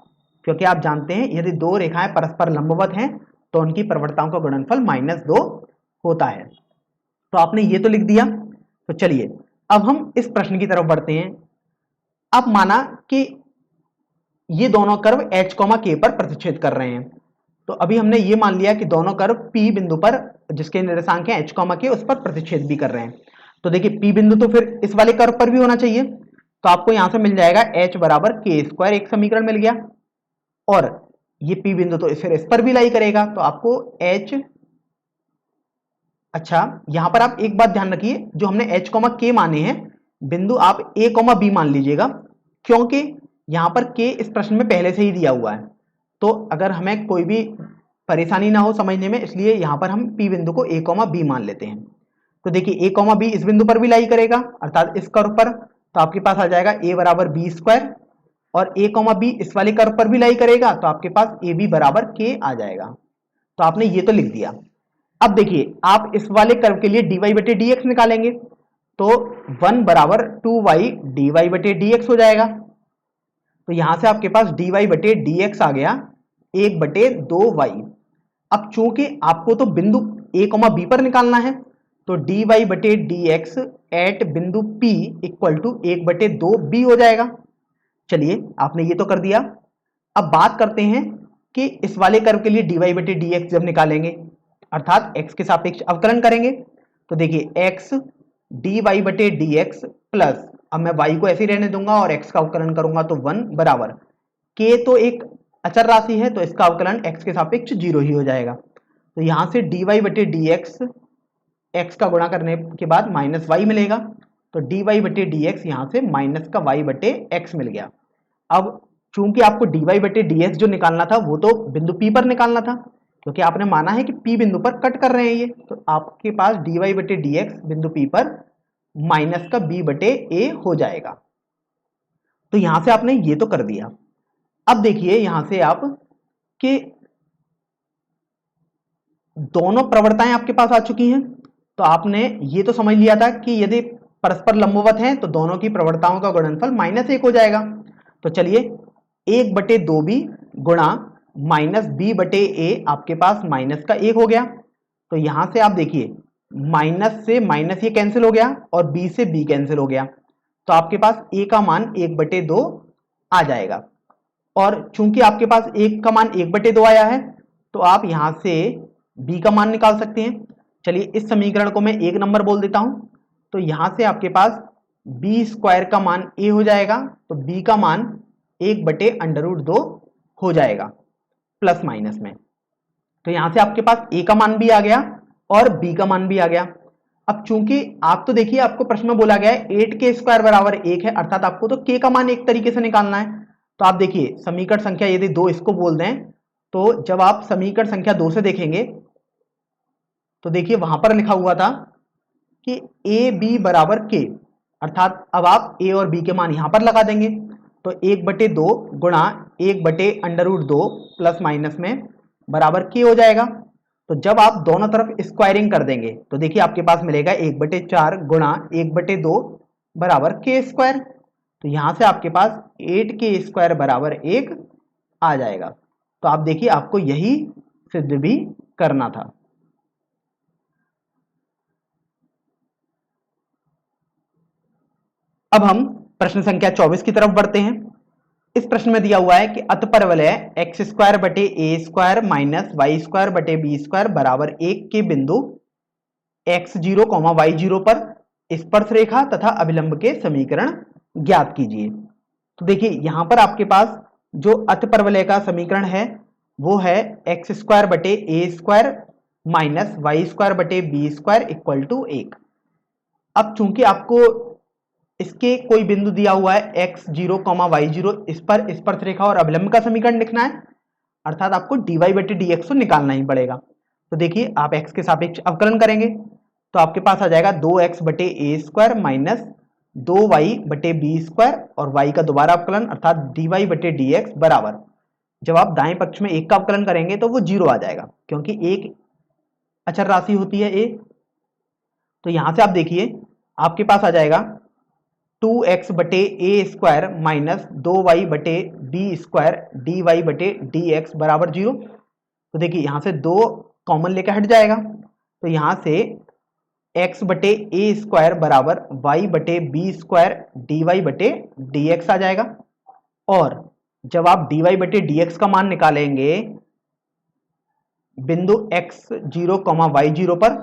क्योंकि आप जानते हैं यदि दो रेखाएं परस्पर लंबवत हैं तो उनकी प्रवणताओं का गुणनफल -2 होता है। तो आपने ये तो लिख दिया। तो चलिए अब हम इस प्रश्न की तरफ बढ़ते हैं। अब माना कि ये दोनों कर्व H, K पर प्रतिच्छेद कर रहे हैं, तो अभी हमने ये मान लिया कि दोनों कर्व P बिंदु पर जिसके निर्देशांक है H, K उस पर प्रतिच्छेद भी कर रहे हैं। तो देखिए P बिंदु तो फिर इस वाले कर्व पर भी होना चाहिए, तो आपको यहां से मिल जाएगा H बराबर k², एक समीकरण मिल गया, और ये P बिंदु तो फिर इस पर भी लाई करेगा, तो आपको H, अच्छा यहां पर आप एक बात ध्यान रखिए, जो हमने H, K माने हैं बिंदु आप A, B मान लीजिएगा, क्योंकि यहां पर K इस प्रश्न में पहले से ही दिया हुआ है, तो अगर हमें कोई भी परेशानी ना हो समझने में, इसलिए यहां पर हम P बिंदु को A, B मान लेते हैं। तो देखिए A, B इस बिंदु पर भी लाई करेगा अर्थात इस कर्व पर, तो आपके पास आ जाएगा A बराबर b², और A, B इस वाले कर्व पर भी लाई करेगा तो आपके पास AB बराबर K आ जाएगा। तो आपने ये तो लिख दिया। अब देखिए आप इस वाले कर्व के लिए dy बटे dx निकालेंगे, तो 1 बराबर 2y dy बटे dx हो जाएगा। तो यहां से आपके पास dy बटे dx आ गया 1 बटे 2y। अब चूंकि आपको तो बिंदु A, B पर निकालना है, तो dy बटे dx एट बिंदु P इक्वल टू 1 बटे 2b हो जाएगा। चलिए आपने ये तो कर दिया। अब बात करते हैं कि इस वाले कर्व के लिए dy बटे dx जब निकालेंगे अर्थात x के सापेक्ष अवकलन करेंगे, तो देखिए x dy बटे dx प्लस, अब मैं y को ऐसे ही रहने दूंगा और x का अवकलन करूंगा तो 1 बराबर k, तो एक अचर राशि है तो इसका अवकलन x के सापेक्ष 0 ही हो जाएगा। तो यहाँ से dy बटे डी एक्स का गुणा करने के बाद माइनस वाई मिलेगा, तो dy बटे डी एक्स यहाँ से माइनस का y बटे एक्स मिल गया। अब चूंकि आपको dy बटे डी एक्स जो निकालना था वो तो बिंदु P पर निकालना था, क्योंकि आपने माना है कि P बिंदु पर कट कर रहे हैं ये, तो आपके पास dy बटे डी एक्स बिंदु P पर माइनस का b बटे ए हो जाएगा। तो यहां से आपने ये तो कर दिया। अब देखिए यहां से आप कि दोनों प्रवणताएं आपके पास आ चुकी हैं, तो आपने ये तो समझ लिया था कि यदि परस्पर लंबवत हैं तो दोनों की प्रवणताओं का गुणनफल -1 हो जाएगा। तो चलिए 1/2b गुणा माइनस b बटे ए आपके पास माइनस का 1 हो गया। तो यहां से आप देखिए माइनस से माइनस ये कैंसिल हो गया और b से b कैंसिल हो गया, तो आपके पास a का मान 1/2 आ जाएगा। और चूंकि आपके पास 1 का मान 1/2 आया है, तो आप यहां से b का मान निकाल सकते हैं। चलिए इस समीकरण को मैं 1 नंबर बोल देता हूं, तो यहां से आपके पास b स्क्वायर का मान a हो जाएगा, तो b का मान 1/√2 हो जाएगा प्लस माइनस में। तो यहां से आपके पास a का मान भी आ गया और b का मान भी आ गया। अब चूंकि आप तो देखिए आपको प्रश्न में बोला गया है 8k² बराबर 1 है, अर्थात आपको तो k का मान एक तरीके से निकालना है। तो आप देखिए समीकरण संख्या यदि 2 इसको बोल दें, तो जब आप समीकरण संख्या 2 से देखेंगे तो देखिए वहां पर लिखा हुआ था कि ए बी बराबर के, अर्थात अब आप a और b के मान यहां पर लगा देंगे, तो 1/2 गुणा 1/√2 प्लस माइनस में बराबर k हो जाएगा। तो जब आप दोनों तरफ स्क्वायरिंग कर देंगे तो देखिए आपके पास मिलेगा 1/4 गुणा 1/2 बराबर k²। तो यहां से आपके पास 8k² बराबर 1 आ जाएगा। तो आप देखिए आपको यही सिद्ध भी करना था। अब हम प्रश्न संख्या 24 की तरफ बढ़ते हैं। इस प्रश्न में दिया हुआ है कि अतपरवलय x² बटे a² माइनस y² बटे b² बराबर 1 के बिंदु x0, y0 पर स्पर्श रेखा तथा अभिलंब के समीकरण ज्ञात कीजिए। तो देखिए यहां पर आपके पास जो अतपरवलय का समीकरण है वो है x² बटे a² माइनस y² बटे b² इक्वल टू 1। अब चूंकि आपको इसके कोई बिंदु दिया हुआ है x0, y0, इस पर स्पर्श रेखा और अभिलंब का समीकरण लिखना है, अर्थात आपको dy बटे dx तो निकालना ही पड़ेगा। तो देखिए आप x के सापेक्ष अवकलन करेंगे तो आपके पास आ जाएगा 2x बटे a² माइनस 2y बटे b² और y का दोबारा अवकलन अर्थात dy बटे dx बराबर, जब आप दाएं पक्ष में 1 का अवकलन करेंगे तो वो 0 आ जाएगा, क्योंकि एक अचर राशि होती है a। तो यहां से आप देखिए आपके पास आ जाएगा 2x बटे a² माइनस 2y बटे b² dy बटे dx बराबर 0। तो देखिए यहां से 2 कॉमन लेकर हट जाएगा, तो यहां से x बटे a² बराबर y बटे b² dy बटे dx आ जाएगा। और जब आप dy बटे dx का मान निकालेंगे बिंदु x0, y0 पर,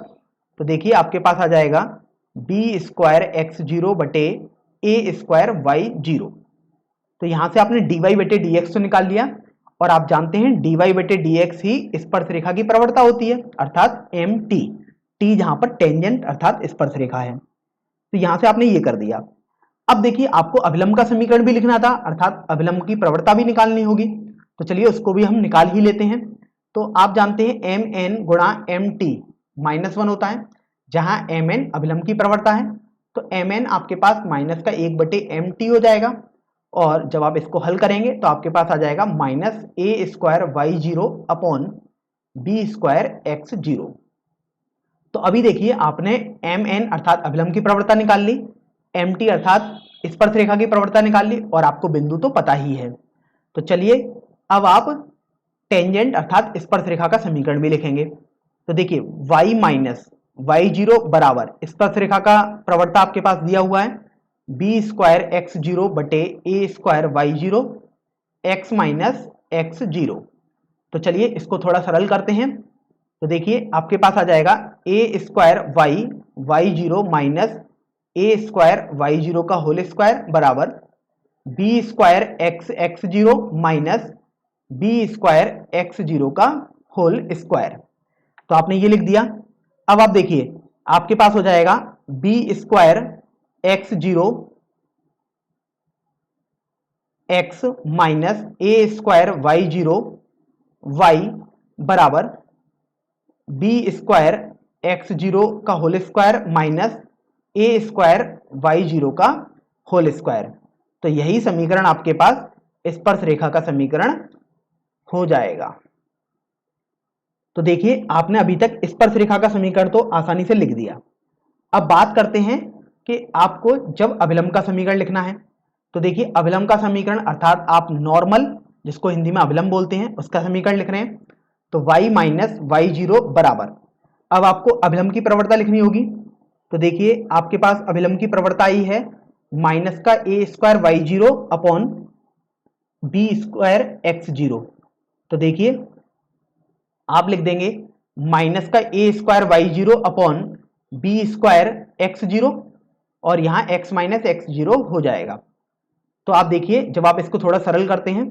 तो देखिए आपके पास आ जाएगा b² x0 बटे a² y0। तो यहां से आपने dy बटे dx तो निकाल लिया, और आप जानते हैं dy बटे dx ही स्पर्श रेखा की प्रवणता होती है, अर्थात mt, t जहां पर टेंजेंट अर्थात स्पर्श रेखा है। तो यहां से आपने ये कर दिया। अब देखिए आपको अभिलंब का समीकरण भी लिखना था, अर्थात अभिलंब की प्रवणता भी निकालनी होगी, तो चलिए उसको भी हम निकाल ही लेते हैं। तो आप जानते हैं mn गुणा mt -1 होता है, जहां mn अभिलंब की प्रवणता है, तो mn आपके पास माइनस का 1/mt हो जाएगा। और जब आप इसको हल करेंगे तो आपके पास आ जाएगा -a² y0 upon b² x0। तो अभी देखिए आपने mn अर्थात अभिलंब की प्रवणता निकाल ली, mt अर्थात स्पर्श रेखा की प्रवणता निकाल ली, और आपको बिंदु तो पता ही है। तो चलिए अब आप टेंजेंट अर्थात स्पर्श रेखा का समीकरण भी लिखेंगे। तो देखिए y माइनस y0 बराबर स्पर्श रेखा का प्रवणता आपके पास दिया हुआ है b² x0 बटे a² y0 x minus x0। तो चलिए इसको थोड़ा सरल करते हैं। तो देखिए आपके पास आ जाएगा a² y0 minus a² y0 का होल स्क्वायर बराबर b² x0 minus b² x0 का होल स्क्वायर। तो आपने ये लिख दिया। अब आप देखिए आपके पास हो जाएगा B square X zero X minus A square Y zero Y बराबर बी स्क्वायर एक्स जीरो का whole square minus A square Y zero का होल स्क्वायर। तो यही समीकरण आपके पास स्पर्श रेखा का समीकरण हो जाएगा। तो देखिए आपने अभी तक स्पर्श रेखा का समीकरण तो आसानी से लिख दिया। अब बात करते हैं कि आपको जब अभिलंब का समीकरण लिखना है। तो देखिए अभिलंब का समीकरण अर्थात आप नॉर्मल, जिसको हिंदी में अभिलंब बोलते हैं, उसका समीकरण लिख रहे हैं। तो y माइनस वाई जीरो बराबर, अब आपको अभिलंब की प्रवणता लिखनी होगी। तो देखिए आपके पास अभिलंब की प्रवणता आई है माइनस का A square Y zero upon B square X zero. तो देखिए आप लिख देंगे माइनस का A square Y zero upon B square X zero, और यहां एक्स माइनस एक्स जीरो हो जाएगा। तो आप देखिए जब आप इसको थोड़ा सरल करते हैं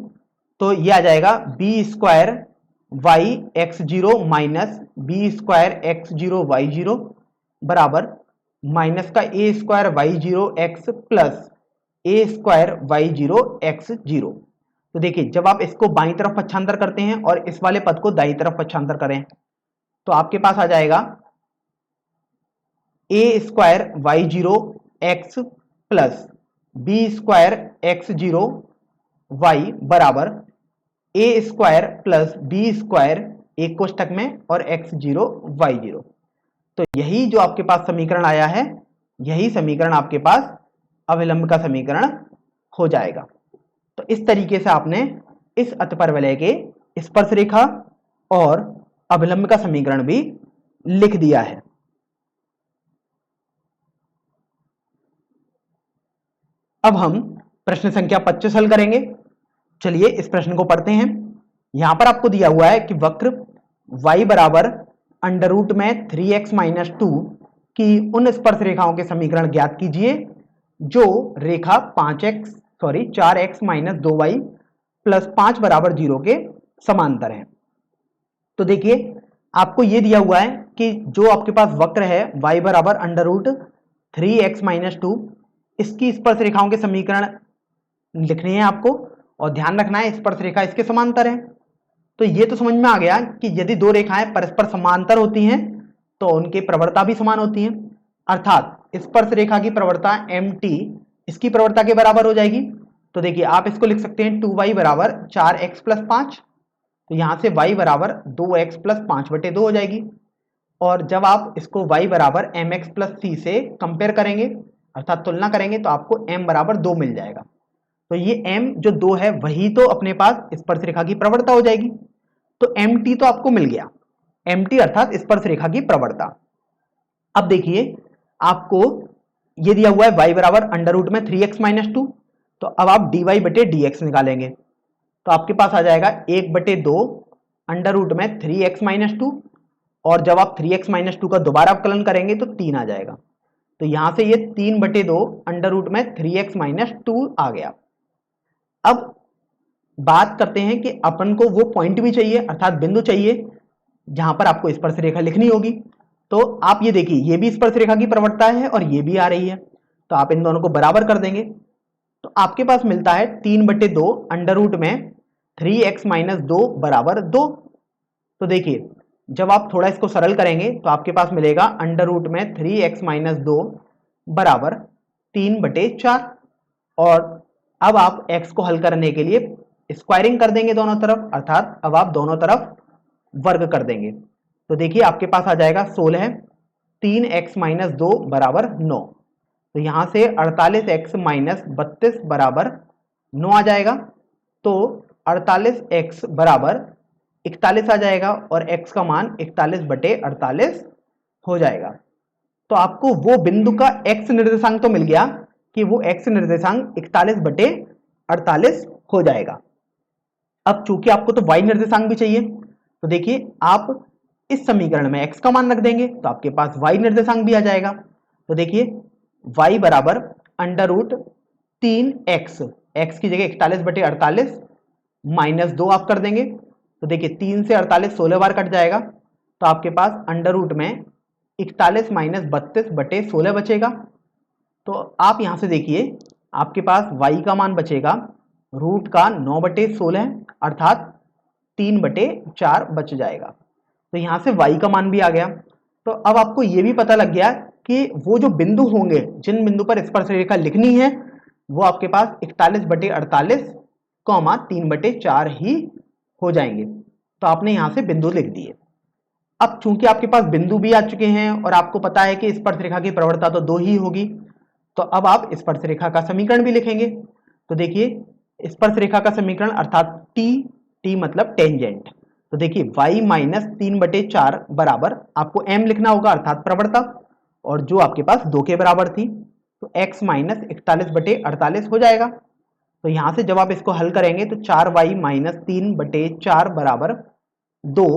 तो ये आ जाएगा B square Y X zero minus B square X zero Y zero बराबर माइनस का A square Y zero X plus A square Y zero X zero. तो देखिए जब आप इसको बाईं तरफ पक्षांतर करते हैं और इस वाले पद को दाईं तरफ पक्षांतर करें तो आपके पास आ जाएगा A square Y zero X plus B square X zero Y बराबर A square plus B square एक कोष्ठक में और एक्स जीरो वाई जीरो। तो यही जो आपके पास समीकरण आया है, यही समीकरण आपके पास अभिलंब का समीकरण हो जाएगा। तो इस तरीके से आपने इस अतिपरवलय के स्पर्श रेखा और अभिलंब का समीकरण भी लिख दिया है। अब हम प्रश्न संख्या 25 हल करेंगे। चलिए इस प्रश्न को पढ़ते हैं। यहां पर आपको दिया हुआ है कि वक्र y बराबर अंडर रूट में 3x माइनस 2 की उन स्पर्श रेखाओं के समीकरण ज्ञात कीजिए जो रेखा 4x माइनस 2y प्लस 5 बराबर 0 के समांतर है। तो देखिए आपको यह दिया हुआ है कि जो आपके पास वक्र है y बराबर अंडर रूट 3x माइनस 2, इसकी स्पर्श रेखाओं के समीकरण लिखने हैं आपको, और ध्यान रखना है स्पर्श रेखा इसके समांतर है। तो ये तो समझ में आ गया कि यदि दो रेखाएं परस्पर समांतर होती हैं तो उनकी प्रवणता भी समान होती है, अर्थात स्पर्श रेखा की प्रवणता mt इसकी प्रवणता के बराबर हो जाएगी। तो देखिए आप इसको लिख सकते हैं 2y बराबर 4x प्लस 5। तो यहां से y बराबर 2x प्लस 5/2 हो जाएगी, और जब आप इसको y बराबर mx प्लस c से कंपेयर करेंगे अर्थात तुलना करेंगे तो आपको m बराबर 2 मिल जाएगा। तो ये m जो 2 है वही तो अपने पास स्पर्श रेखा की प्रवणता हो जाएगी। तो mt तो आपको मिल गया, mt अर्थात स्पर्श रेखा की प्रवणता। अब देखिए आपको ये दिया हुआ है y बराबर अंडर रूट में 3x माइनस 2, तो अब आप dy बटे dx निकालेंगे तो आपके पास आ जाएगा 1/2 अंडर रूट में 3x माइनस 2, और जब आप 3x माइनस 2 का दोबारा अवकलन करेंगे तो 3 आ जाएगा। तो यहां से ये 3/2 अंडर रूट में 3x माइनस 2 आ गया। अब बात करते हैं कि अपन को वो पॉइंट भी चाहिए अर्थात बिंदु चाहिए जहां पर आपको स्पर्श रेखा लिखनी होगी। तो आप ये देखिए ये भी स्पर्श रेखा की प्रवणता है और ये भी आ रही है, तो आप इन दोनों को बराबर कर देंगे तो आपके पास मिलता है 3/2 अंडर रूट में 3x माइनस 2 बराबर 2। तो देखिए जब आप थोड़ा इसको सरल करेंगे तो आपके पास मिलेगा अंडर रूट में 3x माइनस 2 बराबर 3/4, और अब आप x को हल करने के लिए स्क्वायरिंग कर देंगे दोनों तरफ, अर्थात अब आप दोनों तरफ वर्ग कर देंगे। तो देखिए आपके पास आ जाएगा 16, 3x माइनस 2 बराबर 9। तो यहां से 48x माइनस 32 बराबर 9 आ जाएगा। तो 48x बराबर 41 आ जाएगा और x का मान 41/48 हो जाएगा। तो आपको वो बिंदु का x निर्देशांक तो मिल गया कि वो x निर्देशांक 41/48 हो जाएगा। अब चूंकि आपको तो y निर्देशांक भी चाहिए तो देखिए आप इस समीकरण में x का मान रख देंगे तो आपके पास y निर्देशांक भी आ जाएगा। तो देखिए y बराबर अंडर रूट 3x, x की जगह 41/48 माइनस 2 आप कर देंगे। तो देखिए 3 से 48 16 बार कट जाएगा, तो आपके पास अंडर रूट में 41 माइनस 32/16 बचेगा। तो आप यहां से देखिए आपके पास y का मान बचेगा रूट का 9/16 अर्थात 3/4 बच जाएगा। तो यहां से y का मान भी आ गया। तो अब आपको यह भी पता लग गया कि वो जो बिंदु होंगे जिन बिंदु पर स्पर्श रेखा लिखनी है वो आपके पास 41/48 3/4 ही हो जाएंगे। तो आपने यहां से बिंदु लिख दिए। अब चूंकि आपके पास बिंदु भी आ चुके हैं और आपको पता है कि स्पर्श रेखा की प्रवणता तो 2 ही होगी, तो अब आप स्पर्श रेखा का समीकरण भी लिखेंगे। तो देखिए स्पर्श रेखा का समीकरण अर्थात टी मतलब टेंजेंट। तो देखिए y माइनस 3/4 बराबर आपको m लिखना होगा अर्थात प्रवणता, और जो आपके पास 2 के बराबर थी तो x माइनस 41/48 हो जाएगा। तो यहां से जब आप इसको हल करेंगे तो 4y माइनस 3/4 बराबर 2,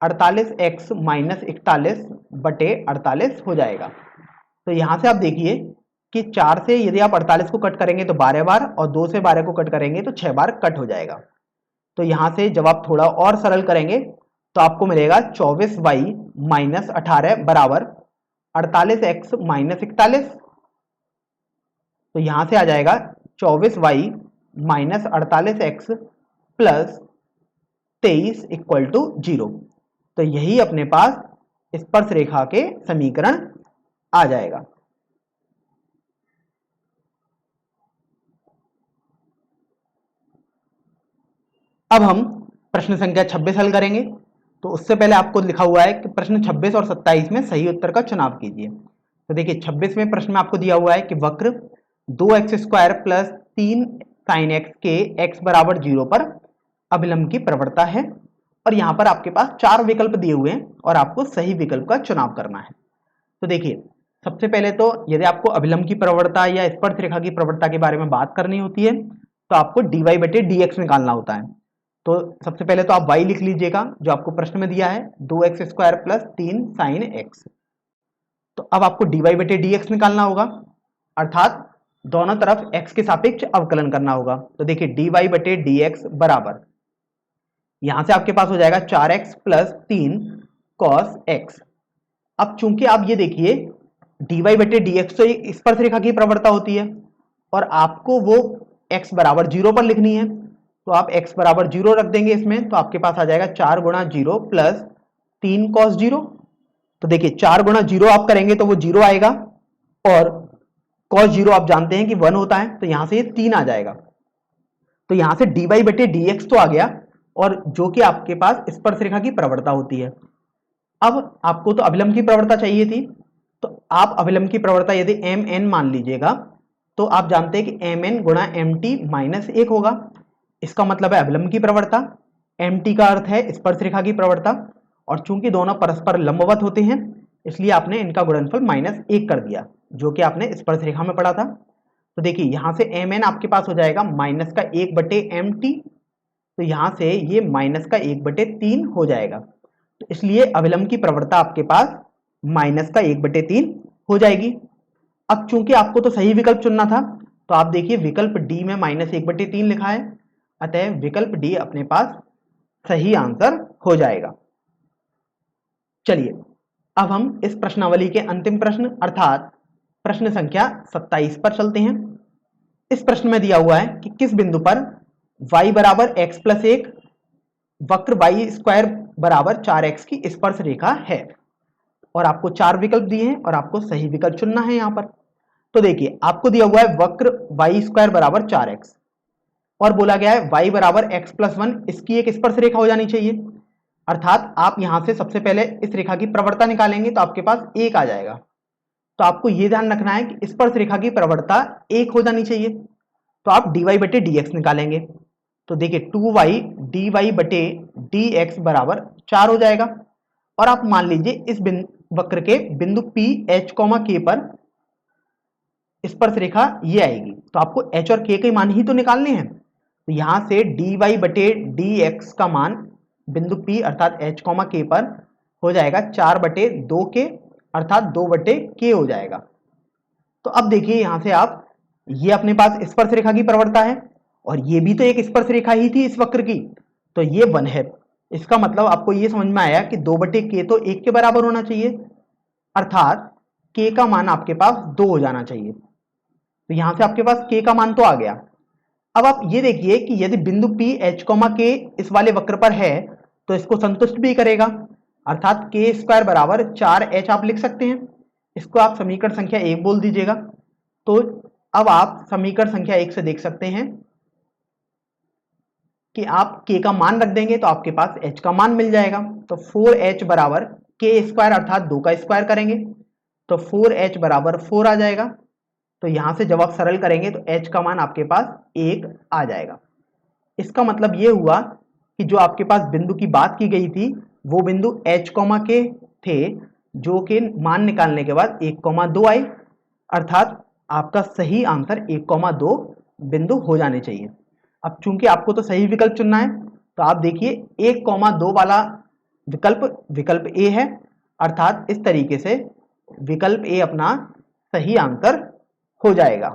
48x माइनस 41/48 हो जाएगा। तो यहां से आप देखिए कि 4 से यदि आप 48 को कट करेंगे तो 12 बार और 2 से 12 को कट करेंगे तो 6 बार कट हो जाएगा। तो यहां से जब आप थोड़ा और सरल करेंगे तो आपको मिलेगा 24y माइनस 18 बराबर 48x माइनस 41। तो यहां से आ जाएगा 24y minus 48x plus 23 equal to 0। तो यही अपने पास स्पर्श रेखा के समीकरण आ जाएगा। अब हम प्रश्न संख्या 26 हल करेंगे। तो उससे पहले आपको लिखा हुआ है कि प्रश्न 26 और 27 में सही उत्तर का चुनाव कीजिए। तो देखिए 26वें प्रश्न में आपको दिया हुआ है कि वक्र 2x² प्लस 3 sin x के x बराबर 0 पर अभिलंब की प्रवणता है, और यहां पर आपके पास 4 विकल्प दिए हुए हैं और आपको सही विकल्प का चुनाव करना है। तो देखिए सबसे पहले तो यदि आपको अभिलंब की प्रवणता या स्पर्श रेखा की प्रवणता के बारे में बात करनी होती है तो आपको dy/dx निकालना होता है। तो सबसे पहले तो आप y लिख लीजिएगा जो आपको प्रश्न में दिया है 2x² प्लस 3 sin x। तो अब आपको dy/dx निकालना होगा अर्थात दोनों तरफ x के सापेक्ष अवकलन करना होगा। तो देखिए dy/dx बराबर यहां से आपके पास हो जाएगा 4x प्लस 3 cos x। अब चूंकि आप ये देखिए dy/dx तो एक स्पर्श रेखा की प्रवणता होती है और आपको वो x बराबर 0 पर लिखनी है, तो आप x बराबर 0 रख देंगे इसमें। तो आपके पास आ जाएगा 4 गुणा 0 प्लस 3 cos 0। तो देखिए 4 गुणा 0 आप करेंगे तो वो 0 आएगा और cos 0 आप जानते हैं कि 1 होता है, तो यहां से ये 3 आ जाएगा। तो यहां से dy/dx तो आ गया और जो कि आपके पास स्पर्श रेखा की प्रवणता होती है। अब आपको तो अभिलंब की प्रवणता चाहिए थी, तो आप अभिलंब की प्रवणता यदि mn मान लीजिएगा तो आप जानते हैं कि mn गुणा mt माइनस 1 होगा। इसका मतलब है अभिलंब की प्रवणता, mt का अर्थ है स्पर्श रेखा की प्रवणता, और चूंकि दोनों परस्पर लंबवत होते हैं इसलिए आपने इनका गुणनफल -1 कर दिया जो कि आपने स्पर्श रेखा में पढ़ा था। तो देखिए यहां से mn आपके पास हो जाएगा -1/mt, तो यहां से ये -1/3 हो जाएगा। तो इसलिए अभिलंब की प्रवणता आपके पास -1/3 हो जाएगी। अब चूंकि आपको तो सही विकल्प चुनना था तो आप देखिए विकल्प डी में -1/3 लिखा है, अतः विकल्प डी अपने पास सही आंसर हो जाएगा। चलिए अब हम इस प्रश्नावली के अंतिम प्रश्न अर्थात प्रश्न संख्या 27 पर चलते हैं। इस प्रश्न में दिया हुआ है कि किस बिंदु पर y बराबर x प्लस 1 वक्र y² बराबर 4x की स्पर्श रेखा है, और आपको 4 विकल्प दिए हैं और आपको सही विकल्प चुनना है यहां पर। तो देखिए आपको दिया हुआ है वक्र y² बराबर 4x और बोला गया है y बराबर x प्लस 1 इसकी एक स्पर्श रेखा हो जानी चाहिए, अर्थात आप यहां से सबसे पहले इस रेखा की प्रवणता निकालेंगे तो आपके पास 1 आ जाएगा। तो आपको यह ध्यान रखना है कि स्पर्श रेखा की प्रवणता 1 हो जानी चाहिए। तो आप dy/dx निकालेंगे तो देखिए 2y dy/dx बराबर 4 हो जाएगा, और आप मान लीजिए इस वक्र के बिंदु P H, K पर स्पर्श रेखा ये आएगी, तो आपको h और k के मान ही तो निकालने हैं। तो यहां से dy/dx का मान बिंदु P अर्थात h, k पर हो जाएगा 4/2k अर्थात 2/k हो जाएगा। तो अब देखिए यहां से आप ये अपने पास स्पर्श रेखा की प्रवणता है और ये भी तो एक स्पर्श रेखा ही थी इस वक्र की, तो ये 1 है। इसका मतलब आपको ये समझ में आया कि 2/k तो 1 के बराबर होना चाहिए, अर्थात k का मान आपके पास 2 हो जाना चाहिए। तो यहां से आपके पास k का मान तो आ गया। अब आप ये देखिए कि यदि बिंदु P h, k इस वाले वक्र पर है तो इसको संतुष्ट भी करेगा, अर्थात k स्क्वायर बराबर 4h आप लिख सकते हैं। इसको आप समीकरण संख्या 1 बोल दीजिएगा। तो अब आप समीकरण संख्या 1 से देख सकते हैं कि आप k का मान रख देंगे तो आपके पास h का मान मिल जाएगा। तो 4h बराबर k स्क्वायर अर्थात 2 का स्क्वायर करेंगे तो 4h बराबर 4 आ जाएगा। तो यहां से जब आप सरल करेंगे तो h का मान आपके पास 1 आ जाएगा। इसका मतलब ये हुआ कि जो आपके पास बिंदु की बात की गई थी वो बिंदु h, k थे, जो कि मान निकालने के बाद 1,2 आए, अर्थात आपका सही आंसर 1,2 बिंदु हो जाने चाहिए। अब चूंकि आपको तो सही विकल्प चुनना है तो आप देखिए 1,2 वाला विकल्प ए है, अर्थात इस तरीके से विकल्प ए अपना सही आंसर हो जाएगा।